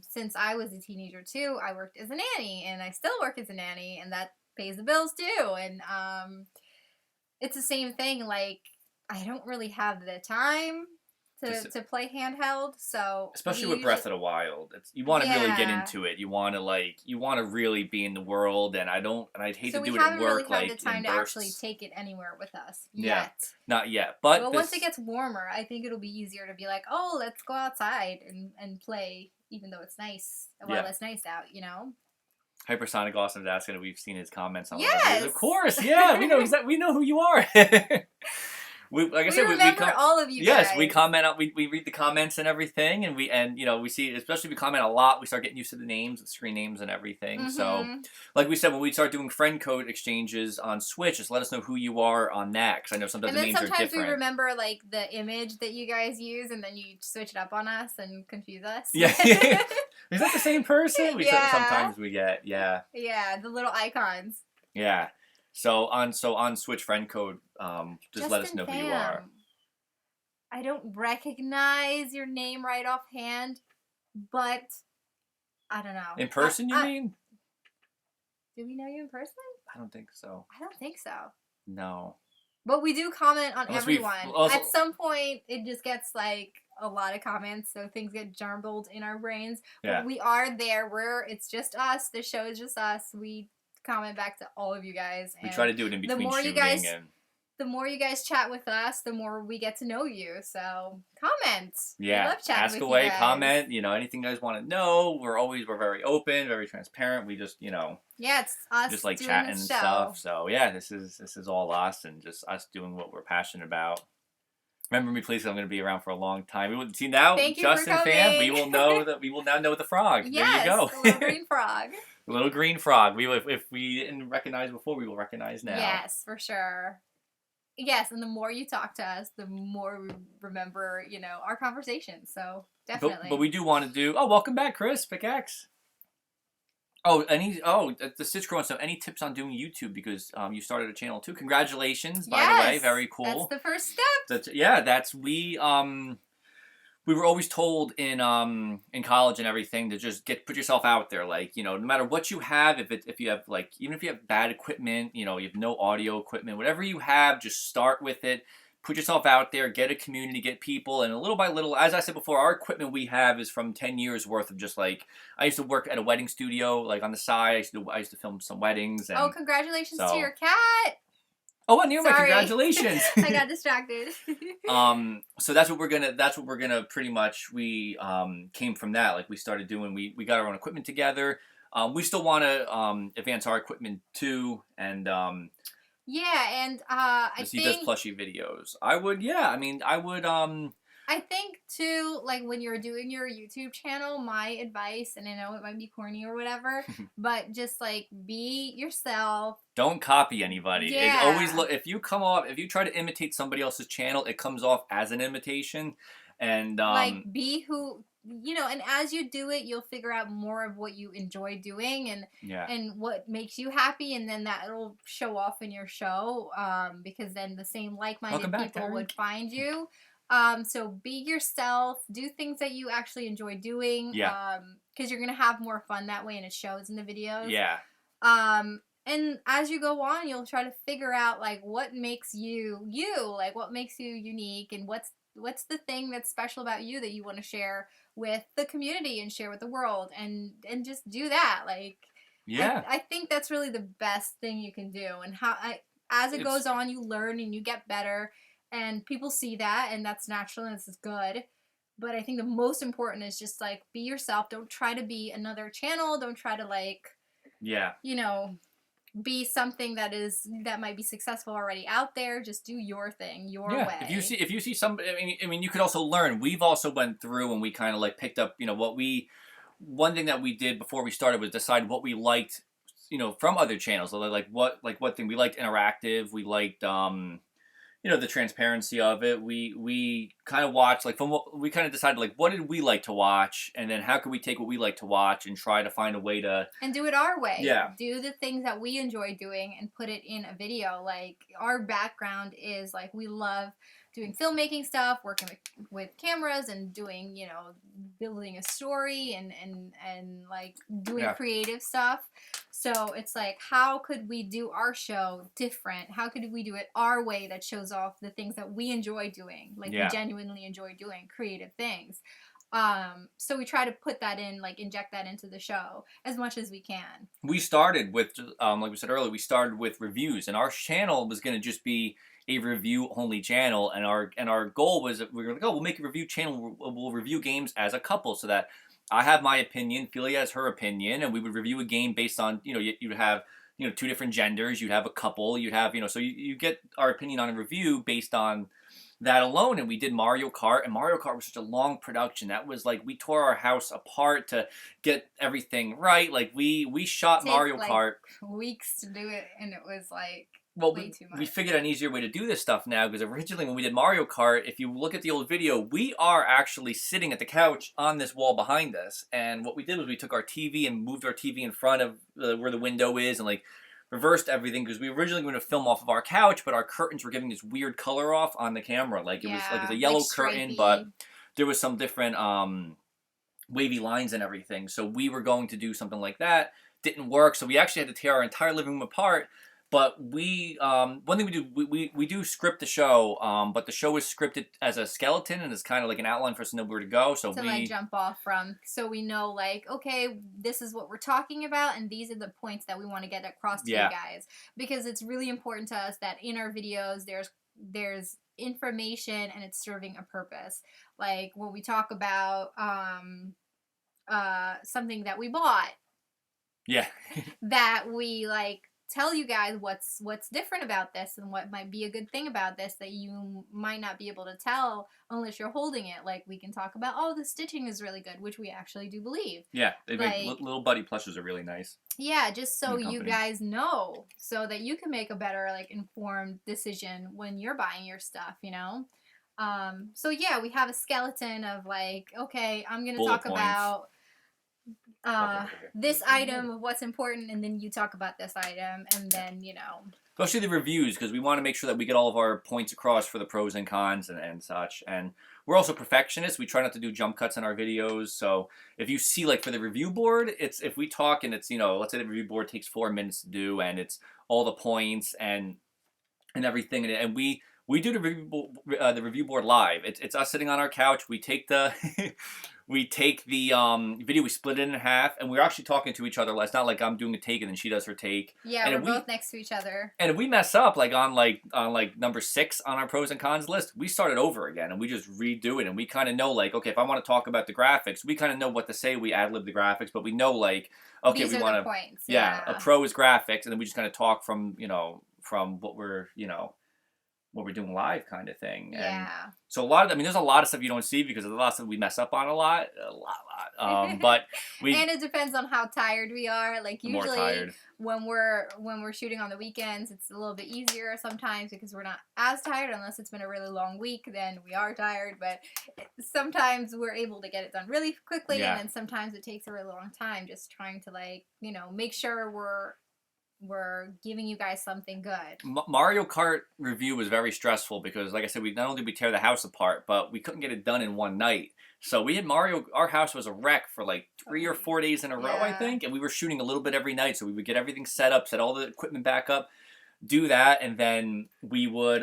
Speaker 1: Since I was a teenager too, I worked as a nanny, and I still work as a nanny, and that pays the bills too. And it's the same thing. I don't really have the time to play handheld, so
Speaker 2: especially with Breath of the Wild, you want to really get into it. You want to really be in the world, and I'd hate to do it at work. So we haven't really had the time to actually
Speaker 1: take it anywhere with us yet.
Speaker 2: Yeah, not yet. But
Speaker 1: once it gets warmer, I think it'll be easier to be oh, let's go outside and play, even though it's nice while it's nice out,
Speaker 2: Hypersonic Awesome is asking if we've seen his comments on
Speaker 1: yes!
Speaker 2: Of course, yeah, we know we know who you are. We
Speaker 1: remember all of you guys.
Speaker 2: Yes, we comment on, we read the comments and everything, and we see, especially if we comment a lot, we start getting used to the names, the screen names and everything. Mm-hmm. So, like we said, when we start doing friend code exchanges on Switch, just let us know who you are on that, because I know sometimes the names are different. And then sometimes
Speaker 1: we remember the image that you guys use, and then you switch it up on us and confuse us.
Speaker 2: Yeah. Is that the same person? Sometimes we get,
Speaker 1: Yeah, the little icons.
Speaker 2: Yeah. So on Switch friend code, just let us know who you are.
Speaker 1: I don't recognize your name right offhand, but I don't know.
Speaker 2: In person, you mean?
Speaker 1: Do we know you in person?
Speaker 2: I don't think so.
Speaker 1: I don't think so.
Speaker 2: No.
Speaker 1: But we do comment on everyone. At some point, it just gets a lot of comments, so things get jumbled in our brains.
Speaker 2: Yeah.
Speaker 1: But we are there. It's just us. The show is just us. We comment back to all of you guys.
Speaker 2: We try to do it in between shooting.
Speaker 1: The more you guys chat with us, the more we get to know you. So comment.
Speaker 2: Yeah,
Speaker 1: we love chatting
Speaker 2: ask
Speaker 1: with
Speaker 2: away,
Speaker 1: you guys.
Speaker 2: comment. Anything you guys want to know. We're very open, very transparent. We just
Speaker 1: yeah, it's us
Speaker 2: just
Speaker 1: doing
Speaker 2: chatting and
Speaker 1: show.
Speaker 2: Stuff. So yeah, this is all us and just us doing what we're passionate about. Remember me, please. I'm going to be around for a long time. We will see now,
Speaker 1: Thank you
Speaker 2: Justin
Speaker 1: for
Speaker 2: fan.
Speaker 1: coming.
Speaker 2: We will know that we will now know the frog.
Speaker 1: Yes,
Speaker 2: there you go.
Speaker 1: the little green frog.
Speaker 2: The little green frog. We will, if we didn't recognize before, we will recognize now.
Speaker 1: Yes, for sure. Yes, and the more you talk to us, the more we remember, you know, our conversations. So definitely.
Speaker 2: But we do want to do. Oh, welcome back, Chris Pickaxe. Oh, the Stitch Crow stuff. Any tips on doing YouTube, because you started a channel too? Congratulations, by the way, very cool.
Speaker 1: That's the first step.
Speaker 2: We were always told in college and everything to just put yourself out there, like, you know, no matter what you have, if you have, like, even if you have bad equipment, you know, you have no audio equipment, whatever you have, just start with it. Put yourself out there, get a community, get people, and little by little, as I said before, our equipment we have is from 10 years worth of just, like, I used to work at a wedding studio, like, on the side. I used to film some weddings. And
Speaker 1: oh, congratulations to your cat.
Speaker 2: Oh, what new? Congratulations.
Speaker 1: I got distracted.
Speaker 2: So that's what we're gonna pretty much, we came from that. Like, we started doing, we got our own equipment together. We still want to advance our equipment too, and
Speaker 1: yeah, and I think
Speaker 2: he does plushie videos. I would
Speaker 1: I think too, like, when you're doing your YouTube channel, my advice, and I know it might be corny or whatever, but just, like, be yourself.
Speaker 2: Don't copy anybody.
Speaker 1: Yeah.
Speaker 2: It always if you try to imitate somebody else's channel, it comes off as an imitation. And
Speaker 1: like, be who, you know, and as you do it, you'll figure out more of what you enjoy doing and what makes you happy, and then that'll show off in your show, because then the same like-minded people would find you. So be yourself, do things that you actually enjoy doing.
Speaker 2: Yeah.
Speaker 1: Because you're gonna have more fun that way, and it shows in the videos.
Speaker 2: Yeah.
Speaker 1: And as you go on, you'll try to figure out, like, what makes you you, like, what makes you unique, and what's the thing that's special about you that you want to share with the community and share with the world, and just do that. Like,
Speaker 2: yeah,
Speaker 1: I think that's really the best thing you can do. And as it goes on, you learn and you get better. And people see that, and that's natural, and this is good. But I think the most important is just, like, be yourself. Don't try to be another channel. Don't try to, like, you know, be something that might be successful already out there. Just do your thing, your way.
Speaker 2: If you see somebody, I mean, you could also learn. We've also went through and we kind of, like, picked up, you know, one thing that we did before we started was decide what we liked, you know, from other channels. So, like what thing we liked. Interactive. We liked you know, the transparency of it. We kind of watched, like, from what we kind of decided, like, what did we like to watch, and then how could we take what we like to watch and try to find a way to
Speaker 1: and do it our way.
Speaker 2: Yeah.
Speaker 1: Do the things that we enjoy doing and put it in a video. Like, our background is, like, we love doing filmmaking stuff, working with cameras, and doing, you know, building a story and like doing creative stuff. So it's like, how could we do our show different? How could we do it our way that shows off the things that we enjoy doing? Like, we genuinely enjoy doing creative things. So we try to put that in, like, inject that into the show as much as we can. We
Speaker 2: started with, like we said earlier, we started with reviews, and our channel was going to just be a review only channel, and our goal was that we were like, oh, we'll make a review channel, we'll review games as a couple, so that I have my opinion, Felia has her opinion, and we would review a game based on, you know, you'd have, you know, two different genders, you'd have a couple, you'd have, you know, so you get our opinion on a review based on that alone. And we did Mario Kart, and Mario Kart was such a long production. That was, like, we tore our house apart to get everything right. Like, we shot Mario Kart
Speaker 1: weeks to do it, and it was, like,
Speaker 2: way too much. We figured out an easier way to do this stuff now, because originally when we did Mario Kart, if you look at the old video, we are actually sitting at the couch on this wall behind us. And what we did was we took our TV and moved our TV in front of where the window is, and, like, reversed everything, because we were originally going to film off of our couch, but our curtains were giving this weird color off on the camera. Like, it was like it's a yellow curtain, but there was some different wavy lines and everything. So we were going to do something like that. Didn't work, so we actually had to tear our entire living room apart. But we, one thing we do, we do script the show, but the show is scripted as a skeleton, and it's kind of like an outline for us to know where to go. So
Speaker 1: to, like, jump off from, so we know, like, okay, this is what we're talking about, and these are the points that we want to get across to you guys. Because it's really important to us that in our videos, there's information, and it's serving a purpose. Like, when we talk about something that we bought,
Speaker 2: yeah,
Speaker 1: that we, like, tell you guys what's different about this and what might be a good thing about this that you might not be able to tell unless you're holding it. Like, we can talk about, oh, the stitching is really good, which we actually do believe.
Speaker 2: Yeah, they make little buddy plushes are really nice.
Speaker 1: Yeah, just so you guys know, so that you can make a better, like, informed decision when you're buying your stuff, you know? So yeah, we have a skeleton of, like, okay, I'm going to talk about this item of what's important, and then you talk about this item, and then, you know.
Speaker 2: Especially the reviews, because we want to make sure that we get all of our points across for the pros and cons and such. And we're also perfectionists. We try not to do jump cuts in our videos. So if you see, like, for the review board, it's if we talk and it's, you know, let's say the review board takes 4 minutes to do, and it's all the points and everything, and we do the review board live. It's us sitting on our couch. We take the video, we split it in half, and we're actually talking to each other. It's not like I'm doing a take and then she does her take.
Speaker 1: Yeah, and we're both next to each other.
Speaker 2: And if we mess up, like on number 6 on our pros and cons list, we start it over again and we just redo it. And we kind of know, like, okay, if I want to talk about the graphics, we kind of know what to say. We ad lib the graphics, but we know, like, okay,
Speaker 1: these
Speaker 2: we want to.
Speaker 1: Points.
Speaker 2: Yeah, a pro is graphics, and then we just kind of talk from what we're what we're doing live, kind of thing.
Speaker 1: Yeah.
Speaker 2: And so there's a lot of stuff you don't see because there's a lot of stuff we mess up on a lot. But
Speaker 1: and it depends on how tired we are. Like, usually when we're shooting on the weekends, it's a little bit easier sometimes because we're not as tired, unless it's been a really long week, then we are tired. But sometimes we're able to get it done really quickly, and then sometimes it takes a really long time, just trying to, like, you know, make sure we're giving you guys something good.
Speaker 2: Mario Kart review was very stressful because, like I said, not only did we tear the house apart, but we couldn't get it done in one night. So we had our house was a wreck for like 3 or 4 days in a row, I think, and we were shooting a little bit every night. So we would get everything set up, set all the equipment back up, do that, and then we would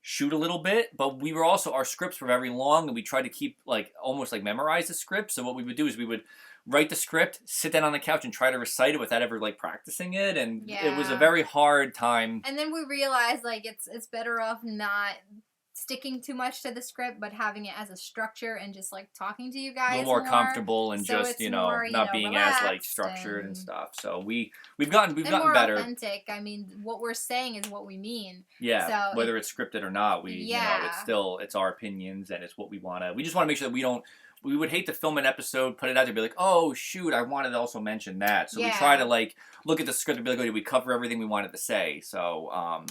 Speaker 2: shoot a little bit. But we were also, our scripts were very long, and we tried to keep, like, almost like memorize the script. So what we would do is we would write the script, sit down on the couch, and try to recite it without ever, like, practicing it, and it was a very hard time.
Speaker 1: And then we realized, like, it's better off not sticking too much to the script, but having it as a structure and just, like, talking to you guys
Speaker 2: a little more comfortable, and so just, not being as, like, structured and stuff. So we've gotten
Speaker 1: more
Speaker 2: better.
Speaker 1: Authentic. I mean, what we're saying is what we mean.
Speaker 2: Yeah.
Speaker 1: So
Speaker 2: whether it's scripted or not, it's our opinions, and it's what we just want to make sure that we would hate to film an episode, put it out there, be like, oh, shoot, I wanted to also mention that. So we try to, like, look at the script and be like, oh, did we cover everything we wanted to say? So,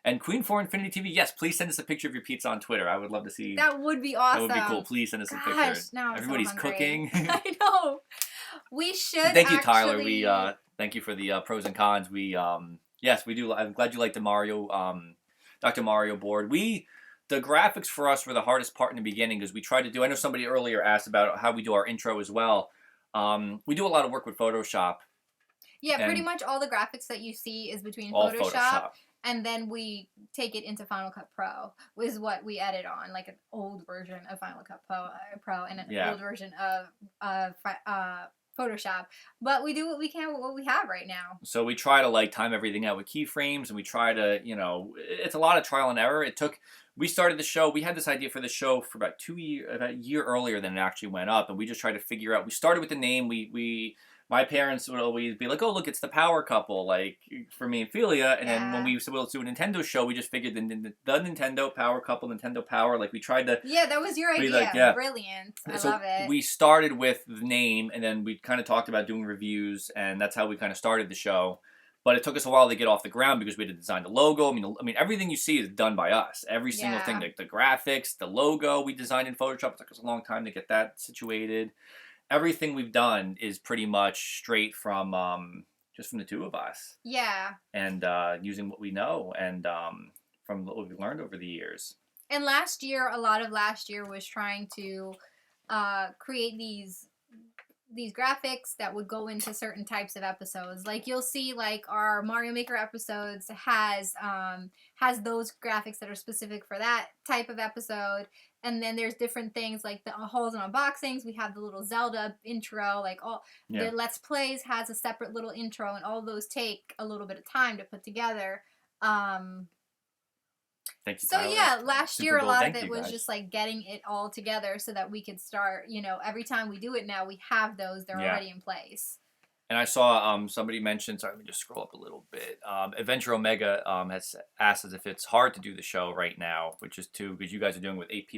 Speaker 2: and Queen for Infinity TV, yes, please send us a picture of your pizza on Twitter. I would love to see.
Speaker 1: That would be awesome.
Speaker 2: That would be cool. Please send us a picture.
Speaker 1: Now
Speaker 2: everybody's cooking.
Speaker 1: I know. We should.
Speaker 2: Thank you, Tyler. We thank you for the pros and cons. Yes, we do. I'm glad you liked the Dr. Mario board. The graphics for us were the hardest part in the beginning because we tried to do. I know somebody earlier asked about how we do our intro as well. We do a lot of work with Photoshop.
Speaker 1: Yeah, pretty much all the graphics that you see is between Photoshop. And then we take it into Final Cut Pro, is what we edit on, like an old version of Final Cut Pro and an old version of Photoshop. But we do what we can with what we have right now. So
Speaker 2: we try to, like, time everything out with keyframes, and we try to, it's a lot of trial and error. We started the show, we had this idea for the show for about a year earlier than it actually went up, and we just tried to figure out, we started with the name, my parents would always be like, oh, look, it's the power couple, like, for me and Felia. And then when we said, well, let's do a Nintendo show, we just figured the Nintendo Power couple, Nintendo Power, like, we tried to...
Speaker 1: Yeah, that was your idea. Brilliant. I love it.
Speaker 2: We started with the name, and then we kind of talked about doing reviews, and that's how we kind of started the show. But it took us a while to get off the ground because we had to design the logo. I mean, everything you see is done by us. Every single thing, the graphics, the logo we designed in Photoshop. It took us a long time to get that situated. Everything we've done is pretty much straight from just from the two of us. Yeah. And using what we know and from what we've learned over the years.
Speaker 1: And a lot of last year was trying to create these graphics that would go into certain types of episodes. Like, you'll see, like, our Mario Maker episodes has those graphics that are specific for that type of episode. And then there's different things like the hauls and unboxings. We have the little Zelda intro, like the Let's Plays has a separate little intro, and all those take a little bit of time to put together.
Speaker 2: Thank you,
Speaker 1: so
Speaker 2: Tyler.
Speaker 1: Yeah, last year a lot of it was just like getting it all together so that we could start, every time we do it now, we have those, they're already in place.
Speaker 2: And I saw somebody mentioned, sorry, let me just scroll up a little bit. Adventure Omega has asked us if it's hard to do the show right now, which is too, because you guys are doing with 8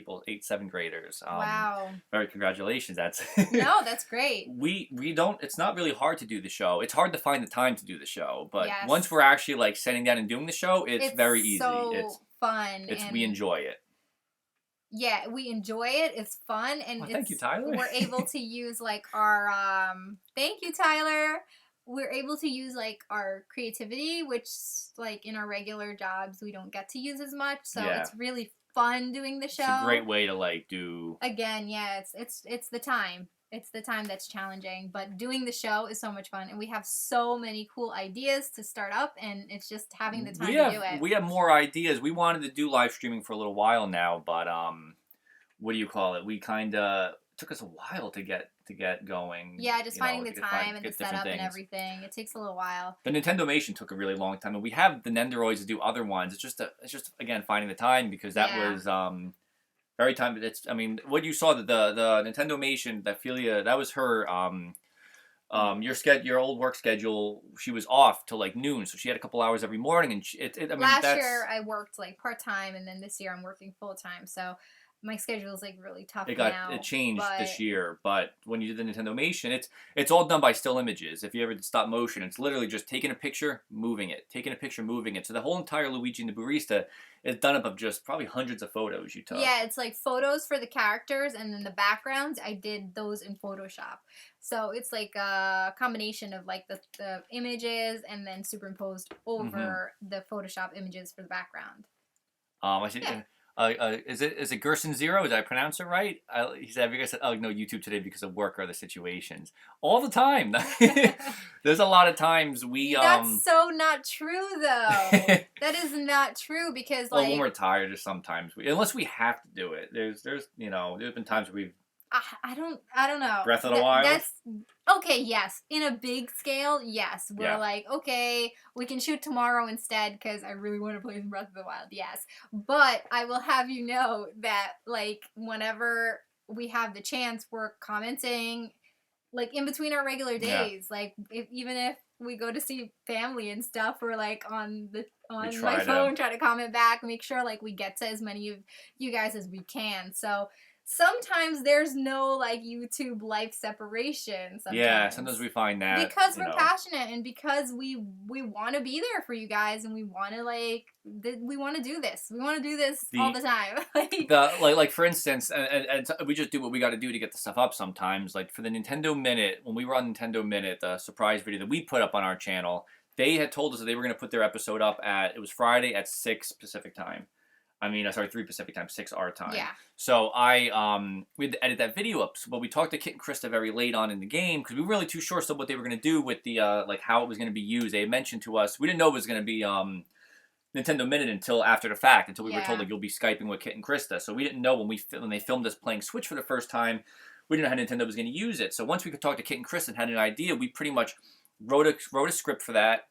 Speaker 2: 7th graders.
Speaker 1: Wow.
Speaker 2: Very congratulations. That's
Speaker 1: No, that's great.
Speaker 2: We don't, it's not really hard to do the show. It's hard to find the time to do the show. But
Speaker 1: Yes.
Speaker 2: once we're actually like sitting down and doing the show, it's very easy.
Speaker 1: So fun.
Speaker 2: We enjoy it.
Speaker 1: Yeah, we enjoy it. It's fun, and
Speaker 2: thank you, Tyler.
Speaker 1: We're able to use like our thank you, Tyler. We're able to use like our creativity, which like in our regular jobs we don't get to use as much. So it's really fun doing the show.
Speaker 2: It's a great way to like do.
Speaker 1: Again, yeah, it's the time. It's the time that's challenging, but doing the show is so much fun, and we have so many cool ideas to start up, and it's just having the time to do it.
Speaker 2: We have more ideas. We wanted to do live streaming for a little while now, but what do you call it? We kind of took us a while to get going.
Speaker 1: Yeah, just finding the time and the setup and everything. It takes a little while.
Speaker 2: The Nintendomation took a really long time, and we have the Nendoroids to do other ones. It's just again finding the time, because that was very time. I mean, what you saw, the Nintendomation, that Felia, that was her your old work schedule. She was off till like noon, so she had a couple hours every morning. And
Speaker 1: last year I worked like part time, and then this year I'm working full time. So my schedule is like really tough now.
Speaker 2: It changed this year, but when you did the Nintendomation, it's all done by still images. If you ever did stop motion, it's literally just taking a picture, moving it, taking a picture, moving it. So the whole entire Luigi and the Barista is done up of just probably hundreds of photos you took.
Speaker 1: Yeah, it's like photos for the characters, and then the backgrounds, I did those in Photoshop. So it's like a combination of like the images and then superimposed over the Photoshop images for the background.
Speaker 2: I think. Yeah. Is it Gerson Zero? Did I pronounce it right? He said, have you guys said, oh, no, YouTube today because of work or other situations? All the time. There's a lot of times we...
Speaker 1: That's so not true, though. That is not true, because, like...
Speaker 2: Well, when we're tired, or sometimes unless we have to do it. There's been times where we've...
Speaker 1: I don't know.
Speaker 2: Breath of the Wild?
Speaker 1: That's okay, yes. In a big scale, yes. We're like, okay, we can shoot tomorrow instead because I really want to play some Breath of the Wild, yes. But I will have you know that, like, whenever we have the chance, we're commenting, like, in between our regular days. Yeah. Like, even if we go to see family and stuff, we're, like, on my phone trying to comment back, make sure, like, we get to as many of you guys as we can. So... sometimes there's no like YouTube life separation. Sometimes.
Speaker 2: Yeah, sometimes we find that
Speaker 1: because we're passionate, and because we want to be there for you guys, and we want to we want to do this. We want to do this all the time.
Speaker 2: like for instance, and we just do what we got to do to get the stuff up. Sometimes, like for the Nintendo Minute, when we were on Nintendo Minute, the surprise video that we put up on our channel, they had told us that they were going to put their episode up it was Friday at 6 Pacific time. 3 Pacific time, 6 our time. Yeah. So we had to edit that video up. But we talked to Kit and Krista very late on in the game, because we weren't really too sure still what they were going to do with the, like how it was going to be used. They had mentioned to us, we didn't know it was going to be Nintendo Minute until after the fact, until we were told, like, you'll be Skyping with Kit and Krista. So we didn't know when they filmed us playing Switch for the first time, we didn't know how Nintendo was going to use it. So once we could talk to Kit and Krista and had an idea, we pretty much wrote a script for that.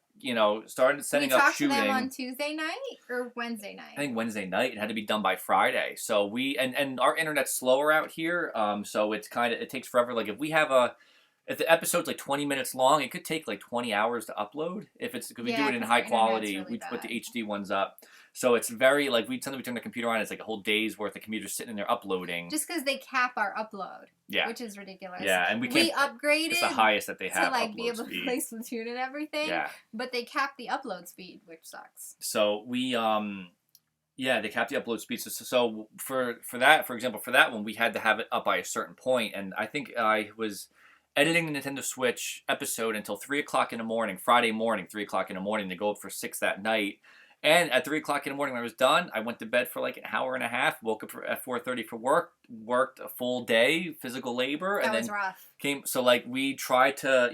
Speaker 2: Started setting up shooting. We talked to them
Speaker 1: on Tuesday night or Wednesday night?
Speaker 2: I think Wednesday night. It had to be done by Friday. So and our internet's slower out here. So it's it takes forever. Like if the episode's like 20 minutes long, it could take like 20 hours to upload. Because we do it in high quality, really we put the HD ones up. So it's very like sometimes we turn the computer on, it's like a whole day's worth of computers sitting in there uploading.
Speaker 1: Just because they cap our upload. Yeah. Which is ridiculous.
Speaker 2: Yeah, and we
Speaker 1: upgraded.
Speaker 2: It's the highest that they have.
Speaker 1: To be able to play Splatoon and everything. Yeah. But they cap the upload speed, which sucks.
Speaker 2: So we they capped the upload speed. So for that, for example, for that one, we had to have it up by a certain point, and I think I was editing the Nintendo Switch episode until 3 o'clock in the morning, Friday morning, 3 o'clock in the morning, to go up for 6 that night. And at 3 o'clock in the morning when I was done, I went to bed for like an hour and a half, woke up at 4:30 for work, worked a full day, physical labor.
Speaker 1: That was rough.
Speaker 2: So like we try to,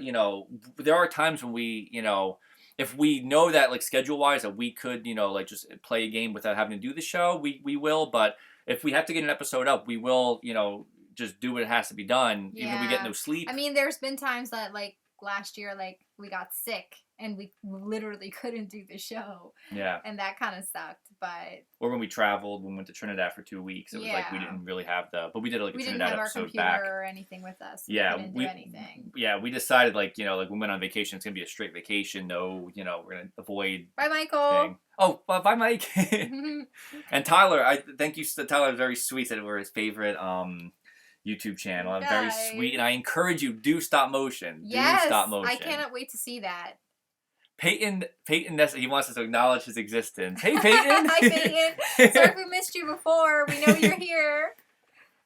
Speaker 2: there are times when we, if we know that like schedule-wise that we could, like just play a game without having to do the show, we will. But if we have to get an episode up, we will, just do what has to be done, even if we get no sleep.
Speaker 1: There's been times that like last year, like, we got sick and we literally couldn't do the show.
Speaker 2: Yeah.
Speaker 1: And that kind of sucked, but...
Speaker 2: Or when we traveled, when we went to Trinidad for 2 weeks, it was like we didn't really have but we did like a Trinidad episode back. We didn't have our computer
Speaker 1: or anything with us. So
Speaker 2: yeah,
Speaker 1: we couldn't do anything.
Speaker 2: Yeah, we decided like, you know, like when we went on vacation, it's going to be a straight vacation. No, you know, we're going to avoid...
Speaker 1: Bye, Michael!
Speaker 2: Thing. Oh, bye, Mike! And Tyler, thank you, Tyler was very sweet, said we're his favorite YouTube channel. I'm very sweet, and I encourage you, do stop motion.
Speaker 1: Yes,
Speaker 2: do stop motion.
Speaker 1: I cannot wait to see that.
Speaker 2: Peyton, he wants us to acknowledge his existence. Hey, Peyton!
Speaker 1: Hi, Peyton! Sorry if we missed you before. We know you're here.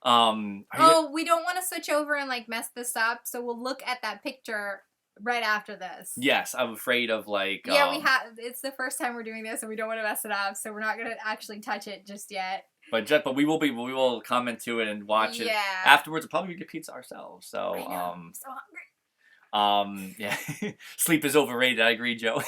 Speaker 1: We don't want to switch over and, like, mess this up, so we'll look at that picture right after this.
Speaker 2: Yes, I'm afraid of, like...
Speaker 1: Yeah, it's the first time we're doing this, and we don't want to mess it up, so we're not going to actually touch it just yet.
Speaker 2: But we will comment to it and watch it afterwards. We'll probably get pizza ourselves. So
Speaker 1: I'm so hungry.
Speaker 2: Yeah, sleep is overrated. I agree, Joe.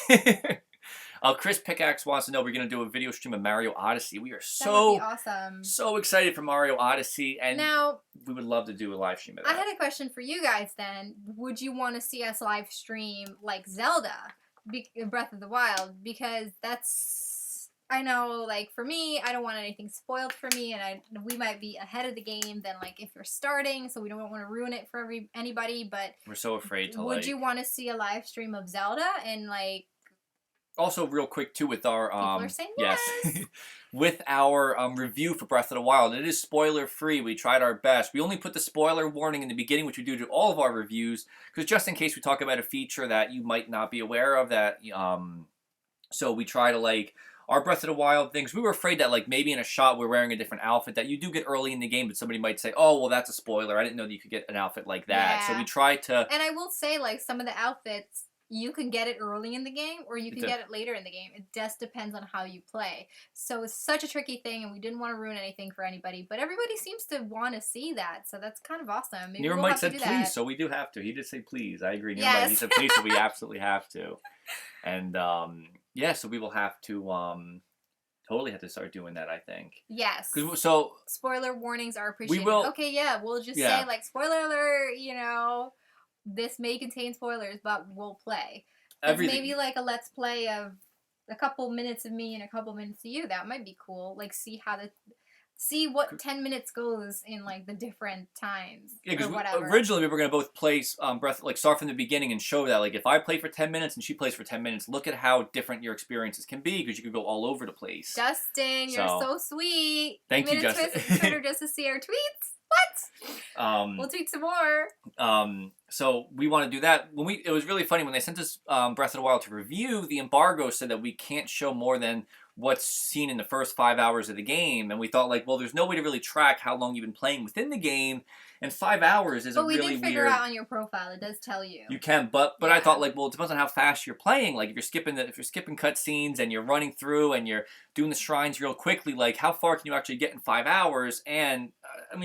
Speaker 2: Chris Pickaxe wants to know, we're gonna do a video stream of Mario Odyssey. We are
Speaker 1: awesome.
Speaker 2: So excited for Mario Odyssey, and
Speaker 1: now
Speaker 2: we would love to do a live stream of that.
Speaker 1: I had a question for you guys. Then, would you want to see us live stream like Zelda, Breath of the Wild? Because I know, like, for me, I don't want anything spoiled for me, and we might be ahead of the game than, like, if you're starting, so we don't want to ruin it for anybody, but...
Speaker 2: We're so afraid to,
Speaker 1: Would you want to see a live stream of Zelda, and, like...
Speaker 2: Also, real quick, too, with our...
Speaker 1: People are saying yes!
Speaker 2: With our review for Breath of the Wild, it is spoiler-free. We tried our best. We only put the spoiler warning in the beginning, which we do to all of our reviews, because just in case we talk about a feature that you might not be aware of, that... So we try to, like... Our Breath of the Wild things, we were afraid that, like, maybe in a shot we're wearing a different outfit that you do get early in the game, but somebody might say, oh, well, that's a spoiler. I didn't know that you could get an outfit like that.
Speaker 1: Yeah.
Speaker 2: So we try to...
Speaker 1: And I will say, like, some of the outfits, you can get it early in the game, or you can get it later in the game. It just depends on how you play. So it's such a tricky thing, and we didn't want to ruin anything for anybody, but everybody seams to want to see that, so that's kind of awesome. Maybe
Speaker 2: Nero Mike said please, so we do have to. He did say please. I agree. Nero Mike, he said please, so we absolutely have to. And, yeah, so we will have to... Totally have to start doing that, I think.
Speaker 1: Yes.
Speaker 2: So
Speaker 1: spoiler warnings are appreciated.
Speaker 2: Okay,
Speaker 1: yeah, we'll just say, like, spoiler alert, you know, this may contain spoilers, but we'll play. Maybe, like, a let's play of a couple minutes of me and a couple minutes of you. That might be cool. Like, see what 10 minutes goes in, like, the different times. Yeah, because
Speaker 2: originally we were going to both play start from the beginning and show that, like, if I play for 10 minutes and she plays for 10 minutes, look at how different your experiences can be, because you could go all over the place.
Speaker 1: Justin, you're so sweet.
Speaker 2: Thank you, Justin.
Speaker 1: Twitter just to see our tweets. What? We'll tweet some more.
Speaker 2: So we want to do that. It was really funny when they sent us Breath of the Wild to review. The embargo said that we can't show more than what's seen in the first 5 hours of the game, and we thought, like, well, there's no way to really track how long you've been playing within the game, and 5 hours is a really weird...
Speaker 1: But we did figure out on your profile, it does tell you.
Speaker 2: You can, but I thought, like, well, it depends on how fast you're playing. Like, if you're skipping cutscenes and you're running through and you're doing the shrines real quickly, like, how far can you actually get in 5 hours? And,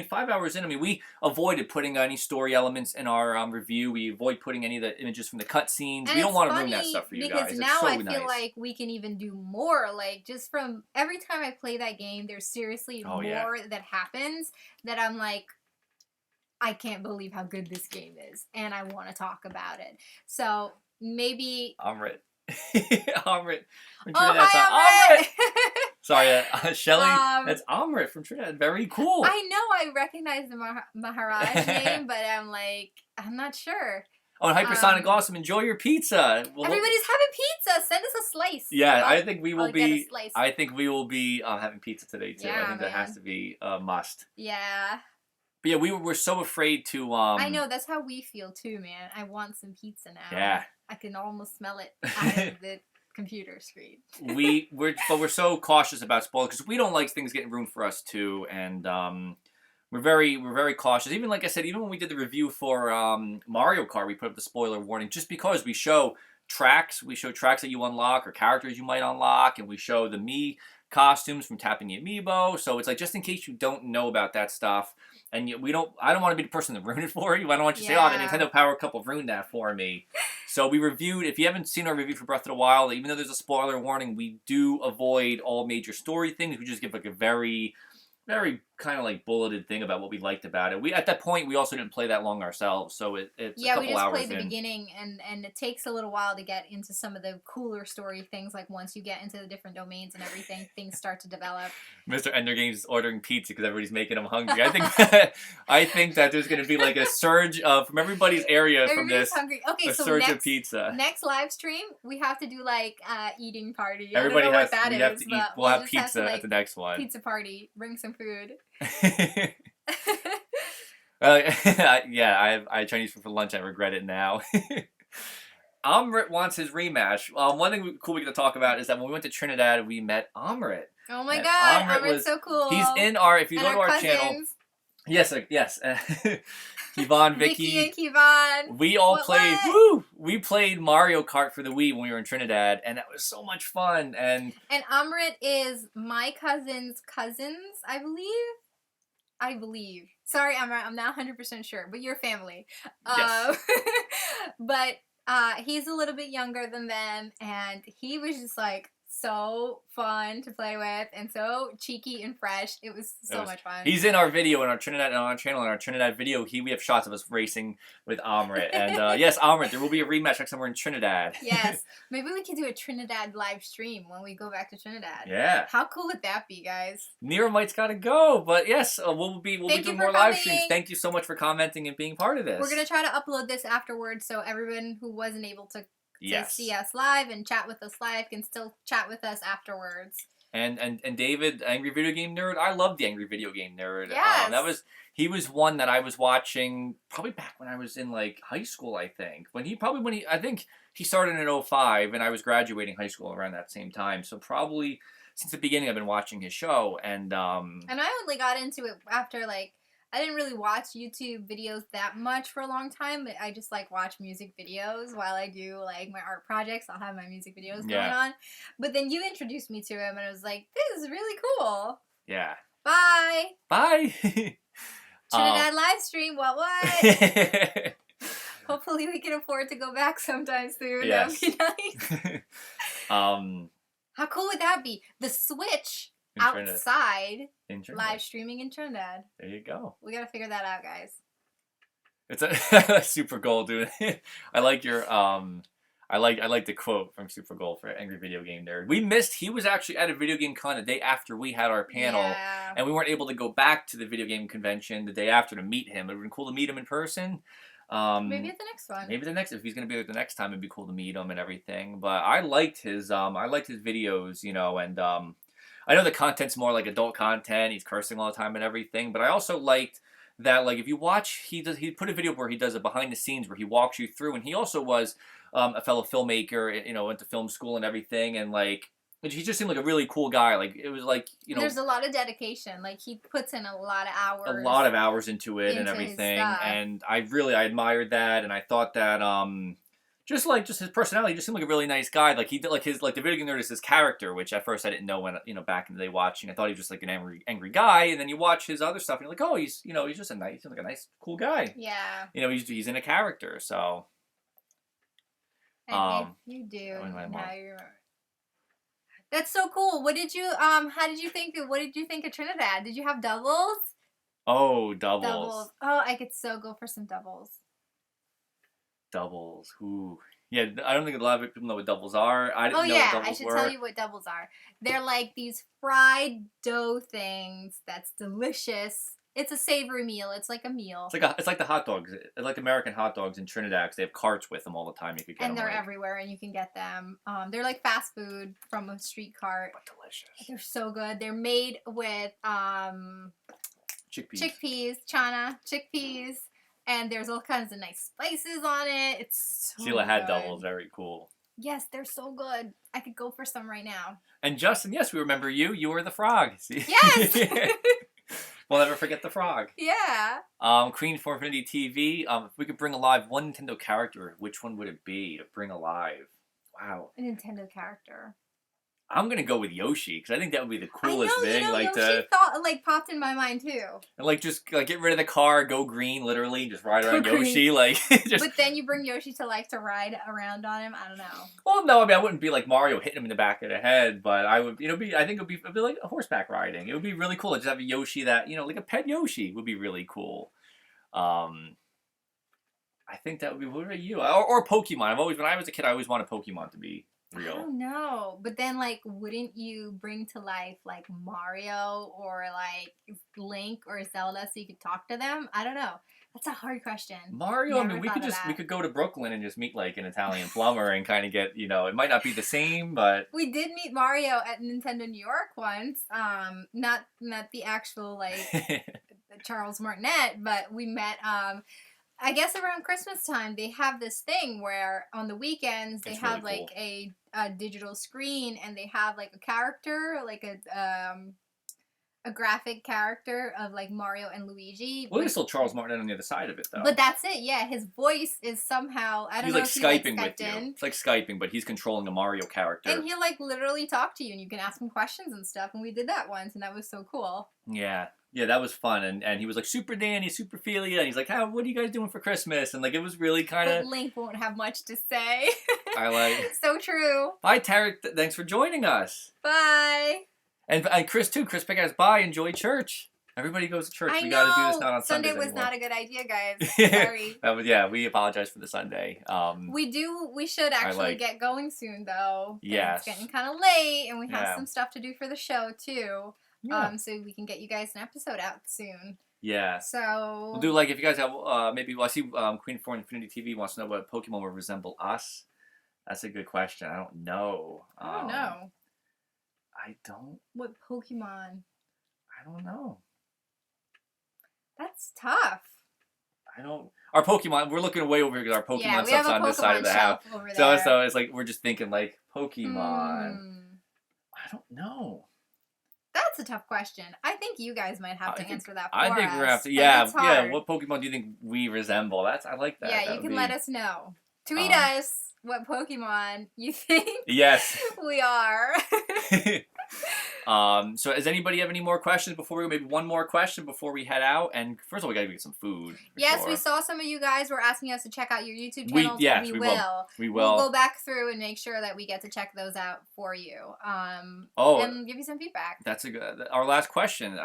Speaker 2: 5 hours in, we avoided putting any story elements in our review. We avoid putting any of the images from the cutscenes. We don't want to ruin that stuff for you guys.
Speaker 1: Because now I feel like we can even do more. Like, just from every time I play that game, there's seriously more that happens that I'm like, I can't believe how good this game is, and I want to talk about it. So maybe
Speaker 2: Amrit. Amrit.
Speaker 1: Hi, Amrit.
Speaker 2: Sorry, Shelly. That's Amrit from Trinidad. Very cool.
Speaker 1: I know. I recognize the Maharaj name, but I'm not sure.
Speaker 2: Oh, and Hypersonic Awesome, enjoy your pizza.
Speaker 1: Everybody's having pizza. Send us a slice.
Speaker 2: Yeah, I think we will be. I think we will be having pizza today too.
Speaker 1: Yeah,
Speaker 2: I think that has to be a must.
Speaker 1: Yeah.
Speaker 2: But yeah, we're so afraid to.
Speaker 1: I know, that's how we feel too, man. I want some pizza now.
Speaker 2: Yeah.
Speaker 1: I can almost smell it out of the computer screen.
Speaker 2: We're so cautious about spoilers because we don't like things getting ruined for us too, and we're very cautious. Even like I said, even when we did the review for Mario Kart, we put up the spoiler warning just because we show tracks. We show tracks that you unlock or characters you might unlock, and we show the Mii costumes from tapping the amiibo. So it's like, just in case you don't know about that stuff, and I don't want to be the person that ruined it for you. I don't want you to say, oh, the Nintendo Power Couple ruined that for me. So we reviewed, if you haven't seen our review for Breath of the Wild, even though there's a spoiler warning, we do avoid all major story things. We just give like a very very kind of like bulleted thing about what we liked about it. We at that point we also didn't play that long ourselves, so it's a
Speaker 1: Yeah, we
Speaker 2: couple
Speaker 1: just
Speaker 2: hours
Speaker 1: played the
Speaker 2: in.
Speaker 1: beginning, and it takes a little while to get into some of the cooler story things. Like once you get into the different domains and everything, things start to develop.
Speaker 2: Mr. Endergame's is ordering pizza because everybody's making him hungry. I think that there's going to be like a surge from everybody's area from this.
Speaker 1: Hungry. Okay,
Speaker 2: a
Speaker 1: so
Speaker 2: surge of pizza.
Speaker 1: Next live stream, we have to do like eating party.
Speaker 2: Everybody
Speaker 1: I don't know
Speaker 2: has.
Speaker 1: what that
Speaker 2: We
Speaker 1: is,
Speaker 2: have to eat. We'll have pizza
Speaker 1: like,
Speaker 2: at the next one.
Speaker 1: Pizza party. Bring some food.
Speaker 2: Yeah, I had Chinese food for lunch. I regret it now. Amrit wants his rematch. One thing cool we get to talk about is that when we went to Trinidad, we met Amrit.
Speaker 1: Oh my god, Amrit's so cool.
Speaker 2: He's in our. If you go to our channel. Yes, yes. Kevon, Vicky,
Speaker 1: and Kevon.
Speaker 2: We all played. Woo! We played Mario Kart for the Wii when we were in Trinidad, and that was so much fun. And
Speaker 1: Amrit is my cousin's cousins, I believe. Sorry, Amrit, I'm not 100% sure, but you're family.
Speaker 2: Yes.
Speaker 1: But he's a little bit younger than them, and he was just like so fun to play with and so cheeky and fresh. It was so much fun.
Speaker 2: He's in our video on our Trinidad on our channel. In our Trinidad video, we have shots of us racing with Amrit. And yes, Amrit, there will be a rematch next time we're in Trinidad.
Speaker 1: Yes, maybe we could do a Trinidad live stream when we go back to Trinidad.
Speaker 2: Yeah.
Speaker 1: How cool would that be, guys?
Speaker 2: Neramite's got to go, but yes, we'll be doing more live streams. Thank you so much for commenting and being part of this.
Speaker 1: We're gonna try to upload this afterwards, so everyone who wasn't able to see us live and chat with us live can still chat with us afterwards.
Speaker 2: And David, Angry Video Game Nerd, I love the Angry Video Game Nerd.
Speaker 1: Yes.
Speaker 2: He was one that I was watching probably back when I was in like high school, I think. I think he started in 2005 and I was graduating high school around that same time. So probably since the beginning I've been watching his show and
Speaker 1: I only got into it after like I didn't really watch YouTube videos that much for a long time, but I just like watch music videos while I do like my art projects. I'll have my music videos going on. But then you introduced me to him and I was like, this is really cool.
Speaker 2: Yeah.
Speaker 1: Bye.
Speaker 2: Bye.
Speaker 1: Trinidad live stream, what? Hopefully we can afford to go back sometime soon.
Speaker 2: Yes.
Speaker 1: That would be nice. How cool would that be? The Switch outside live streaming in Trinidad.
Speaker 2: There you go.
Speaker 1: We gotta figure that out, guys.
Speaker 2: It's a super goal, dude. I like your I like the quote from Super Goal for Angry Video Game Nerd. He was actually at a video game con the day after we had our panel, and we weren't able to go back to the video game convention the day after to meet him. It would have been cool to meet him in person.
Speaker 1: Maybe at the next one.
Speaker 2: Maybe if he's gonna be there the next time, it'd be cool to meet him and everything. But I liked his videos, you know, and I know the content's more like adult content. He's cursing all the time and everything, but I also liked that, like, if you watch, he put a video where he does a behind the scenes where he walks you through, and he also was a fellow filmmaker, you know, went to film school and everything, and like he just seemed like a really cool guy. Like it was like, you know,
Speaker 1: there's a lot of dedication. Like he puts in a lot of
Speaker 2: hours into it and everything, and I admired that, and I thought that just his personality just seemed like a really nice guy. Like he did like the video game nerd is his character, which at first I didn't know when, you know, back in the day watching. I thought he was just like an angry guy, and then you watch his other stuff and you're like, oh, he's just he's like a nice cool guy.
Speaker 1: Yeah.
Speaker 2: You know, he's in a character, so.
Speaker 1: And you do. Now you're. That's so cool. What did you What did you think of Trinidad? Did you have doubles?
Speaker 2: Oh, doubles.
Speaker 1: Oh, I could so go for some doubles.
Speaker 2: Doubles. Ooh. Yeah, I don't think a lot of people know what doubles are. I didn't know what doubles
Speaker 1: I should
Speaker 2: were.
Speaker 1: tell you what doubles are. They're like these fried dough things that's delicious. It's a savory meal. It's like a meal.
Speaker 2: It's like the hot dogs. It's like American hot dogs in Trinidad because they have carts with them all the time. You could get them.
Speaker 1: And they're everywhere, and you can get them. They're like fast food from a street cart.
Speaker 2: But delicious.
Speaker 1: They're so good. They're made with
Speaker 2: chickpeas,
Speaker 1: chana, chickpeas, and there's all kinds of nice spices on it. It's so
Speaker 2: Sela had
Speaker 1: good.
Speaker 2: doubles. Very cool.
Speaker 1: Yes, they're so good. I could go for some right now.
Speaker 2: And Justin, yes, we remember you. You were the frog. See?
Speaker 1: Yes.
Speaker 2: We'll never forget the frog.
Speaker 1: Yeah.
Speaker 2: Queen for Infinity TV. If we could bring alive one Nintendo character, which one would it be to bring alive? Wow.
Speaker 1: A Nintendo character.
Speaker 2: I'm gonna go with Yoshi because I think that would be the coolest
Speaker 1: I know,
Speaker 2: thing. Like
Speaker 1: Yoshi thought popped in my mind too.
Speaker 2: And like just like get rid of the car, go green, literally, just ride around
Speaker 1: Go green.
Speaker 2: Yoshi, like. Just...
Speaker 1: But then you bring Yoshi to life to ride around on him. I don't know.
Speaker 2: Well, no, I mean I wouldn't be like Mario hitting him in the back of the head, but I would. I think it'd be like a horseback riding. It would be really cool to just have a Yoshi that like a pet Yoshi would be really cool. I think that would be. What about you? Or Pokemon. When I was a kid, I always wanted Pokemon to be real.
Speaker 1: I don't know, but then wouldn't you bring to life like Mario or like Link or Zelda so you could talk to them? I don't know. That's a hard question.
Speaker 2: Mario, I mean, we could go to Brooklyn and just meet like an Italian plumber and kind of get, it might not be the same, but
Speaker 1: we did meet Mario at Nintendo New York once. Not the actual Charles Martinet, but we met. I guess around Christmas time they have this thing where on the weekends they have really cool. a digital screen and they have like a character, like a graphic character of like Mario and Luigi.
Speaker 2: Well, there's still Charles Martinet on the other side of it though.
Speaker 1: But that's it, yeah. His voice is somehow
Speaker 2: he's like Skyping with you. It's like Skyping, but he's controlling a Mario character.
Speaker 1: And he'll literally talk to you and you can ask him questions and stuff, and we did that once and that was so cool.
Speaker 2: Yeah. Yeah, that was fun, and he was like Super Danny, Super Felia, and he's like, what are you guys doing for Christmas? And it was really kind of.
Speaker 1: But Link won't have much to say.
Speaker 2: I like.
Speaker 1: So true.
Speaker 2: Bye, Tarek. Thanks for joining us.
Speaker 1: Bye.
Speaker 2: And Chris too. Chris Pickers. Bye. Enjoy church. Everybody goes to church. We got to do this not on Sunday.
Speaker 1: Sunday was not a good idea, guys. Sorry.
Speaker 2: We apologize for the Sunday.
Speaker 1: We should actually get going soon though.
Speaker 2: Yes.
Speaker 1: It's getting kind of late, and we have some stuff to do for the show too. Yeah. So we can get you guys an episode out soon.
Speaker 2: Yeah.
Speaker 1: So
Speaker 2: we'll do if you guys have maybe I see Queen for Infinity TV wants to know what Pokemon would resemble us. That's a good question. I don't know.
Speaker 1: I don't know.
Speaker 2: I don't.
Speaker 1: What Pokemon?
Speaker 2: I don't know.
Speaker 1: That's tough.
Speaker 2: I don't. Our Pokemon. We're looking way over here because our Pokemon stuff's on this side of the house.
Speaker 1: So
Speaker 2: it's like we're just thinking Pokemon. I don't know.
Speaker 1: That's a tough question. I think you guys might have to answer that for us.
Speaker 2: I think we're going to have to. Yeah. What Pokemon do you think we resemble? I like that.
Speaker 1: Yeah, you can let us know. Tweet us what Pokemon you think we are.
Speaker 2: So does anybody have any more questions maybe one more question before we head out? And first of all, we got to get some food.
Speaker 1: Yes, we saw some of you guys were asking us to check out your YouTube channels. We will. We'll go back through and make sure that we get to check those out for you. And give you some feedback.
Speaker 2: That's our last question.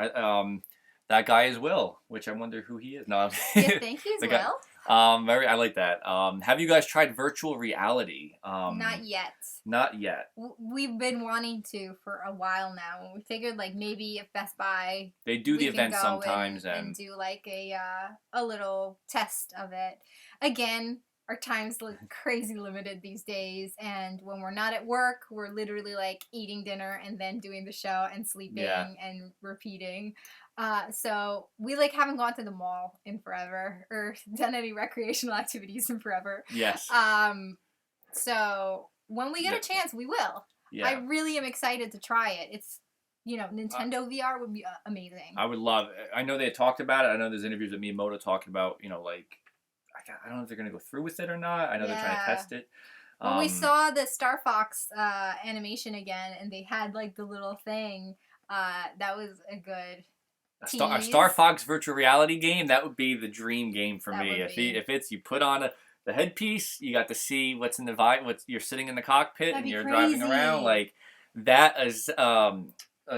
Speaker 2: That guy is Will, which I wonder who he is. No,
Speaker 1: you think he's Will?
Speaker 2: I like that. Have you guys tried virtual reality?
Speaker 1: Not yet.
Speaker 2: Not yet.
Speaker 1: We've been wanting to for a while now, and we figured maybe if Best Buy
Speaker 2: they do the event sometimes
Speaker 1: and do a little test of it. Again, our time's crazy limited these days, and when we're not at work, we're literally eating dinner and then doing the show and sleeping and repeating. So we haven't gone to the mall in forever or done any recreational activities in forever.
Speaker 2: Yes.
Speaker 1: So when we get a chance, we will. Yeah. I really am excited to try it. It's, Nintendo VR would be amazing.
Speaker 2: I would love it. I know they had talked about it. I know there's interviews with Miyamoto talking about, I don't know if they're going to go through with it or not. I know they're trying to test it.
Speaker 1: When we saw the Star Fox animation again, and they had the little thing, that was a good
Speaker 2: a Star Fox virtual reality game. That would be the dream game for me. If it's you put on the headpiece, you got to see what's in the vibe. You're sitting in the cockpit and you're driving around that. Is a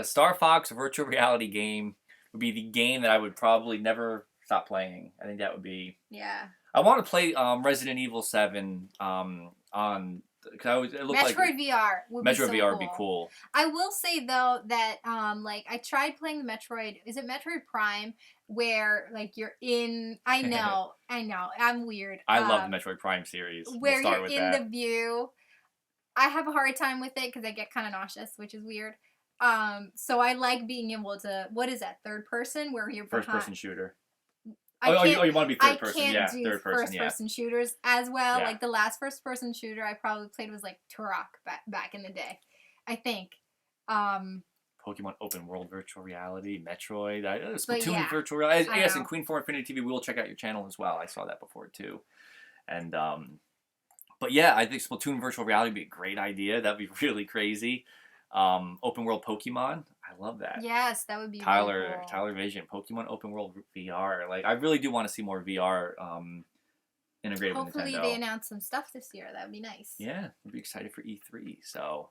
Speaker 2: Star Fox virtual reality game would be the game that I would probably never stop playing. I think that would be.
Speaker 1: Yeah.
Speaker 2: I want to play Resident Evil 7 on. Cause it looked
Speaker 1: Metroid VR would be so cool.
Speaker 2: VR would be cool.
Speaker 1: I will say though that I tried playing the Metroid. Is it Metroid Prime where you're in? I know, I'm weird.
Speaker 2: I love the Metroid Prime series.
Speaker 1: Where you're in the view. I have a hard time with it because I get kind of nauseous, which is weird. So I like being able to. What is that? Third person where you're
Speaker 2: first person shooter.
Speaker 1: You
Speaker 2: want to be third person? Yeah, third person.
Speaker 1: First person shooters as well. Yeah. The last first person shooter I probably played was Turok back in the day, I think.
Speaker 2: Pokemon Open World Virtual Reality, Metroid, Splatoon Virtual Reality. Yes, and Queen for Infinity TV. We will check out your channel as well. I saw that before too, and but yeah, I think Splatoon Virtual Reality would be a great idea. That'd be really crazy. open world Pokemon. I love that.
Speaker 1: Yes, that would be
Speaker 2: Tyler
Speaker 1: really cool.
Speaker 2: Tyler Vision, Pokemon open world VR. Like I really do want to see more VR integrated with Nintendo.
Speaker 1: Hopefully they announce some stuff this year. That would be nice.
Speaker 2: Yeah, we'll be excited for E3. So,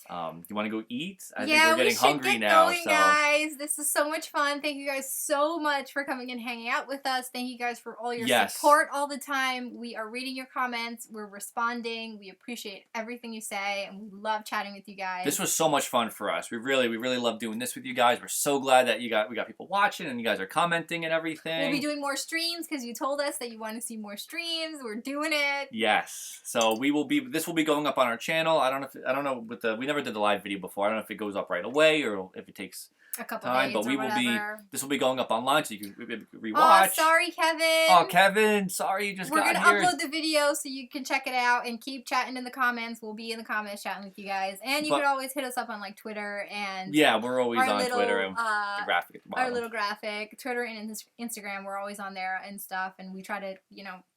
Speaker 2: you want to go eat? I think
Speaker 1: Yeah,
Speaker 2: we're getting hungry now.
Speaker 1: Going, guys. This is so much fun. Thank you guys so much for coming and hanging out with us. Thank you guys for all your support all the time. We are reading your comments. We're responding. We appreciate everything you say, and we love chatting with you guys.
Speaker 2: This was so much fun for us. We really love doing this with you guys. We're so glad that we got people watching and you guys are commenting and everything.
Speaker 1: We'll be doing more streams because you told us that you want to see more streams. We're doing it.
Speaker 2: Yes. So this will be going up on our channel. I don't know we never did the live video before. I don't know if it goes up right away or if it takes
Speaker 1: a couple
Speaker 2: time,
Speaker 1: days
Speaker 2: but this will be going up online so you can rewatch.
Speaker 1: Oh, sorry, Kevin.
Speaker 2: Oh, Kevin, sorry you just got here.
Speaker 1: We're going to upload the video so you can check it out and keep chatting in the comments. We'll be in the comments chatting with you guys. And you can always hit us up on like Twitter and
Speaker 2: yeah, we're always on Twitter and the graphic at the bottom.
Speaker 1: Our little graphic, Twitter and Instagram, we're always on there and stuff, and we try to,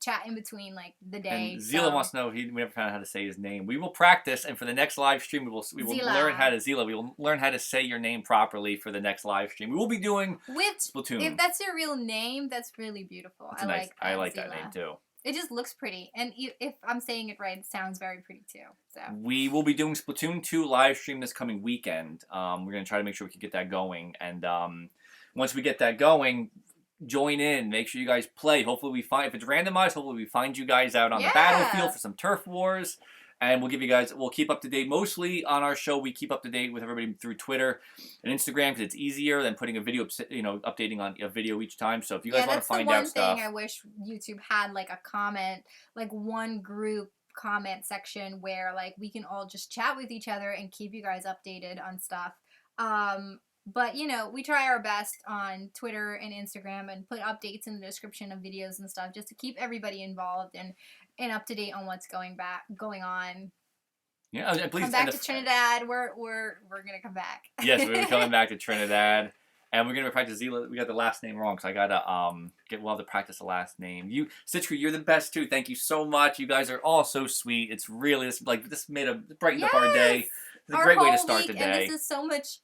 Speaker 1: chat in between like the day.
Speaker 2: And Zila wants to know, we never found out how to say his name. We will practice, and for the next live stream we will learn how to Zila. We will learn how to say your name properly for the next live stream. We will be doing with Splatoon.
Speaker 1: If that's your real name, that's really beautiful.
Speaker 2: I like that name too.
Speaker 1: It just looks pretty, and if I'm saying it right, it sounds very pretty too. So
Speaker 2: we will be doing Splatoon 2 live stream this coming weekend. We're gonna try to make sure we can get that going, and once we get that going, join in. Make sure you guys play. Hopefully if it's randomized, hopefully we find you guys out on the battlefield for some turf wars. And we'll keep up to date. Mostly on our show, we keep up to date with everybody through Twitter and Instagram because it's easier than putting a video, updating on a video each time. So if you guys want to find out stuff.
Speaker 1: That's the one thing I wish YouTube had, like a comment, like one group comment section where like we can all just chat with each other and keep you guys updated on stuff. But, we try our best on Twitter and Instagram and put updates in the description of videos and stuff just to keep everybody involved and up to date on what's going on.
Speaker 2: Yeah, please
Speaker 1: come back to Trinidad. We're gonna come back.
Speaker 2: Yes, we're coming back to Trinidad, and we're gonna practice Zila. We got the last name wrong, so I gotta we'll have to practice the last name. Citri, you're the best too. Thank you so much. You guys are all so sweet. It's really this brightened up our day. It's a great way to start the day.
Speaker 1: And this is so much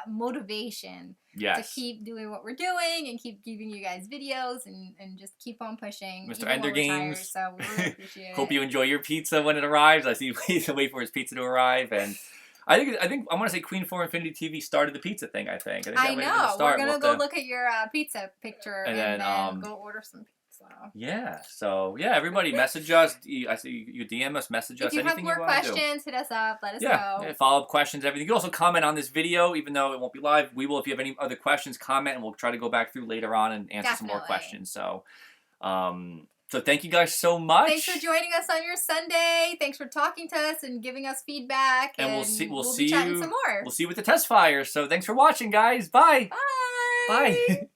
Speaker 1: motivation to keep doing what we're doing and keep giving you guys videos and just keep on pushing.
Speaker 2: Mr. Ender Games.
Speaker 1: So we really appreciate it.
Speaker 2: Hope you enjoy your pizza when it arrives. I see he's wait for his pizza to arrive, and I think I want to say Queen for Infinity TV started the pizza thing. I think
Speaker 1: I know. We're gonna go look at your pizza picture and then go order some pizza.
Speaker 2: Yeah, so everybody message us. I see you DM us, message us.
Speaker 1: If you have more questions, hit us up. Let us know.
Speaker 2: Yeah, follow-up questions, everything. You can also comment on this video, even though it won't be live. We will, if you have any other questions, comment, and we'll try to go back through later on and answer some more questions. So, so thank you guys so much.
Speaker 1: Thanks for joining us on your Sunday. Thanks for talking to us and giving us feedback.
Speaker 2: And we'll see you
Speaker 1: some more.
Speaker 2: We'll see you with the Testfire. So thanks for watching, guys. Bye.
Speaker 1: Bye.
Speaker 2: Bye.